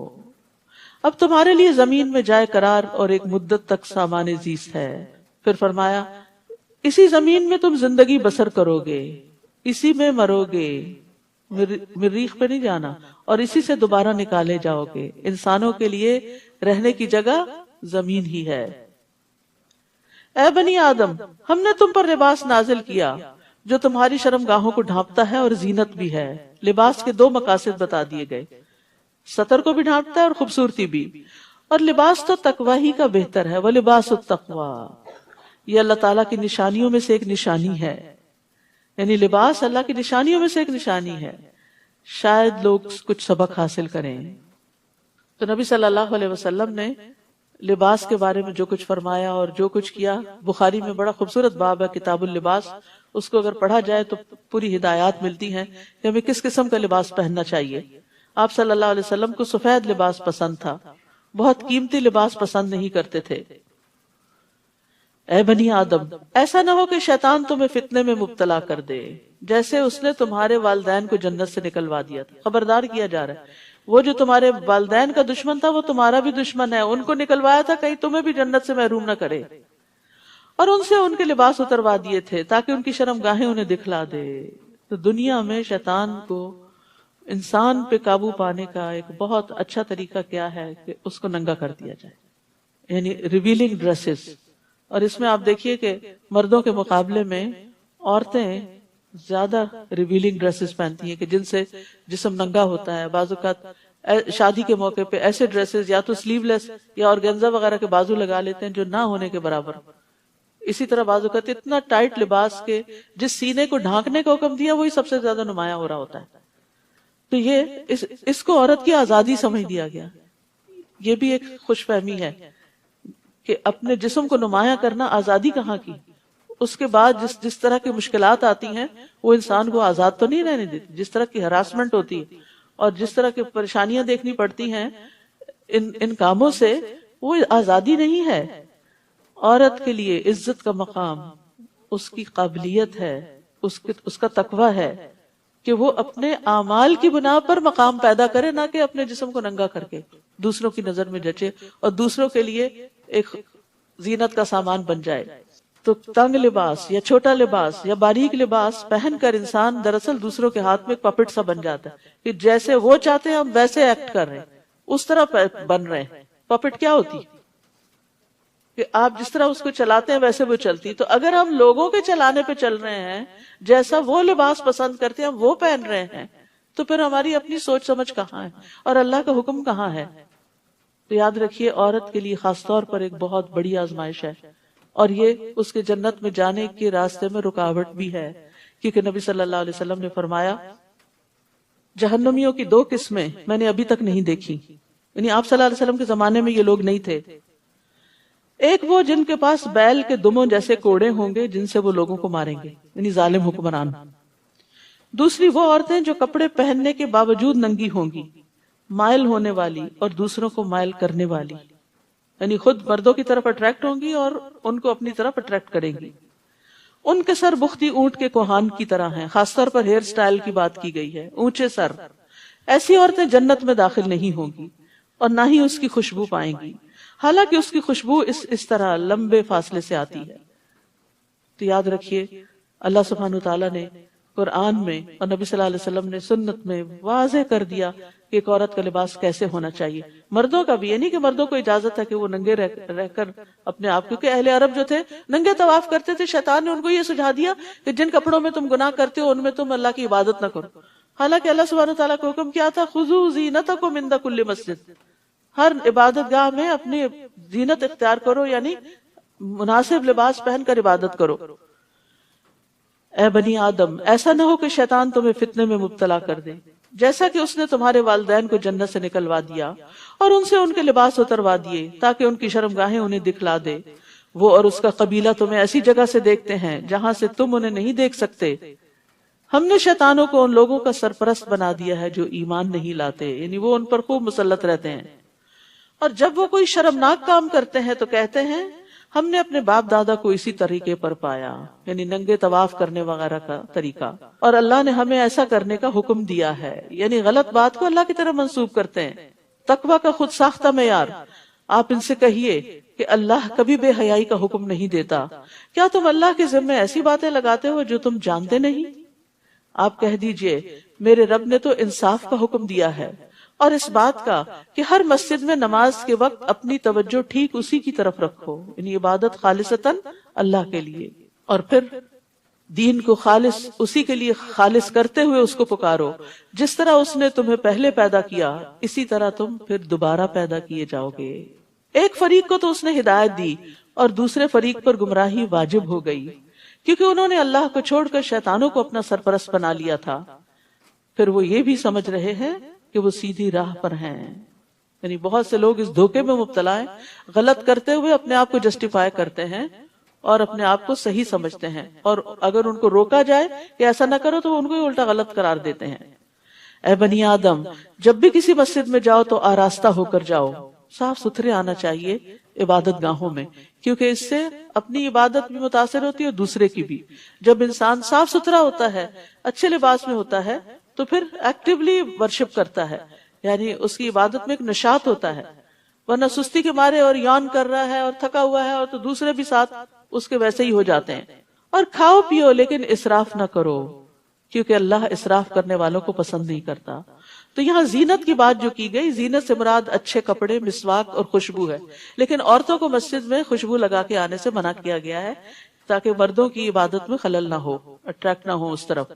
اب تمہارے لیے زمین میں جائے قرار اور ایک مدت تک سامان زیست ہے۔ پھر فرمایا اسی زمین میں تم زندگی بسر کرو گے، اسی میں مرو گے، مریخ پہ نہیں جانا، اور اسی سے دوبارہ نکالے جاؤ گے۔ انسانوں کے لیے رہنے کی جگہ زمین ہی ہے۔ اے بنی آدم، ہم نے تم پر لباس نازل کیا جو تمہاری شرمگاہوں کو ڈھانپتا ہے اور زینت بھی ہے۔ لباس کے دو مقاصد بتا دیے گئے، ستر کو بھی ڈھانپتا ہے اور خوبصورتی بھی، اور لباس تو تقوی ہی کا بہتر ہے۔ وَلِبَاسُ التَّقْوَىٰ، یہ اللہ تعالیٰ کی نشانیوں میں سے ایک نشانی ہے، یعنی لباس اللہ کی نشانیوں میں سے ایک نشانی ہے۔ شاید لوگ کچھ سبق حاصل کریں۔ تو نبی صلی اللہ علیہ وسلم نے لباس کے بارے میں جو کچھ فرمایا اور جو کچھ کیا، بخاری میں بڑا خوبصورت باب ہے کتاب اللباس، اس کو اگر پڑھا جائے تو پوری ہدایات ملتی ہیں کہ ہمیں کس قسم کا لباس پہننا چاہیے۔ آپ صلی اللہ علیہ وسلم کو سفید لباس پسند تھا، بہت قیمتی لباس پسند نہیں کرتے تھے۔ اے بنی آدم، ایسا نہ ہو کہ شیطان تمہیں فتنے میں مبتلا کر دے جیسے اس نے تمہارے والدین کو جنت سے نکلوا دیا تھا۔ خبردار کیا جا رہا ہے، وہ جو تمہارے والدین کا دشمن تھا وہ تمہارا بھی دشمن ہے، ان کو نکلوایا تھا کہیں تمہیں بھی جنت سے محروم نہ کرے، اور ان سے ان کے لباس اتروا دیے تھے تاکہ ان کی شرمگاہیں انہیں دکھلا دے۔ تو دنیا میں شیطان کو انسان پہ قابو پانے کا ایک بہت اچھا طریقہ کیا ہے کہ اس کو ننگا کر دیا جائے، یعنی ریویلنگ ڈریسز۔ اور اس میں آپ دیکھیے کہ مردوں کے مقابلے میں عورتیں زیادہ ریویلنگ ڈریسز پہنتی ہیں کہ جن سے جسم ننگا ہوتا ہے۔ بعض اوقات شادی کے موقع پہ ایسے ڈریسز یا تو سلیو لیس یا آرگنزا وغیرہ کے بازو لگا لیتے ہیں جو نہ ہونے کے برابر۔ اسی طرح بعض اوقات اتنا ٹائٹ لباس کے جس سینے کو ڈھانکنے کا حکم دیا وہی سب سے زیادہ نمایاں ہو رہا ہوتا ہے۔ تو یہ اس کو عورت کی آزادی سمجھ دیا گیا۔ یہ بھی ایک خوش فہمی ہے کہ اپنے جسم کو نمایاں کرنا، آزادی کہاں کی؟ اس کے بعد جس طرح کی مشکلات آتی ہیں وہ انسان کو آزاد تو نہیں رہنے دیتی، جس طرح کی ہراسمنٹ ہوتی ہے اور جس طرح کی پریشانیاں دیکھنی پڑتی ہیں ان کاموں سے، وہ آزادی نہیں ہے۔ عورت کے لیے عزت کا مقام اس کی قابلیت ہے، اس کا تقوی ہے کہ وہ اپنے اعمال کی بنا پر مقام پیدا کرے، نہ کہ اپنے جسم کو ننگا کر کے دوسروں کی نظر میں جچے اور دوسروں کے لیے ایک زینت کا سامان بن جائے۔ تو تنگ لباس یا چھوٹا لباس یا باریک لباس پہن کر انسان دراصل دوسروں کے ہاتھ میں ایک پپٹ سا بن جاتا ہے کہ جیسے وہ چاہتے ہیں ہم ویسے ایکٹ کر رہے ہیں، اس طرح بن رہے ہیں۔ پپٹ کیا ہوتی؟ کہ آپ جس طرح اس کو چلاتے ہیں ویسے وہ چلتی۔ تو اگر ہم لوگوں کے چلانے پہ چل رہے ہیں، جیسا وہ لباس پسند کرتے ہیں ہم وہ پہن رہے ہیں، تو پھر ہماری اپنی سوچ سمجھ کہاں ہے اور اللہ کا حکم کہاں ہے؟ تو یاد رکھیے عورت کے لیے خاص طور پر ایک بہت بڑی آزمائش ہے، اور یہ اس کے جنت میں جانے کے راستے میں رکاوٹ بھی ہے، کیونکہ نبی صلی اللہ علیہ وسلم نے فرمایا جہنمیوں کی 2 قسمیں میں نے ابھی تک نہیں دیکھی، یعنی آپ صلی اللہ علیہ وسلم کے زمانے میں یہ لوگ نہیں تھے۔ ایک وہ جن کے پاس بیل کے دموں جیسے کوڑے ہوں گے جن سے وہ لوگوں کو ماریں گے، یعنی ظالم حکمران۔ دوسری وہ عورتیں جو کپڑے پہننے کے باوجود ننگی ہوں گی، مائل ہونے والی اور دوسروں کو مائل کرنے والی، یعنی خود مردوں کی طرف اٹریکٹ ہوں گی اور ان کو اپنی طرف اٹریکٹ کریں گی۔ ان کے سر بختی اونٹ کے کوہان کی طرح ہیں، خاص طور پر ہیئر سٹائل کی بات کی گئی ہے، اونچے سر۔ ایسی عورتیں جنت میں داخل نہیں ہوں گی اور نہ ہی اس کی خوشبو پائیں گی، حالانکہ اس کی خوشبو اس طرح لمبے فاصلے سے آتی ہے۔ تو یاد رکھیے اللہ سبحانہ وتعالیٰ نے قرآن میں اور نبی صلی اللہ علیہ وسلم نے سنت میں واضح کر دیا کہ ایک عورت کا لباس کیسے ہونا چاہیے، مردوں کا بھی، یہ نہیں کہ مردوں کو اجازت ہے کہ وہ ننگے رہ کر اپنے آپ، کیونکہ اہل عرب جو تھے ننگے طواف کرتے تھے، شیطان نے ان کو یہ سجھا دیا کہ جن کپڑوں میں تم گناہ کرتے ہو ان میں تم اللہ کی عبادت نہ کرو، حالانکہ اللہ سبحانہ وتعالیٰ کا حکم کیا تھا، خذوا زینتکم عند کل مسجد، ہر عبادت گاہ میں اپنی زینت اختیار کرو، یعنی مناسب لباس پہن کر عبادت کرو۔ اے بنی آدم ایسا نہ ہو کہ شیطان تمہیں فتنے میں مبتلا کر دے، جیسا کہ اس نے تمہارے والدین کو جنت سے نکلوا دیا اور ان سے ان کے لباس اتروا دیے تاکہ ان کی شرمگاہیں انہیں دکھلا دے۔ وہ اور اس کا قبیلہ تمہیں ایسی جگہ سے دیکھتے ہیں جہاں سے تم انہیں نہیں دیکھ سکتے۔ ہم نے شیطانوں کو ان لوگوں کا سرپرست بنا دیا ہے جو ایمان نہیں لاتے، یعنی وہ ان پر خوب مسلط رہتے ہیں، اور جب وہ کوئی شرمناک کام کرتے ہیں تو کہتے ہیں ہم نے اپنے باپ دادا کو اسی طریقے پر پایا، یعنی ننگے طواف کرنے وغیرہ کا طریقہ، اور اللہ نے ہمیں ایسا کرنے کا حکم دیا ہے، یعنی غلط بات کو اللہ کی طرف منسوب کرتے ہیں۔ تقوی کا خود ساختہ معیار، آپ ان سے کہیے کہ اللہ کبھی بے حیائی کا حکم نہیں دیتا، کیا تم اللہ کے ذمے ایسی باتیں لگاتے ہو جو تم جانتے نہیں؟ آپ کہہ دیجئے میرے رب نے تو انصاف کا حکم دیا ہے اور اس بات کا کہ ہر مسجد میں نماز کے وقت اپنی توجہ ٹھیک اسی کی طرف رکھو، یعنی عبادت خالصتاً اللہ کے لیے، اور پھر دین کو خالص اسی کے لیے خالص کرتے ہوئے اس کو پکارو، جس طرح اس نے تمہیں پہلے پیدا کیا اسی طرح تم پھر دوبارہ پیدا کیے جاؤ گے۔ ایک فریق کو تو اس نے ہدایت دی اور دوسرے فریق پر گمراہی واجب ہو گئی، کیونکہ انہوں نے اللہ کو چھوڑ کر شیطانوں کو اپنا سرپرست بنا لیا تھا، پھر وہ یہ بھی سمجھ رہے ہیں کہ وہ سیدھی راہ پر ہیں۔ یعنی بہت سے لوگ اس دھوکے میں مبتلا ہیں، غلط کرتے ہوئے اپنے آپ کو جسٹیفائی کرتے ہیں اور اپنے آپ کو صحیح سمجھتے ہیں، اور اگر ان کو روکا جائے کہ ایسا نہ کرو تو وہ ان کو ہی الٹا غلط قرار دیتے ہیں۔ اے بنی آدم جب بھی کسی مسجد میں جاؤ تو آراستہ ہو کر جاؤ، صاف ستھرے آنا چاہیے عبادت گاہوں میں، کیونکہ اس سے اپنی عبادت بھی متاثر ہوتی ہے اور دوسرے کی بھی۔ جب انسان صاف ستھرا ہوتا ہے، اچھے لباس میں ہوتا ہے، تو پھر ایکٹیولی ورشپ کرتا ہے، یعنی اس کی عبادت میں ایک نشاط ہوتا ہے، ورنہ سستی کے مارے اور یون کر رہا ہے اور تھکا ہوا ہے اور تو دوسرے بھی ساتھ اس کے ویسے ہی ہو جاتے ہیں۔ اور کھاؤ پیو لیکن اسراف نہ کرو، کیونکہ اللہ اسراف کرنے والوں کو پسند نہیں کرتا۔ تو یہاں زینت کی بات جو کی گئی، زینت سے مراد اچھے کپڑے، مسواک اور خوشبو ہے، لیکن عورتوں کو مسجد میں خوشبو لگا کے آنے سے منع کیا گیا ہے تاکہ مردوں کی عبادت میں خلل نہ ہو، اٹریکٹ نہ ہو اس طرف۔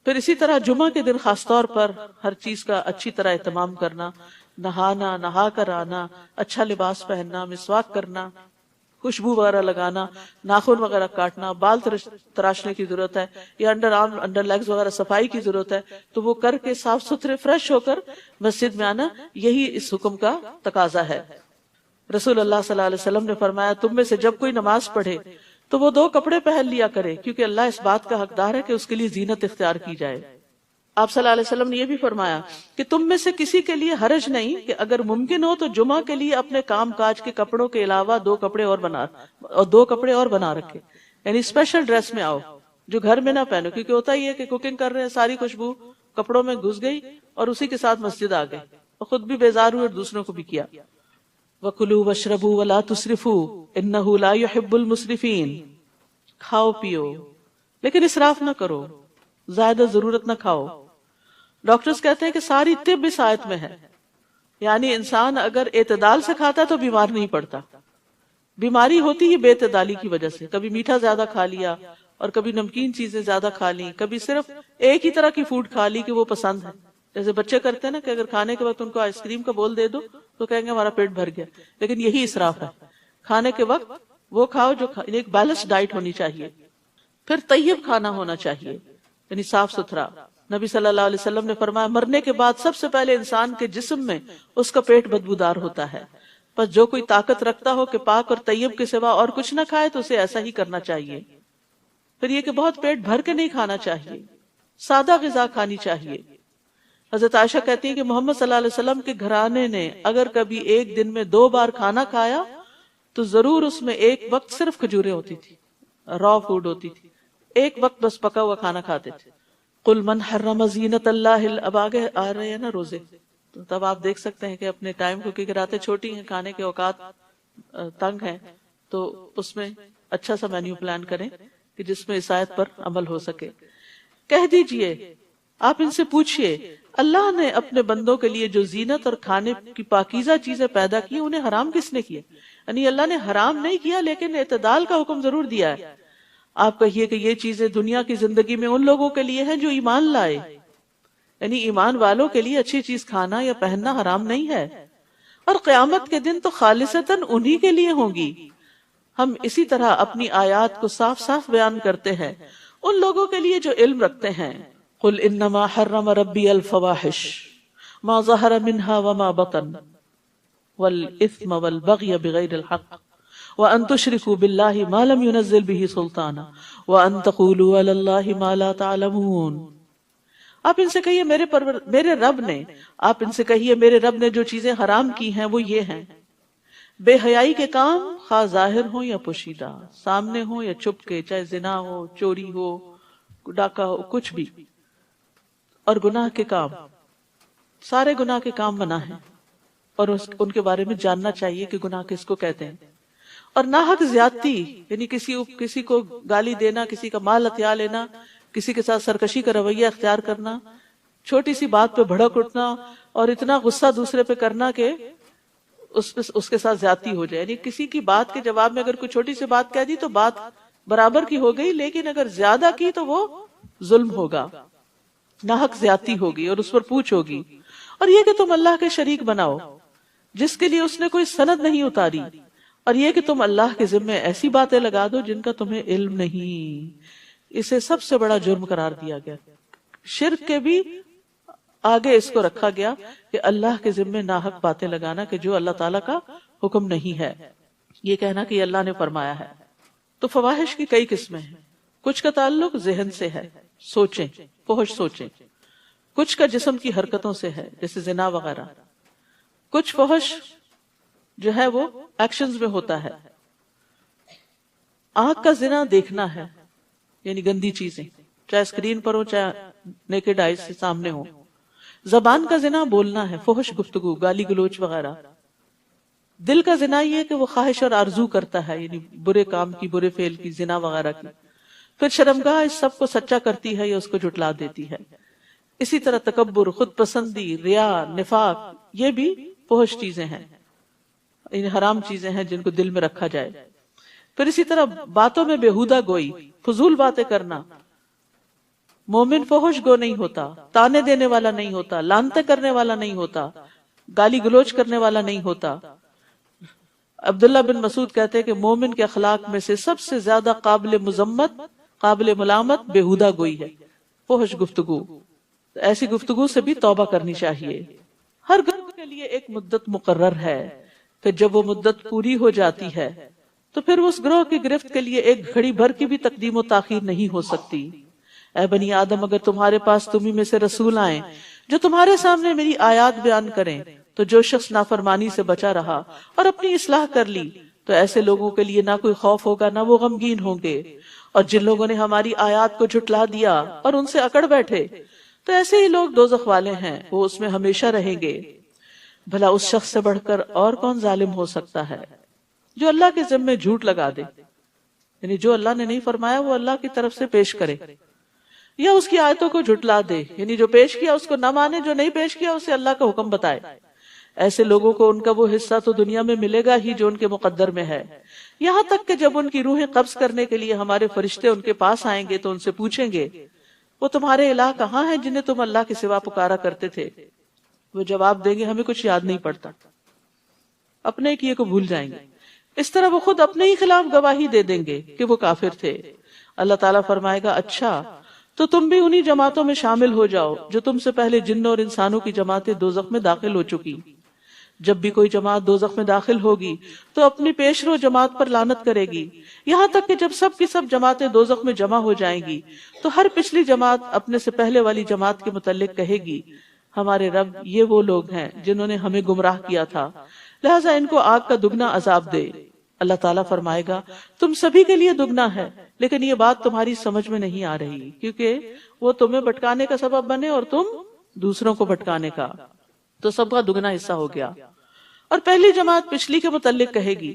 پھر اسی طرح جمعہ کے دن خاص طور پر ہر چیز کا اچھی طرح اہتمام کرنا، نہانا، نہا کر آنا، اچھا لباس پہننا، مسواک کرنا، خوشبو وغیرہ لگانا، ناخن وغیرہ کاٹنا، بال تراشنے کی ضرورت ہے، یا انڈر آرم انڈر لیگز وغیرہ صفائی کی ضرورت ہے، تو وہ کر کے صاف ستھرے فریش ہو کر مسجد میں آنا، یہی اس حکم کا تقاضا ہے۔ رسول اللہ صلی اللہ علیہ وسلم نے فرمایا تم میں سے جب کوئی نماز پڑھے تو وہ 2 کپڑے پہن لیا کرے، کیونکہ اللہ اس بات کا حقدار ہے کہ اس کے لیے زینت اختیار کی جائے۔ آپ صلی اللہ علیہ وسلم نے یہ بھی فرمایا کہ تم میں سے کسی کے لیے حرج نہیں کہ اگر ممکن ہو تو جمعہ کے لیے اپنے کام کاج کے کپڑوں کے علاوہ 2 کپڑے اور بنا رکھے، یعنی اسپیشل ڈریس میں آؤ، جو گھر میں نہ پہنو، کیونکہ ہوتا ہی ہے کہ کوکنگ کر رہے ہیں، ساری خوشبو کپڑوں میں گھس گئی اور اسی کے ساتھ مسجد آ گئے اور خود بھی بیزار ہوئے اور دوسروں کو بھی کیا۔ وَكُلُوا وَاشْرَبُوا وَلَا تُسْرِفُوا إِنَّهُ لَا يُحِبُّ الْمُسْرِفِينَ، کھاؤ پیو لیکن اسراف نہ کرو، زیادہ ضرورت نہ کھاؤ۔ ڈاکٹرز کہتے ہیں کہ ساری طب اس آیت میں ہے، یعنی انسان اگر اعتدال سے کھاتا ہے تو بیمار نہیں پڑتا۔ بیماری ہوتی ہی بے اعتدالی کی وجہ سے، کبھی میٹھا زیادہ کھا لیا اور کبھی نمکین چیزیں زیادہ کھا لی، کبھی صرف ایک ہی طرح کی فوڈ کھا لی کہ وہ پسند ہے۔ جیسے بچے کرتے ہیں نا کہ اگر کھانے کے وقت ان کو آئس کریم کا بول دے دو تو کہیں گے ہمارا پیٹ بھر گیا، لیکن یہی اسراف ہے۔ کھانے کے وقت وہ کھاؤ جو ایک بیلنس ڈائٹ ہونی چاہیے۔ پھر طیب کھانا ہونا چاہیے، یعنی صاف ستھرا۔ نبی صلی اللہ علیہ وسلم نے فرمایا مرنے کے بعد سب سے پہلے انسان کے جسم میں اس کا پیٹ بدبودار ہوتا ہے، بس جو کوئی طاقت رکھتا ہو کہ پاک اور طیب کے سوا اور کچھ نہ کھائے تو اسے ایسا ہی کرنا چاہیے۔ پھر یہ کہ بہت پیٹ بھر کے نہیں کھانا چاہیے، سادہ غذا کھانی چاہیے۔ حضرت عائشہ کہتی ہیں کہ محمد صلی اللہ علیہ وسلم کے گھرانے نے اگر کبھی ایک دن میں 2 بار کھانا کھایا تو ضرور اس میں ایک وقت صرف کھجوریں ہوتی تھی، را فوڈ ہوتی تھی، ایک وقت بس پکا ہوا کھانا کھاتے تھے۔ قل من حرم زینت اللہ، اب آگے آ رہے ہیں نا روزے، تو تب آپ دیکھ سکتے ہیں کہ اپنے ٹائم کو، کیونکہ راتیں چھوٹی ہیں، کھانے کے اوقات تنگ ہیں، تو اس میں اچھا سا مینیو پلان کریں کہ جس میں اس آیت پر عمل ہو سکے۔ کہہ دیجئے، آپ ان سے پوچھئے، اللہ نے اپنے بندوں کے لیے جو زینت اور کھانے کی پاکیزہ چیزیں پیدا کی انہیں حرام کس نے کیا؟ یعنی اللہ نے حرام نہیں کیا لیکن اعتدال کا حکم ضرور دیا ہے۔ آپ کہیے کہ یہ چیزیں دنیا کی زندگی میں ان لوگوں کے لیے ہیں جو ایمان لائے، یعنی ایمان والوں کے لیے اچھی چیز کھانا یا پہننا حرام نہیں ہے، اور قیامت کے دن تو خالصتاً انہی کے لیے ہوں گی۔ ہم اسی طرح اپنی آیات کو صاف صاف بیان کرتے ہیں ان لوگوں کے لیے جو علم رکھتے ہیں۔ قل انما حرم ربی الفواحش ما ظہر منها وما بطن والاثم والبغی بغیر الحق وان تشرکوا باللہ ما لم ينزل به سلطانا وان تقولوا علی اللہ ما لا تعلمون۔ آپ ان سے کہیے میرے رب نے، آپ ان سے کہیے میرے رب نے جو چیزیں حرام کی ہیں وہ یہ ہیں: بے حیائی کے کام، خواہ ظاہر ہوں یا پوشیدہ، سامنے ہوں یا چھپ کے، چاہے زنا ہو، چوری ہو، ڈاکہ ہو، کچھ بھی، اور گناہ کے کام، سارے گناہ کے کام منع ہیں اور ان کے بارے میں جاننا چاہیے کہ گناہ کس کو کہتے ہیں۔ اور ناحق زیادتی، یعنی کسی کو گالی دینا، کسی کا مال ہتھیا لینا، کسی کے ساتھ سرکشی کا رویہ اختیار کرنا، چھوٹی سی بات پہ بھڑک اٹھنا اور اتنا غصہ دوسرے پہ کرنا کہ اس کے ساتھ زیادتی ہو جائے، یعنی کسی کی بات کے جواب میں اگر کوئی چھوٹی سی بات کہہ دی تو بات برابر کی ہو گئی، لیکن اگر زیادہ کی تو وہ ظلم ہوگا، ناحق زیادتی ہوگی اور اس پر پوچھ ہوگی۔ اور یہ کہ تم اللہ کے شریک بناؤ جس کے لیے اس نے کوئی سند نہیں اتاری، اور یہ کہ تم اللہ کے ذمے ایسی باتیں لگا دو جن کا تمہیں علم نہیں، اسے سب سے بڑا جرم قرار دیا گیا۔ شرک کے بھی آگے اس کو رکھا گیا کہ اللہ کے ذمے ناحق باتیں لگانا کہ جو اللہ تعالیٰ کا حکم نہیں ہے، یہ کہنا کہ یہ اللہ نے فرمایا ہے۔ تو فواحش کی کئی قسمیں ہیں، کچھ کا تعلق ذہن سے ہے، سوچیں، فحش سوچیں، کچھ کا جسم کی حرکتوں سے ہے جیسے زنا وغیرہ، کچھ فحش جو ہے وہ ایکشنز میں ہوتا ہے۔ آنکھ کا زنا دیکھنا ہے، یعنی گندی چیزیں، چاہے اسکرین پر ہو چاہے نیکڈ آئیز سے سامنے ہو۔ زبان کا زنا بولنا ہے، فحش گفتگو، گالی گلوچ وغیرہ۔ دل کا زنا یہ ہے کہ وہ خواہش اور آرزو کرتا ہے، یعنی برے کام کی، برے فعل کی، زنا وغیرہ کی۔ پھر شرمگاہ اس سب کو سچا کرتی ہے یا اس کو جھٹلا دیتی ہے۔ اسی طرح تکبر، خود پسندی، ریا، نفاق، یہ بھی فحش چیزیں ہیں، یعنی حرام چیزیں ہیں جن کو دل میں رکھا جائے۔ پھر اسی طرح باتوں میں بےہودہ گوئی، فضول باتیں کرنا۔ مومن فحش گو نہیں ہوتا، تانے دینے والا نہیں ہوتا، لعنتیں کرنے والا نہیں ہوتا، گالی گلوچ کرنے والا نہیں ہوتا۔ عبداللہ بن مسعود کہتے ہیں کہ مومن کے اخلاق میں سے سب سے زیادہ قابل مذمت، قابل ملامت بےہودہ گوئی ہے، فحش گفتگو۔ ایسی گفتگو سے بھی توبہ کرنی چاہیے۔ ہر گناہ کے لیے ایک مدت مقرر ہے، پھر جب وہ مدت پوری ہو جاتی ہے تو پھر اس گروہ کی گرفت کے لیے ایک گھڑی بھر کی بھی تقدیم و تاخیر نہیں ہو سکتی۔ اے بنی آدم، اگر تمہارے پاس تمہیں میں سے رسول آئیں جو تمہارے سامنے میری آیات بیان کریں تو جو شخص نافرمانی سے بچا رہا اور اپنی اصلاح کر لی تو ایسے لوگوں کے لیے نہ کوئی خوف ہوگا نہ وہ غمگین ہوں گے، اور جن لوگوں نے ہماری آیات کو جھٹلا دیا اور ان سے اکڑ بیٹھے تو ایسے ہی لوگ دوزخ والے ہیں، وہ اس میں ہمیشہ رہیں گے۔ بھلا اس شخص سے بڑھ کر اور کون ظالم ہو سکتا ہے جو اللہ کے ذمے جھوٹ لگا دے، یعنی جو اللہ نے نہیں فرمایا وہ اللہ کی طرف سے پیش کرے، یا اس کی آیتوں کو جھٹلا دے، یعنی جو پیش کیا اس کو نہ مانے، جو نہیں پیش کیا اسے اللہ کا حکم بتائے۔ ایسے لوگوں کو ان کا وہ حصہ تو دنیا میں ملے گا ہی جو ان کے مقدر میں ہے، یہاں تک کہ جب ان کی روحیں قبض کرنے کے لیے ہمارے فرشتے ان کے پاس آئیں گے تو ان سے پوچھیں گے وہ تمہارے الہ کہاں ہیں جنہیں تم اللہ کے سوا پکارا کرتے تھے؟ وہ جواب دیں گے ہمیں کچھ یاد نہیں پڑتا، اپنے کیے کو بھول جائیں گے۔ اس طرح وہ خود اپنے ہی خلاف گواہی دے دیں گے کہ وہ کافر تھے۔ اللہ تعالیٰ فرمائے گا اچھا تو تم بھی انہی جماعتوں میں شامل ہو جاؤ جو تم سے پہلے جنوں اور انسانوں کی جماعتیں دوزخ میں داخل ہو چکی۔ جب بھی کوئی جماعت دوزخ میں داخل ہوگی تو اپنی پیشرو جماعت پر لعنت کرے گی، یہاں تک کہ جب سب کی سب جماعتیں دوزخ میں جمع ہو جائیں گی تو ہر پچھلی جماعت اپنے سے پہلے والی جماعت کے متعلق کہے گی ہمارے رب یہ وہ لوگ ہیں جنہوں نے ہمیں گمراہ کیا تھا، لہٰذا ان کو آگ کا دگنا عذاب دے۔ اللہ تعالیٰ فرمائے گا تم سبھی کے لیے دگنا ہے، لیکن یہ بات تمہاری سمجھ میں نہیں آ رہی کیونکہ وہ تمہیں بھٹکانے کا سبب بنے اور تم دوسروں کو بھٹکانے کا، تو سب کا دگنا حصہ ہو گیا۔ اور پہلی جماعت پچھلی کے متعلق کہے گی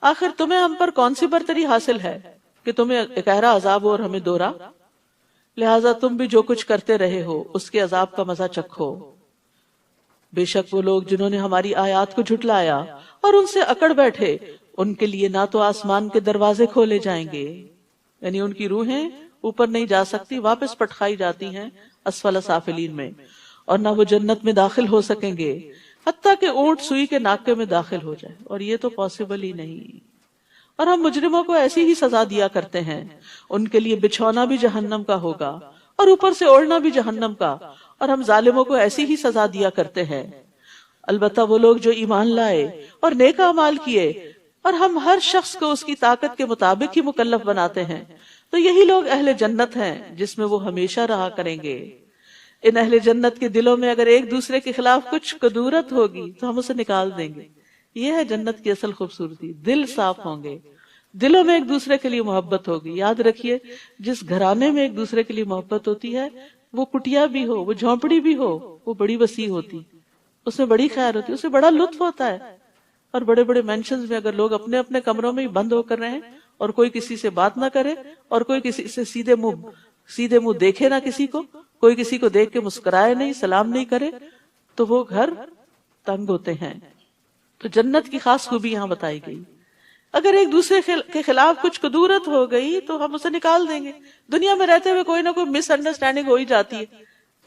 آخر تمہیں ہم پر کون سی برتری حاصل ہے کہ تمہیں اکہرا عذاب ہو اور ہمیں دوہرا، لہٰذا تم بھی جو کچھ کرتے رہے ہو اس کے عذاب کا مزہ چکھو۔ بے شک وہ لوگ جنہوں نے ہماری آیات کو جھٹلایا اور ان سے اکڑ بیٹھے، ان کے لیے نہ تو آسمان کے دروازے کھولے جائیں گے، یعنی ان کی روحیں اوپر نہیں جا سکتی، واپس پٹخائی جاتی ہیں اسفل سافلین میں، اور نہ وہ جنت میں داخل ہو سکیں گے حتیٰ کہ اونٹ سوئی کے ناکے میں داخل ہو جائے، اور یہ تو پاسبل ہی نہیں۔ اور ہم مجرموں کو ایسی ہی سزا دیا کرتے ہیں، ان کے لیے بچھونا بھی جہنم کا ہوگا اور اوپر سے اوڑھنا بھی جہنم کا، اور ہم ظالموں کو ایسی ہی سزا دیا کرتے ہیں۔ البتہ وہ لوگ جو ایمان لائے اور نیک اعمال کیے اور ہم ہر شخص کو اس کی طاقت کے مطابق ہی مکلف بناتے ہیں تو یہی لوگ اہل جنت ہیں جس میں وہ ہمیشہ رہا کریں گے۔ ان اہل جنت کے دلوں میں اگر ایک دوسرے کے خلاف کچھ کدورت ہوگی تو ہم اسے نکال دیں گے۔ یہ ہے جنت کی اصل خوبصورتی، دل صاف ہوں گے، دلوں میں ایک دوسرے کے لیے محبت ہوگی۔ یاد رکھیے جس گھرانے میں ایک دوسرے کے لیے محبت ہوتی ہے، وہ کٹیا بھی ہو، وہ جھونپڑی بھی ہو، وہ بڑی وسیع ہوتی، اس میں بڑی خیر ہوتی، اس میں بڑا لطف ہوتا ہے۔ اور بڑے بڑے مینشنز میں اگر لوگ اپنے اپنے کمروں میں ہی بند ہو کر رہے ہیں اور کوئی کسی سے بات نہ کرے اور کوئی کسی سے سیدھے منہ دیکھے نہ، کسی کو کوئی کسی کو دیکھ کے مسکرائے نہیں، سلام نہیں کرے، تو وہ گھر تنگ ہوتے ہیں۔ تو جنت کی خاص خوبی یہاں بتائی گئی۔ اگر ایک دوسرے کے خلاف کچھ کدورت ہو گئی تو ہم اسے نکال دیں گے۔ دنیا میں رہتے ہوئے کوئی نہ کوئی مس انڈرسٹینڈنگ ہو ہی جاتی ہے،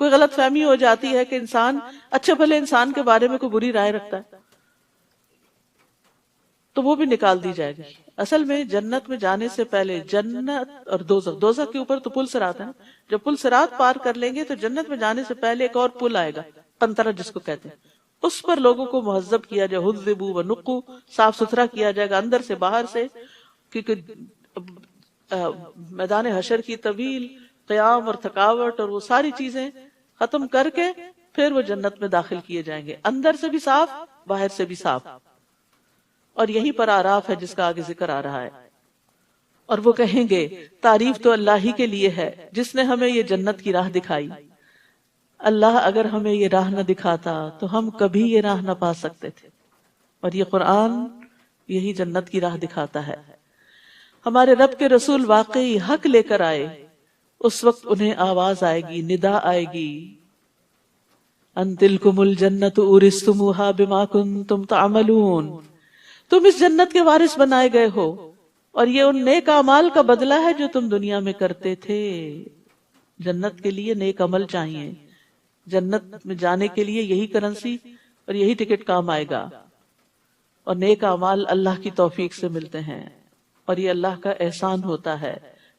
کوئی غلط فہمی ہو جاتی ہے کہ انسان اچھے بھلے انسان کے بارے میں کوئی بری رائے رکھتا ہے، تو وہ بھی نکال دی جائے گی۔ اصل میں جنت میں جانے سے پہلے جنت اور دوزخ کے اوپر تو پل صراط ہے نا، جب پل صراط پار کر لیں گے تو جنت میں جانے سے پہلے ایک اور پل آئے گا، قنطرہ جس کو کہتے ہیں، اس پر لوگوں کو مہذب کیا جائے، حذبوا ونقوا، صاف ستھرا کیا جائے گا اندر سے باہر سے، کیونکہ میدان حشر کی طویل قیام اور تھکاوٹ اور وہ ساری چیزیں ختم کر کے پھر وہ جنت میں داخل کیے جائیں گے، اندر سے بھی صاف باہر سے بھی صاف۔ اور یہیں پر آراف ہے جس کا آگے ذکر آ رہا ہے۔ اور وہ کہیں گے تعریف تو اللہ ہی کے لیے ہے جس نے ہمیں یہ جنت کی راہ دکھائی، اللہ اگر ہمیں یہ راہ نہ دکھاتا تو ہم کبھی یہ راہ نہ پا سکتے تھے۔ اور یہ قرآن یہی جنت کی راہ دکھاتا ہے۔ ہمارے رب کے رسول واقعی حق لے کر آئے، اس وقت انہیں آواز آئے گی، ندا آئے گی، ان تلکم الجنت اورثتموہا بما کنتم تعملون، تم اس جنت کے وارث بنائے گئے ہو اور یہ ان نیک اعمال کا بدلہ ہے جو تم دنیا میں کرتے تھے۔ جنت کے لیے نیک عمل چاہیے، جنت میں جانے کے لیے یہی کرنسی اور یہی ٹکٹ کام آئے گا، اور نیک اعمال اللہ کی توفیق سے ملتے ہیں، اور یہ اللہ کا احسان ہوتا ہے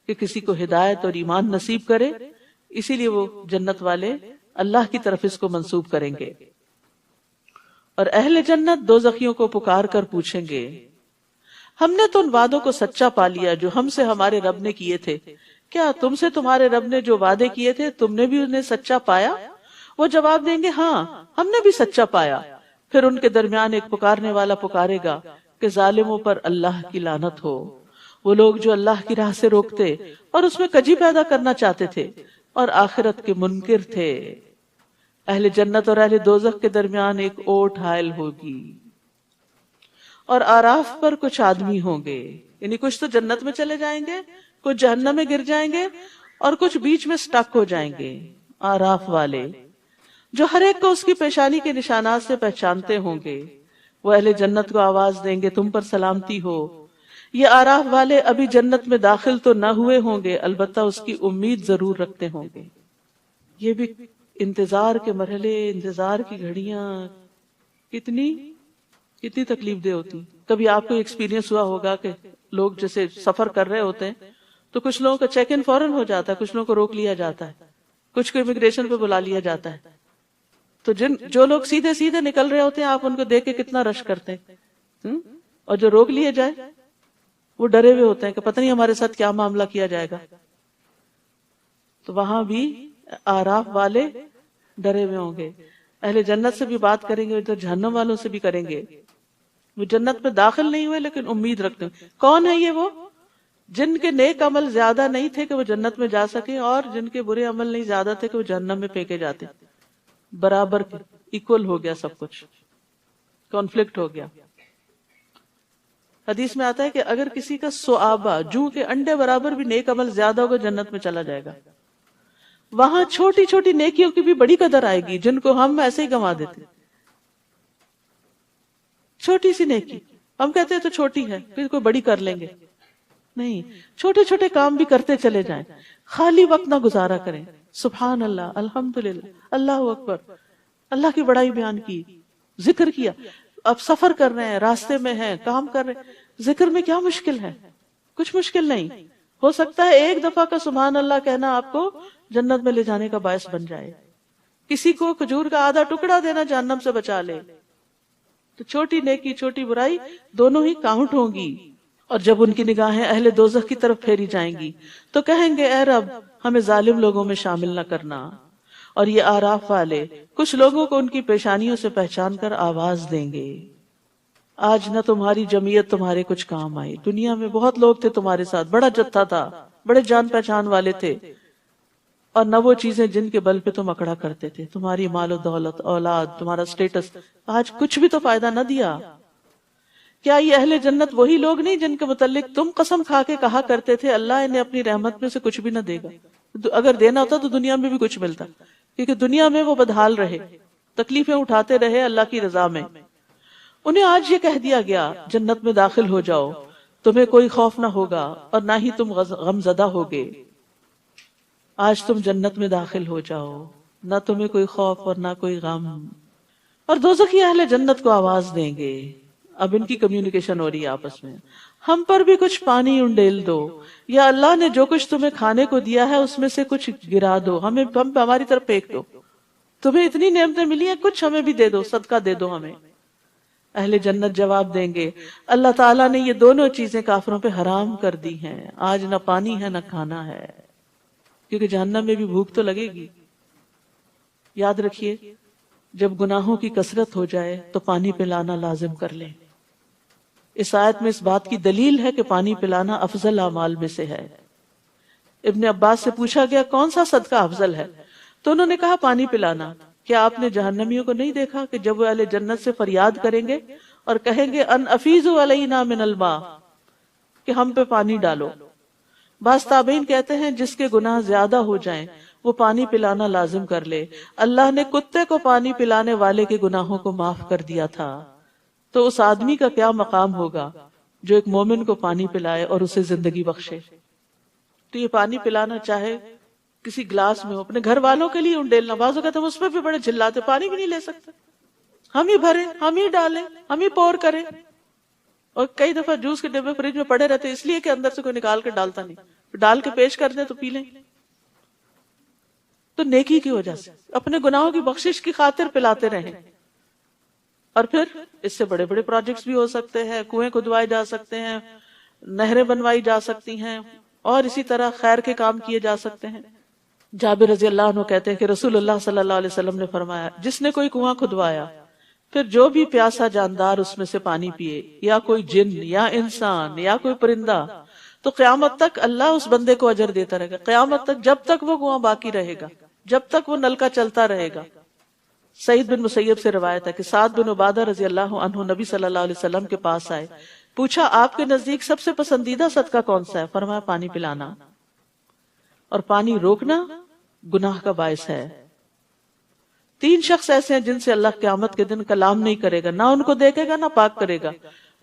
کہ کسی کو ہدایت اور ایمان نصیب کرے، اسی لیے وہ جنت والے اللہ کی طرف اس کو منسوب کریں گے۔ اور اہل جنت دوزخیوں کو پکار کر پوچھیں گے ہم نے تو ان وعدوں کو سچا پا لیا جو ہم سے ہمارے رب نے کیے تھے، کیا تم سے تمہارے رب نے جو وعدے کیے تھے تم نے بھی انہیں سچا پایا؟ وہ جواب دیں گے ہاں ہم نے بھی سچا پایا۔ پھر ان کے درمیان ایک پکارنے والا پکارے گا کہ ظالموں پر اللہ کی لعنت ہو، وہ لوگ جو اللہ کی راہ سے روکتے اور اس میں کجی پیدا کرنا چاہتے تھے اور آخرت کے منکر تھے۔ اہل جنت اور اہل دوزخ کے درمیان ایک اوٹ حائل ہوگی، اور آراف پر کچھ آدمی ہوں گے، یعنی کچھ تو جنت میں چلے جائیں گے، کچھ جہنم میں گر جائیں گے، اور کچھ بیچ میں سٹک ہو جائیں گے۔ آراف والے جو ہر ایک کو اس کی پیشانی کے نشانات سے پہچانتے ہوں گے، وہ اہل جنت کو آواز دیں گے تم پر سلامتی ہو۔ یہ آراف والے ابھی جنت میں داخل تو نہ ہوئے ہوں گے، البتہ اس کی امید ضرور رکھتے ہوں گے۔ یہ بھی انتظار کے مرحلے، انتظار کی گھڑیاں کتنی تکلیف دہ ہوتی۔ کبھی آپ کو ایکسپیرینس ہوا ہوگا کہ لوگ جیسے سفر کر رہے ہوتے ہیں تو کچھ لوگوں کا چیک ان فوراً ہو جاتا ہے، کچھ لوگوں کو روک لیا جاتا ہے، کچھ کو امیگریشن پہ بلا لیا جاتا ہے۔ تو جو لوگ سیدھے سیدھے نکل رہے ہوتے ہیں، آپ ان کو دیکھ کے کتنا رش کرتے ہیں، اور جو روک لیے جائے وہ ڈرے ہوئے ہوتے ہیں کہ پتہ نہیں ہمارے ساتھ کیا معاملہ کیا جائے گا۔ تو وہاں بھی آراف والے ڈرے ہوئے ہوں گے۔ اہل جنت سے بھی بات کریں گے، ادھر جہنم والوں سے بھی کریں گے۔ وہ جنت میں داخل نہیں ہوئے لیکن امید رکھتے ہیں۔ کون ہے یہ؟ وہ جن کے نیک عمل زیادہ نہیں تھے کہ وہ جنت میں جا سکے، اور جن کے برے عمل نہیں زیادہ تھے کہ وہ جہنم میں پھینکے جاتے۔ برابر ایکول ہو گیا سب کچھ، کانفلکٹ ہو گیا۔ حدیث میں آتا ہے کہ اگر کسی کا صحابہ جوں کے انڈے برابر بھی نیک عمل زیادہ ہوگا، جنت میں چلا جائے گا۔ وہاں چھوٹی چھوٹی نیکیوں کی بھی بڑی قدر آئے گی، جن کو ہم ایسے ہی گنوا دیتے۔ چھوٹی سی نیکی ہم کہتے ہیں تو چھوٹی ہے، پھر کوئی بڑی کر لیں گے، نہیں، چھوٹے چھوٹے کام بھی کرتے چلے جائیں، خالی وقت نہ گزارا کریں۔ سبحان اللہ، الحمدللہ، اللہ اکبر، اللہ کی بڑائی بیان کی، ذکر کیا۔ اب سفر کر رہے ہیں، راستے میں ہیں، کام کر رہے ہیں، ذکر میں کیا مشکل ہے؟ کچھ مشکل نہیں۔ ہو سکتا ہے ایک دفعہ کا سبحان اللہ کہنا آپ کو جنت میں لے جانے کا باعث بن جائے، کسی کو کھجور کا آدھا ٹکڑا دینا جہنم سے بچا لے۔ تو چھوٹی نیکی چھوٹی برائی دونوں ہی کاؤنٹ ہوں گی۔ اور جب ان کی نگاہیں اہل دوزخ کی طرف پھیری جائیں گی تو کہیں گے اے رب ہمیں ظالم لوگوں میں شامل نہ کرنا۔ اور یہ آراف والے کچھ لوگوں کو ان کی پیشانیوں سے پہچان کر آواز دیں گے، آج نہ تمہاری جمعیت تمہارے کچھ کام آئی۔ دنیا میں بہت لوگ تھے تمہارے ساتھ، بڑا جتھا تھا، بڑے جان پہچان والے تھے، اور نہ وہ چیزیں جن کے بل پہ تم اکڑا کرتے تھے، تمہاری مال و دولت، اولاد، تمہارا سٹیٹس، آج کچھ بھی تو فائدہ نہ دیا۔ کیا یہ اہل جنت وہی لوگ نہیں جن کے متعلق تم قسم کھا کے کہا کرتے تھے اللہ انہیں اپنی رحمت میں سے کچھ بھی نہ دے گا؟ اگر دینا ہوتا تو دنیا میں بھی کچھ ملتا، کیونکہ دنیا میں وہ بدحال رہے، تکلیفیں اٹھاتے رہے اللہ کی رضا میں۔ انہیں آج یہ کہہ دیا گیا جنت میں داخل ہو جاؤ، تمہیں کوئی خوف نہ ہوگا اور نہ ہی تم غم زدہ ہوگے۔ آج تم جنت میں داخل ہو جاؤ، نہ تمہیں کوئی خوف اور نہ کوئی غم۔ اور دوزخی اہل جنت کو آواز دیں گے، اب ان کی کمیونیکیشن ہو رہی ہے آپس میں، ہم پر بھی کچھ پانی انڈیل دو، یا اللہ نے جو کچھ تمہیں کھانے کو دیا ہے اس میں سے کچھ گرا دو، ہم ہماری طرف پھینک دو، تمہیں اتنی نعمتیں ملی ہیں، کچھ ہمیں بھی دے دو، صدقہ دے دو ہمیں۔ اہل جنت جواب دیں گے اللہ تعالیٰ نے یہ دونوں چیزیں کافروں پہ حرام کر دی ہیں، آج نہ پانی ہے نہ کھانا ہے، کیونکہ جہنم میں بھی بھوک تو لگے گی۔ یاد رکھیے جب گناہوں کی کثرت ہو جائے تو پانی پلانا لازم کر لیں۔ اس آیت میں اس بات کی دلیل ہے کہ پانی پلانا افضل اعمال میں سے ہے۔ ابن عباس سے پوچھا گیا کون سا صدقہ افضل ہے، تو انہوں نے کہا پانی پلانا۔ کیا آپ نے جہنمیوں کو نہیں دیکھا کہ جب وہ اہل جنت سے فریاد کریں گے اور کہیں گے ان افیضوا علینا من الماء، کہ ہم پہ پانی ڈالو۔ بعض تابعین کہتے ہیں جس کے گناہ زیادہ ہو جائیں وہ پانی پلانا لازم کر لے، اللہ نے کتے کو پانی پلانے والے کے گناہوں کو معاف کر دیا تھا، تو اس آدمی کا کیا مقام ہوگا جو ایک مومن کو پانی پلائے اور اسے زندگی بخشے۔ تو یہ پانی پلانا چاہے کسی گلاس میں ہو، اپنے گھر والوں کے لیے انڈیلنا، بعض اوقات ہم اس پہ بھی بڑے جلاتے، پانی بھی نہیں لے سکتے، ہم ہی بھریں، ہم ہی ڈالیں، ہم ہی پور کریں۔ اور کئی دفعہ جوس کے ڈبے فریج میں پڑے رہتے اس لیے کہ اندر سے کوئی نکال کے ڈالتا نہیں، ڈال کے پیش کر دیں تو پی لیں۔ تو نیکی کی وجہ سے اپنے گناہوں کی بخشش کی خاطر پلاتے رہیں۔ اور پھر اس سے بڑے بڑے پروجیکٹس بھی ہو سکتے ہیں، کنویں کھدوائے جا سکتے ہیں، نہریں بنوائی جا سکتی ہیں، اور اسی طرح خیر کے کام کیے جا سکتے ہیں۔ جابر رضی اللہ عنہ کہتے ہیں کہ رسول اللہ صلی اللہ علیہ وسلم نے فرمایا جس نے کوئی کنواں کھدوایا پھر جو بھی پیاسا جاندار اس میں سے پانی پیے، یا کوئی جن یا انسان یا کوئی پرندہ، تو قیامت تک اللہ اس بندے کو اجر دیتا رہے گا، قیامت تک، جب تک وہ کنواں باقی رہے گا، جب تک وہ نلکا چلتا رہے گا۔ سعید بن مسیب سے روایت ہے کہ سعد بن عبادہ رضی اللہ عنہ نبی صلی اللہ علیہ وسلم کے پاس آئے، پوچھا آپ کے نزدیک سب سے پسندیدہ صدقہ کون سا ہے؟ فرمایا پانی پلانا، اور پانی روکنا گناہ کا باعث ہے۔ 3 شخص ایسے ہیں جن سے اللہ قیامت کے دن کلام نہیں کرے گا، نہ ان کو دیکھے گا نہ پاک کرے گا،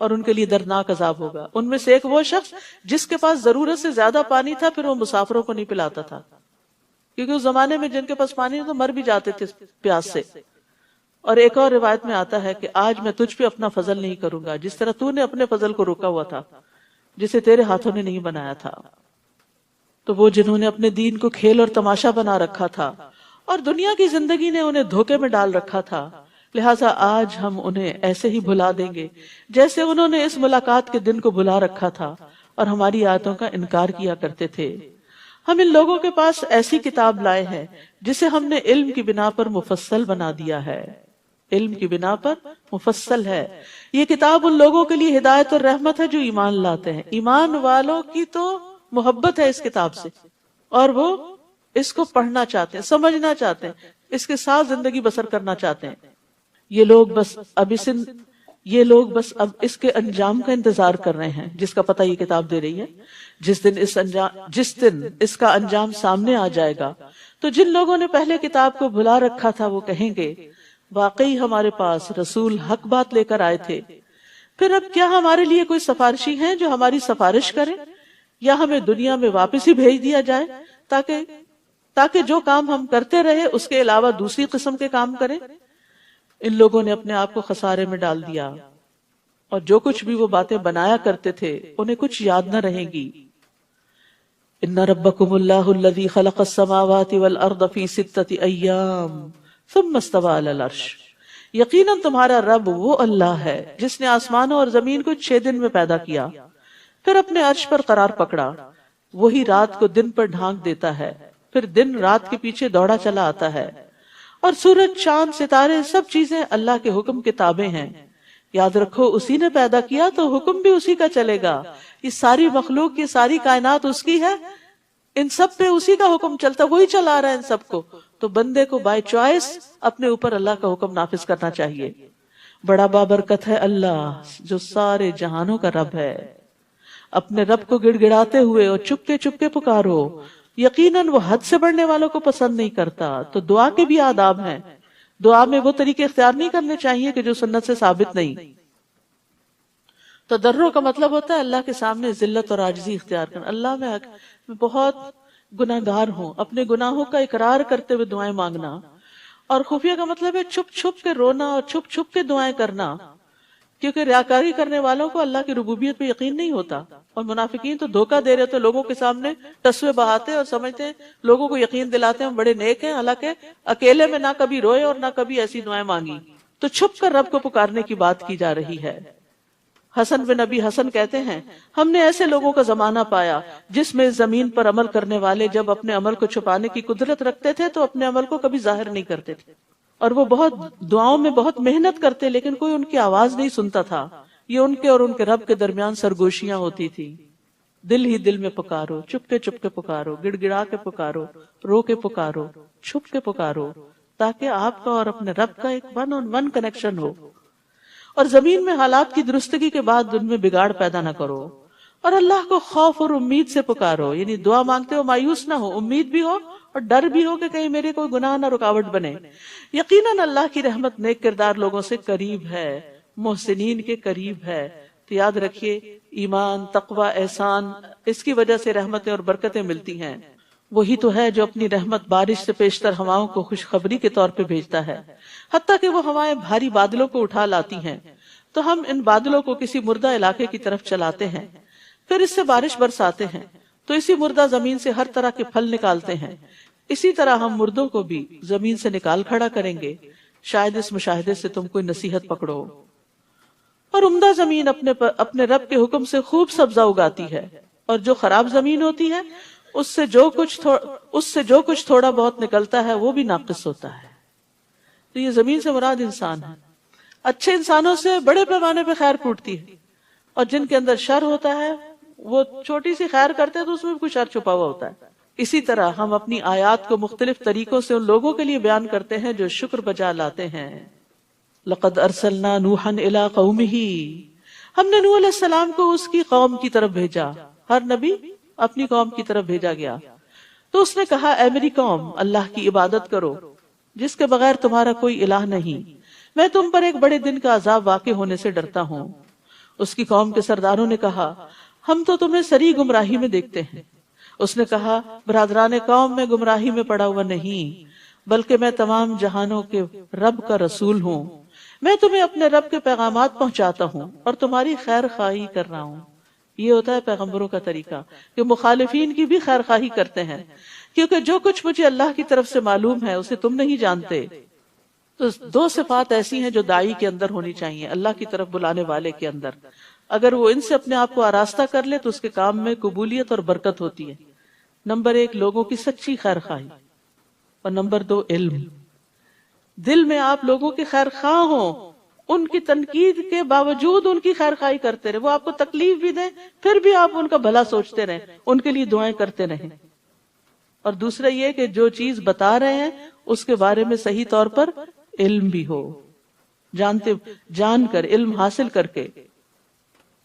اور ان کے لیے دردناک عذاب ہوگا۔ ان میں سے ایک وہ شخص جس کے پاس ضرورت سے زیادہ پانی تھا، پھر وہ مسافروں کو نہیں پلاتا تھا، کیونکہ اس زمانے میں جن کے پاس پانی تو مر بھی جاتے تھے پیاس سے۔ اور ایک اور روایت میں آتا ہے کہ آج میں تجھ پہ اپنا فضل نہیں کروں گا جس طرح تو نے اپنے فضل کو روکا ہوا تھا جسے تیرے ہاتھوں نے نہیں بنایا تھا۔ تو وہ جنہوں نے اپنے دین کو کھیل اور تماشا بنا رکھا تھا اور دنیا کی زندگی نے انہیں دھوکے میں ڈال رکھا تھا، لہٰذا آج ہم انہیں ایسے ہی بھلا دیں گے جیسے انہوں نے اس ملاقات کے دن کو بھلا رکھا تھا اور ہماری آیتوں کا انکار کیا کرتے تھے۔ ہم ان لوگوں کے پاس ایسی کتاب لائے ہیں جسے ہم نے علم کی بنا پر مفصل بنا دیا ہے، علم کی بنا پر مفصل ہے۔ یہ کتاب ان لوگوں کے لیے ہدایت اور رحمت ہے جو ایمان لاتے ہیں۔ ایمان والوں کی تو محبت ہے اس کتاب سے، اور وہ اس کو پڑھنا چاہتے ہیں، سمجھنا چاہتے ہیں، اس کے ساتھ زندگی بسر کرنا چاہتے ہیں۔ یہ لوگ بس اب اس کے انجام کا انتظار کر رہے ہیں جس کا پتہ یہ کتاب دے رہی ہے۔ جس دن اس کا انجام سامنے آ جائے گا تو جن لوگوں نے پہلے کتاب کو بھلا رکھا تھا وہ کہیں گے واقعی ہمارے پاس رسول حق بات لے کر آئے تھے، پھر اب کیا ہمارے لیے کوئی سفارشی ہیں جو ہماری سفارش کریں، یا ہمیں دنیا میں واپس ہی بھیج دیا جائے تاکہ جو کام ہم کرتے رہے اس کے علاوہ دوسری قسم کے کام کریں۔ ان لوگوں نے اپنے آپ کو خسارے میں ڈال دیا، اور جو کچھ بھی وہ باتیں بنایا کرتے تھے انہیں کچھ یاد نہ رہیں گی۔ ان ربکم اللہ الذی خلق السماوات والارض فی 6 ایام ثم استوى علی العرش، یقیناً تمہارا رب وہ اللہ ہے جس نے آسمانوں اور زمین کو 6 دن میں پیدا کیا، پھر اپنے عرش پر قرار پکڑا۔ وہی رات کو دن پر ڈھانک دیتا ہے، پھر دن رات کے پیچھے دوڑا چلا آتا ہے، اور سورج، چاند، ستارے، سب چیزیں اللہ کے حکم کے تابع ہیں۔ یاد رکھو اسی نے پیدا کیا تو حکم بھی اسی کا چلے گا۔ یہ ساری مخلوق، یہ ساری کائنات اس کی ہے، ان سب پہ اسی کا حکم چلتا، وہی چلا رہا ہے ان سب کو۔ تو بندے کو بائی چوائس اپنے اوپر اللہ کا حکم نافذ کرنا چاہیے۔ بڑا بابرکت ہے اللہ جو سارے جہانوں کا رب ہے۔ اپنے رب کو گڑ گڑاتے ہوئے اور چپکے چپکے پکارو، یقیناً وہ حد سے بڑھنے والوں کو پسند نہیں کرتا۔ تو دعا کے بھی آداب ہیں، دعا میں وہ طریقے اختیار نہیں کرنے چاہیے کہ جو سنت سے ثابت نہیں۔ تضرع کا مطلب ہوتا ہے اللہ کے سامنے ذلت اور عاجزی اختیار کرنا۔ اللہ میں بہت گناہگار ہوں، اپنے گناہوں کا اقرار کرتے ہوئے دعائیں مانگنا۔ اور خفیہ کا مطلب ہے چھپ چھپ کے رونا اور چھپ چھپ کے دعائیں کرنا، کیونکہ ریاکاری کرنے والوں کو اللہ کی ربوبیت پہ یقین نہیں ہوتا، اور منافقین تو دھوکہ دے رہے تو لوگوں کے سامنے ٹسوے بہاتے اور سمجھتے ہیں، لوگوں کو یقین دلاتے ہیں ہم بڑے نیک ہیں، حالانکہ اکیلے میں نہ کبھی روئے اور نہ کبھی ایسی دعائیں مانگی۔ تو چھپ کر رب کو پکارنے کی بات کی جا رہی ہے۔ حسن بن نبی حسن کہتے ہیں ہم نے ایسے لوگوں کا زمانہ پایا جس میں زمین پر عمل کرنے والے جب اپنے عمل کو چھپانے کی قدرت رکھتے تھے تو اپنے عمل کو کبھی ظاہر نہیں کرتے تھے، اور وہ بہت دعاؤں میں بہت محنت کرتے لیکن کوئی ان کی آواز نہیں سنتا تھا۔ یہ ان کے اور ان کے رب کے درمیان سرگوشیاں ہوتی تھی۔ دل ہی دل میں پکارو، چپ کے پکارو، گڑ گڑا کے پکارو، رو کے پکارو، چھپ کے پکارو، تاکہ آپ کا اور اپنے رب کا ایک ون آن ون کنیکشن ہو۔ اور زمین میں حالات کی درستگی کے بعد ان میں بگاڑ پیدا نہ کرو، اور اللہ کو خوف اور امید سے پکارو، یعنی دعا مانگتے ہو مایوس نہ ہو، امید بھی ہو اور ڈر بھی ہو کہ کہیں میرے کوئی گناہ نہ رکاوٹ بنے۔ یقیناً اللہ کی رحمت نیک کردار لوگوں سے قریب ہے، محسنین کے قریب ہے۔ تو یاد رکھیے ایمان، تقوی، احسان، اس کی وجہ سے رحمتیں اور برکتیں ملتی ہیں۔ وہی تو ہے جو اپنی رحمت بارش سے پیشتر ہواؤں کو خوشخبری کے طور پہ بھیجتا ہے، حتیٰ کہ وہ ہوائیں بھاری بادلوں کو اٹھا لاتی ہیں تو ہم ان بادلوں کو کسی مردہ علاقے کی طرف چلاتے ہیں، پھر اس سے بارش برساتے ہیں تو اسی مردہ زمین سے ہر طرح کے پھل نکالتے ہیں۔ اسی طرح ہم مردوں کو بھی زمین سے نکال کھڑا کریں گے، شاید اس مشاہدے سے تم کوئی نصیحت پکڑو۔ اور عمدہ زمین اپنے رب کے حکم سے خوب سبزہ اگاتی ہے، اور جو خراب زمین ہوتی ہے اس سے جو کچھ تھوڑا بہت نکلتا ہے وہ بھی ناقص ہوتا ہے۔ تو یہ زمین سے مراد انسان ہے۔ اچھے انسانوں سے بڑے پیمانے پہ خیر پھوٹتی ہے، اور جن کے اندر شر ہوتا ہے وہ چھوٹی سی خیر کرتے ہیں تو اس میں بھی کچھ شر چھپا ہوا ہوتا ہے. اسی طرح ہم اپنی آیات کو مختلف طریقوں سے ان لوگوں کے لیے بیان کرتے ہیں جو شکر بجا لاتے ہیں. لقد ارسلنا نوحا الی قومہ، ہم نے نوح علیہ السلام کو اس کی قوم کی طرف بھیجا. ہر نبی اپنی قوم کی طرف بھیجا گیا. تو اس نے کہا اے میری قوم، اللہ کی عبادت کرو جس کے بغیر تمہارا کوئی الہ نہیں. میں تم پر ایک بڑے دن کا عذاب واقع ہونے سے ڈرتا ہوں. اس کی قوم کے سرداروں نے کہا ہم تو تمہیں سری گمراہی میں دیکھتے ہیں. اس نے کہا برادران قوم، میں گمراہی میں پڑا ہوا نہیں، بلکہ میں تمام جہانوں کے رب کا رسول ہوں. میں تمہیں اپنے رب کے پیغامات پہنچاتا ہوں اور تمہاری خیر خواہی کر رہا ہوں. یہ ہوتا ہے پیغمبروں کا طریقہ کہ مخالفین کی بھی خیر خواہی کرتے ہیں، کیونکہ جو کچھ مجھے اللہ کی طرف سے معلوم ہے اسے تم نہیں جانتے. تو دو صفات ایسی ہیں جو داعی کے اندر ہونی چاہیے، اللہ کی طرف بلانے والے کے اندر. اگر وہ ان سے اپنے آپ کو آراستہ کر لے تو اس کے کام میں قبولیت اور برکت ہوتی ہے. نمبر 1 لوگوں کی سچی خیر خواہی، اور نمبر 2 علم. دل میں آپ لوگوں کی خیر خواہ ہوں، ان کی تنقید کے باوجود ان کی خیر خواہی کرتے رہے. وہ آپ کو تکلیف بھی دیں پھر بھی آپ ان کا بھلا سوچتے رہیں، ان کے لیے دعائیں کرتے رہیں. اور دوسرا یہ کہ جو چیز بتا رہے ہیں اس کے بارے میں صحیح طور پر علم بھی ہو، جان کر علم حاصل کر کے.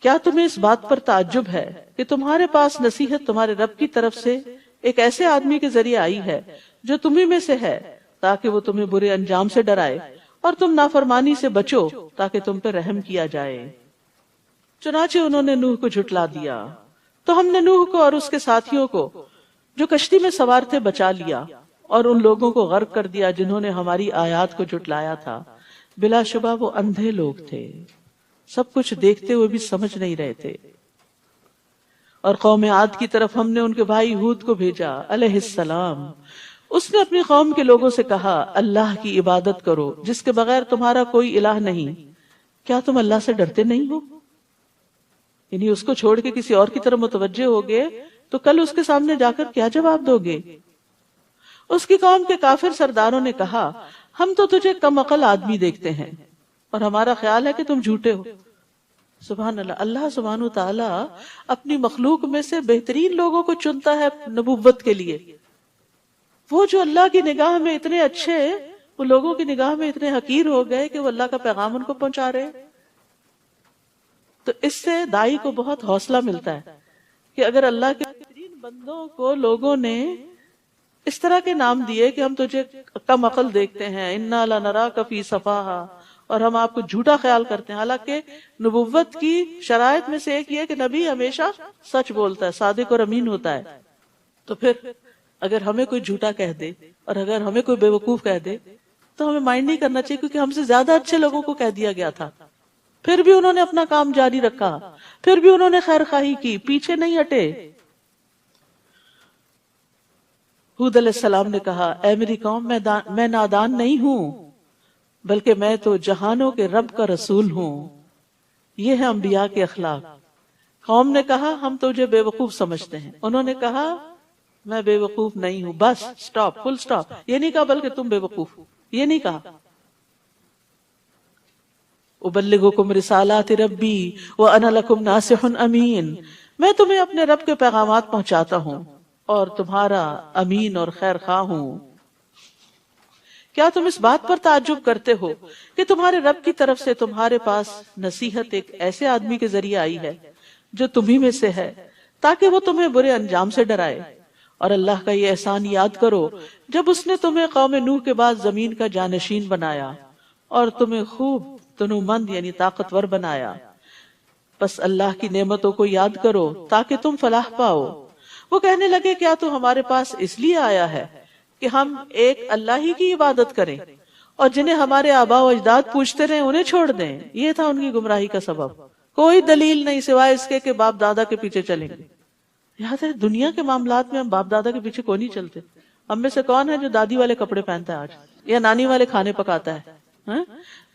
کیا تمہیں اس بات پر تعجب ہے کہ تمہارے پاس نصیحت تمہارے رب کی طرف سے ایک ایسے آدمی کے ذریعے آئی ہے جو تمہیں میں سے ہے، تاکہ وہ تمہیں برے انجام سے ڈرائے اور تم نافرمانی سے بچو تاکہ تم پہ رحم کیا جائے. چنانچہ انہوں نے نوح کو جھٹلا دیا تو ہم نے نوح کو اور اس کے ساتھیوں کو جو کشتی میں سوار تھے بچا لیا، اور ان لوگوں کو غرق کر دیا جنہوں نے ہماری آیات کو جھٹلایا تھا. بلا شبہ وہ اندھے لوگ تھے، سب کچھ دیکھتے ہوئے بھی سمجھ نہیں رہے تھے. اور قوم عاد کی طرف ہم نے ان کے بھائی ہود کو بھیجا علیہ السلام. اس نے اپنی قوم کے لوگوں سے کہا اللہ کی عبادت کرو جس کے بغیر تمہارا کوئی الہ نہیں. کیا تم اللہ سے ڈرتے نہیں ہو؟ یعنی اس کو چھوڑ کے کسی اور کی طرف متوجہ ہوگے تو کل اس کے سامنے جا کر کیا جواب دو گے؟ اس کی قوم کے کافر سرداروں نے کہا ہم تو تجھے کم عقل آدمی دیکھتے ہیں اور ہمارا خیال ہے کہ تم جھوٹے ہو. سبحان اللہ. اللہ سبحانہ وتعالی اپنی مخلوق میں سے بہترین لوگوں کو چنتا ہے نبوت کے لیے. وہ جو اللہ کی نگاہ میں اتنے اچھے، وہ لوگوں کی نگاہ میں اتنے حقیر ہو گئے کہ وہ اللہ کا پیغام ان کو پہنچا رہے. تو اس سے داعی کو بہت حوصلہ ملتا ہے کہ اگر اللہ کے بہترین بندوں کو لوگوں نے اس طرح کے نام دیے کہ ہم تجھے کم عقل دیکھتے ہیں، انا لنراک فی صفاہا، اور ہم آپ کو جھوٹا خیال کرتے ہیں. حالانکہ نبوت کی شرائط میں سے ایک یہ کہ نبی ہمیشہ سچ بولتا ہے، صادق اور امین ہوتا ہے. تو پھر اگر ہمیں کوئی جھوٹا کہہ دے اور اگر ہمیں کوئی بے وقوف کہہ دے تو ہمیں مائنڈ نہیں کرنا چاہیے، کیونکہ ہم سے زیادہ اچھے لوگوں کو کہہ دیا گیا تھا. پھر بھی انہوں نے اپنا کام جاری رکھا، پھر بھی انہوں نے خیر خواہی کی، پیچھے نہیں ہٹے. ہود علیہ السلام نے کہا اے میری قوم، میں نادان نہیں ہوں، بلکہ میں تو جہانوں کے رب کا رسول ہوں. یہ ہے انبیاء کے اخلاق. قوم نے کہا ہم تجھے بے وقوف سمجھتے ہیں. انہوں نے کہا میں بے وقوف نہیں ہوں، بس سٹاپ، فل سٹاپ. یہ نہیں کہا بلکہ تم بے وقوف ہو، یہ نہیں کہا. ابلغکم رسالات ربی وانا لکم ناصح امین، میں تمہیں اپنے رب کے پیغامات پہنچاتا ہوں اور تمہارا امین اور خیر خواہ ہوں. کیا تم اس بات پر تعجب کرتے ہو کہ تمہارے رب کی طرف سے تمہارے پاس نصیحت ایک ایسے آدمی کے ذریعے آئی ہے جو تمہیں میں سے ہے، تاکہ وہ تمہیں برے انجام سے ڈرائے. اور اللہ کا یہ احسان یاد کرو جب اس نے تمہیں قوم نوح کے بعد زمین کا جانشین بنایا اور تمہیں خوب تنومند یعنی طاقتور بنایا. بس اللہ کی نعمتوں کو یاد کرو تاکہ تم فلاح پاؤ. وہ کہنے لگے کیا تو ہمارے پاس اس لیے آیا ہے کہ ہم ایک اللہ ہی کی عبادت کریں اور جنہیں ہمارے آباء و اجداد پوچھتے رہے انہیں چھوڑ دیں. یہ تھا ان کی گمراہی کا سبب. کوئی دلیل نہیں سوائے اس کے کہ باپ دادا کے پیچھے چلیں گے. یاد ہے دنیا کے معاملات میں ہم باپ دادا کے پیچھے کون نہیں چلتے. ہم میں سے کون ہے جو دادی والے کپڑے پہنتا ہے آج یا نانی والے کھانے پکاتا ہے؟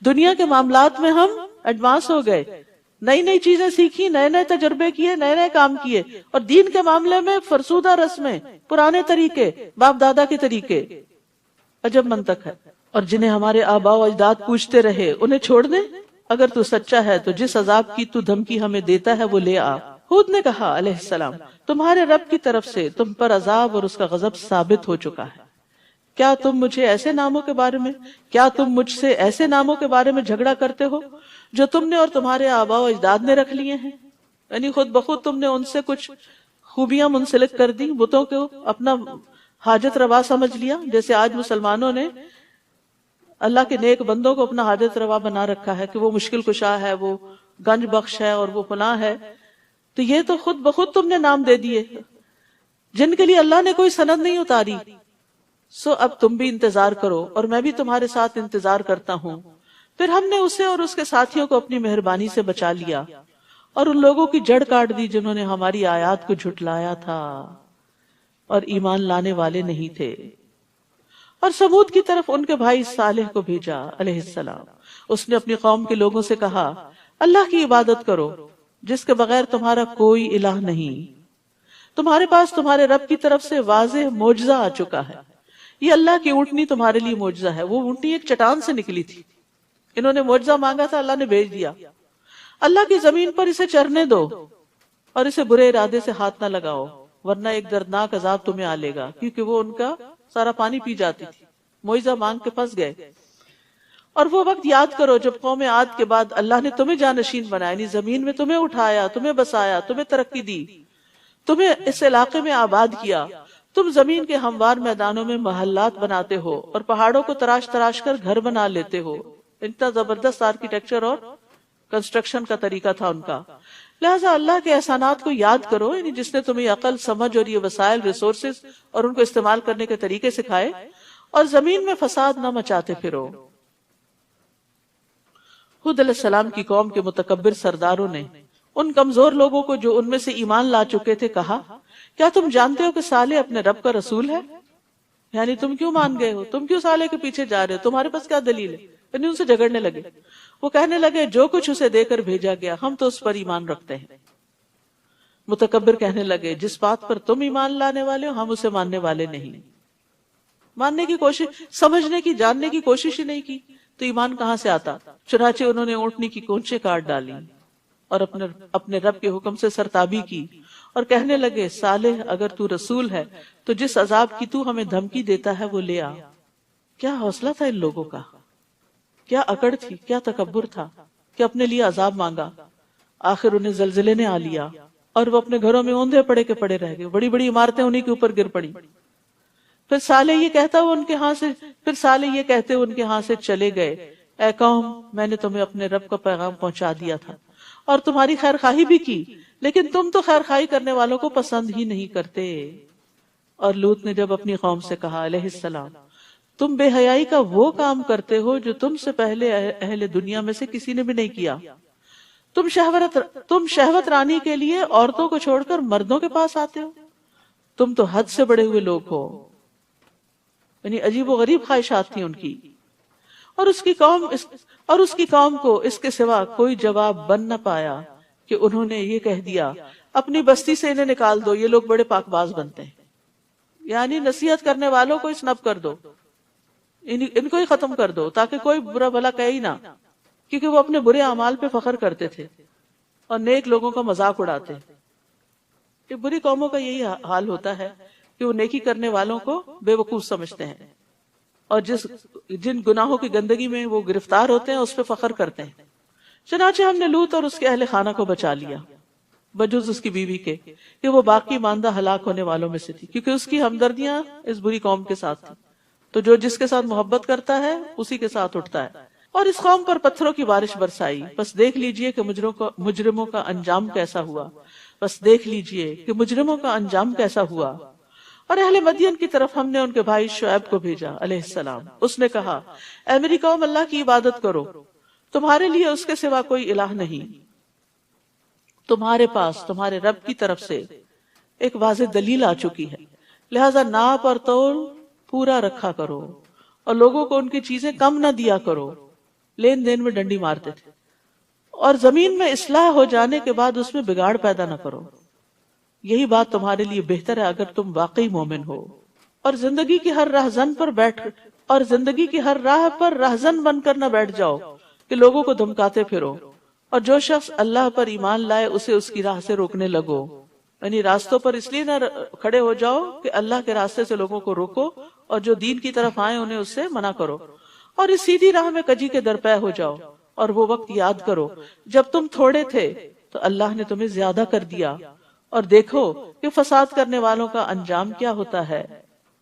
دنیا کے معاملات میں ہم ایڈوانس ہو گئے، نئی نئی چیزیں سیکھی، نئے نئے تجربے کیے، نئے نئے کام کیے. اور دین کے معاملے میں فرسودہ رسمیں، پرانے طریقے، باپ دادا کے طریقے. عجب منطق ہے. اور جنہیں ہمارے آباء و اجداد پوچھتے رہے انہیں چھوڑ دیں. اگر تو سچا ہے تو جس عذاب کی تو دھمکی ہمیں دیتا ہے وہ لے آ. ہود نے کہا علیہ السلام تمہارے رب کی طرف سے تم پر عذاب اور اس کا غضب ثابت ہو چکا ہے، کیا تم مجھے ایسے ناموں کے بارے میں کیا تم مجھ سے ایسے ناموں کے بارے میں جھگڑا کرتے ہو جو تم نے اور تمہارے آباء و اجداد نے رکھ لیے ہیں؟ یعنی خود بخود تم نے ان سے کچھ خوبیاں منسلک کر دی، بتوں کو اپنا حاجت روا سمجھ لیا، جیسے آج مسلمانوں نے اللہ کے نیک بندوں کو اپنا حاجت روا بنا رکھا ہے کہ وہ مشکل کشا ہے، وہ گنج بخش ہے اور وہ فلاں ہے. تو یہ تو خود بخود تم نے نام دے دیے جن کے لیے اللہ نے کوئی سند نہیں اتاری. سو اب تم بھی انتظار کرو اور میں بھی تمہارے ساتھ انتظار کرتا ہوں. پھر ہم نے اسے اور اس کے ساتھیوں کو اپنی مہربانی سے بچا لیا اور ان لوگوں کی جڑ کاٹ دی جنہوں نے ہماری آیات کو جھٹلایا تھا اور ایمان لانے والے نہیں تھے. اور سمود کی طرف ان کے بھائی صالح کو بھیجا علیہ السلام. اس نے اپنی قوم کے لوگوں سے کہا اللہ کی عبادت کرو جس کے بغیر تمہارا کوئی الہ نہیں. تمہارے پاس تمہارے رب کی طرف سے واضح معجزہ آ چکا ہے. یہ اللہ کی اونٹنی تمہارے لیے معجزہ ہے. وہ اونٹنی ایک چٹان سے نکلی تھی، انہوں نے معجزہ مانگا تھا، اللہ نے بھیج دیا. اللہ کی زمین پر اسے چرنے دو اور اسے برے ارادے سے ہاتھ نہ لگاؤ ورنہ ایک دردناک عذاب تمہیں آ لے گا، کیونکہ وہ ان کا سارا پانی پی جاتی تھی. معجزہ مانگ کے پھنس گئے. اور وہ وقت یاد کرو جب قوم عاد کے بعد اللہ نے تمہیں جانشین بنایا، یعنی زمین میں تمہیں اٹھایا، تمہیں بسایا، تمہیں ترقی دی، تمہیں اس علاقے میں آباد کیا. تم زمین کے ہموار میدانوں میں محلات بناتے ہو اور پہاڑوں کو تراش تراش کر گھر بنا لیتے ہو. اتنا زبردست آرکیٹیکچر اور کنسٹرکشن کا طریقہ تھا ان کا. لہٰذا اللہ کے احسانات کو یاد کرو، یعنی جس نے تمہیں عقل، سمجھ اور یہ وسائل، ریسورسز اور ان کو استعمال کرنے کے طریقے سکھائے، اور زمین میں فساد نہ مچاتے پھرو. ہود علیہ السلام کی قوم کے متکبر سرداروں نے ان کمزور لوگوں کو جو ان میں سے ایمان لا چکے تھے کہا کیا تم جانتے ہو کہ صالح اپنے رب کا رسول ہے؟ یعنی تم کیوں مان گئے ہو؟ تم کیوں صالح کے پیچھے جا رہے ہو؟ تمہارے پاس کیا دلیل ہے؟ یعنی ان سے جھگڑنے لگے. وہ کہنے لگے جو کچھ اسے دے کر بھیجا گیا ہم تو اس پر ایمان رکھتے ہیں. متکبر کہنے لگے جس بات پر تم ایمان لانے والے ہو ہم اسے ماننے والے نہیں. ماننے کی کوشش، سمجھنے کی، جاننے کی کوشش ہی نہیں کی تو ایمان کہاں سے آتا؟ چنانچہ انہوں نے اونٹنی کی کونچیں کاٹ ڈالی اور اپنے رب کے حکم سے سرتابی کی اور کہنے لگے صالح اگر تو رسول ہے تو جس عذاب کی تو ہمیں دھمکی دیتا ہے وہ لے آ. کیا حوصلہ تھا ان لوگوں کا، کیا اکڑ تھی، کیا تکبر تھا کہ اپنے لیے عذاب مانگا. آخر انہیں زلزلے نے آ لیا اور وہ اپنے گھروں میں اوندھے پڑے کے پڑے رہ گئے. بڑی بڑی عمارتیں انہی کے اوپر گر پڑی. پھر صالح یہ کہتے ان کے ہاں سے چلے گئے اے قوم میں نے تمہیں اپنے رب کا پیغام پہنچا دیا تھا اور تمہاری خیر خواہی بھی کی، لیکن تم تو خیر خواہی کرنے والوں کو پسند ہی نہیں کرتے. اور لوط نے جب اپنی قوم سے کہا علیہ السلام تم بے حیائی کا وہ کام کرتے ہو جو تم سے پہلے اہل دنیا میں سے کسی نے بھی نہیں کیا. تم شہوت رانی کے لیے عورتوں کو چھوڑ کر مردوں کے پاس آتے ہو. تم تو حد سے بڑے ہوئے لوگ ہو. یعنی عجیب و غریب خواہشات تھی ان کی. اور اس کی قوم کو اس کے سوا کوئی جواب بن نہ پایا کہ انہوں نے یہ کہہ دیا اپنی بستی سے انہیں نکال دو، یہ لوگ بڑے پاک باز بنتے ہیں. یعنی نصیحت کرنے والوں کو اسنپ کر دو، ان کو ہی ختم کر دو تاکہ کوئی برا بھلا کہے ہی نہ، کیونکہ وہ اپنے برے اعمال پہ فخر کرتے تھے اور نیک لوگوں کا مذاق اڑاتے. کہ بری قوموں کا یہی حال ہوتا ہے کہ وہ نیکی کرنے والوں کو بے وقوف سمجھتے ہیں اور جن گناہوں کی گندگی میں وہ گرفتار ہوتے ہیں اس پہ فخر کرتے ہیں. چنانچہ ہم نے لوط اور اس کے اہل خانہ کو بچا لیا بجز اس کی بیوی کے کہ وہ باقی ماندہ ہلاک ہونے والوں میں سے تھی، کیونکہ اس کی ہمدردیاں اس بری قوم کے ساتھ تھی. تو جو جس کے ساتھ محبت کرتا ہے اسی کے ساتھ اٹھتا ہے. اور اس قوم پر پتھروں کی بارش برسائی، بس دیکھ لیجئے کہ مجرموں کا انجام کیسا ہوا. بس دیکھ لیجئے کہ مجرموں کا انجام کیسا ہوا. اور اہل مدین کی طرف ہم نے ان کے بھائی شعیب کو بھیجا علیہ السلام. اس نے کہا اے میری قوم اللہ کی عبادت کرو، تمہارے لیے اس کے سوا کوئی الہ نہیں. تمہارے پاس تمہارے رب کی طرف سے ایک واضح دلیل آ چکی ہے، لہذا ناپ اور تول پورا رکھا کرو اور لوگوں کو ان کی چیزیں کم نہ دیا کرو. لین دین میں ڈنڈی مارتے تھے. اور زمین میں اصلاح ہو جانے کے بعد اس میں بگاڑ پیدا نہ کرو. یہی بات تمہارے لیے بہتر ہے اگر تم واقعی مومن ہو. اور زندگی کی ہر راہ پر رہزن بن کر نہ بیٹھ جاؤ کہ لوگوں کو دھمکاتے پھرو اور جو شخص اللہ پر ایمان لائے اسے اس کی راہ سے روکنے لگو، یعنی راستوں پر اس لیے نہ کھڑے ہو جاؤ کہ اللہ کے راستے سے لوگوں کو روکو، اور جو دین کی طرف آئے انہیں اس سے منع کرو، اور اس سیدھی راہ میں کجی کے درپے ہو جاؤ۔ اور وہ وقت یاد کرو جب تم تھوڑے تھے تو اللہ نے تمہیں زیادہ کر دیا، اور دیکھو کہ فساد کرنے والوں کا انجام کیا ہوتا ہے۔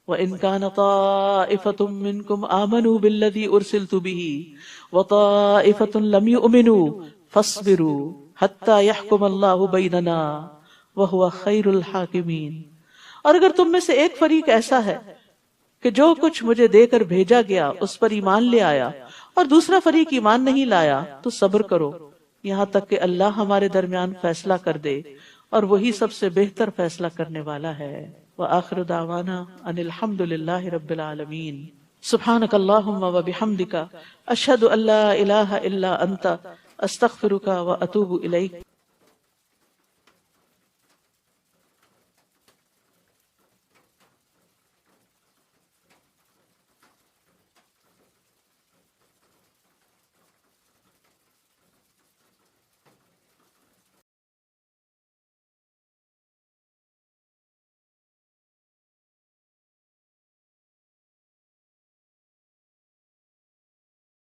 وَإِن كَانَ طَائِفَةٌ مِّنكُمْ آمَنُوا بِالَّذِي أُرْسِلْتُ بِهِ وَطَائِفَةٌ لَمْ يُؤْمِنُوا فَاصْبِرُوا حَتَّى يَحْكُمَ اللَّهُ بَيْنَنَا وَهُوَ خَيْرُ الْحَاكِمِينَ۔ اور اگر تم میں سے ایک فریق ایسا ہے کہ جو کچھ مجھے دے کر بھیجا گیا اس پر ایمان لے آیا، اور دوسرا فریق ایمان نہیں لایا، تو صبر کرو یہاں تک کہ اللہ ہمارے درمیان فیصلہ کر دے، اور وہی سب سے بہتر فیصلہ کرنے والا ہے۔ وآخر دعوانا ان الحمد للہ رب العالمین۔ سبحانک اللہم وبحمدک اشہد ان لا الہ الا انت استغفرک واتوب الیک۔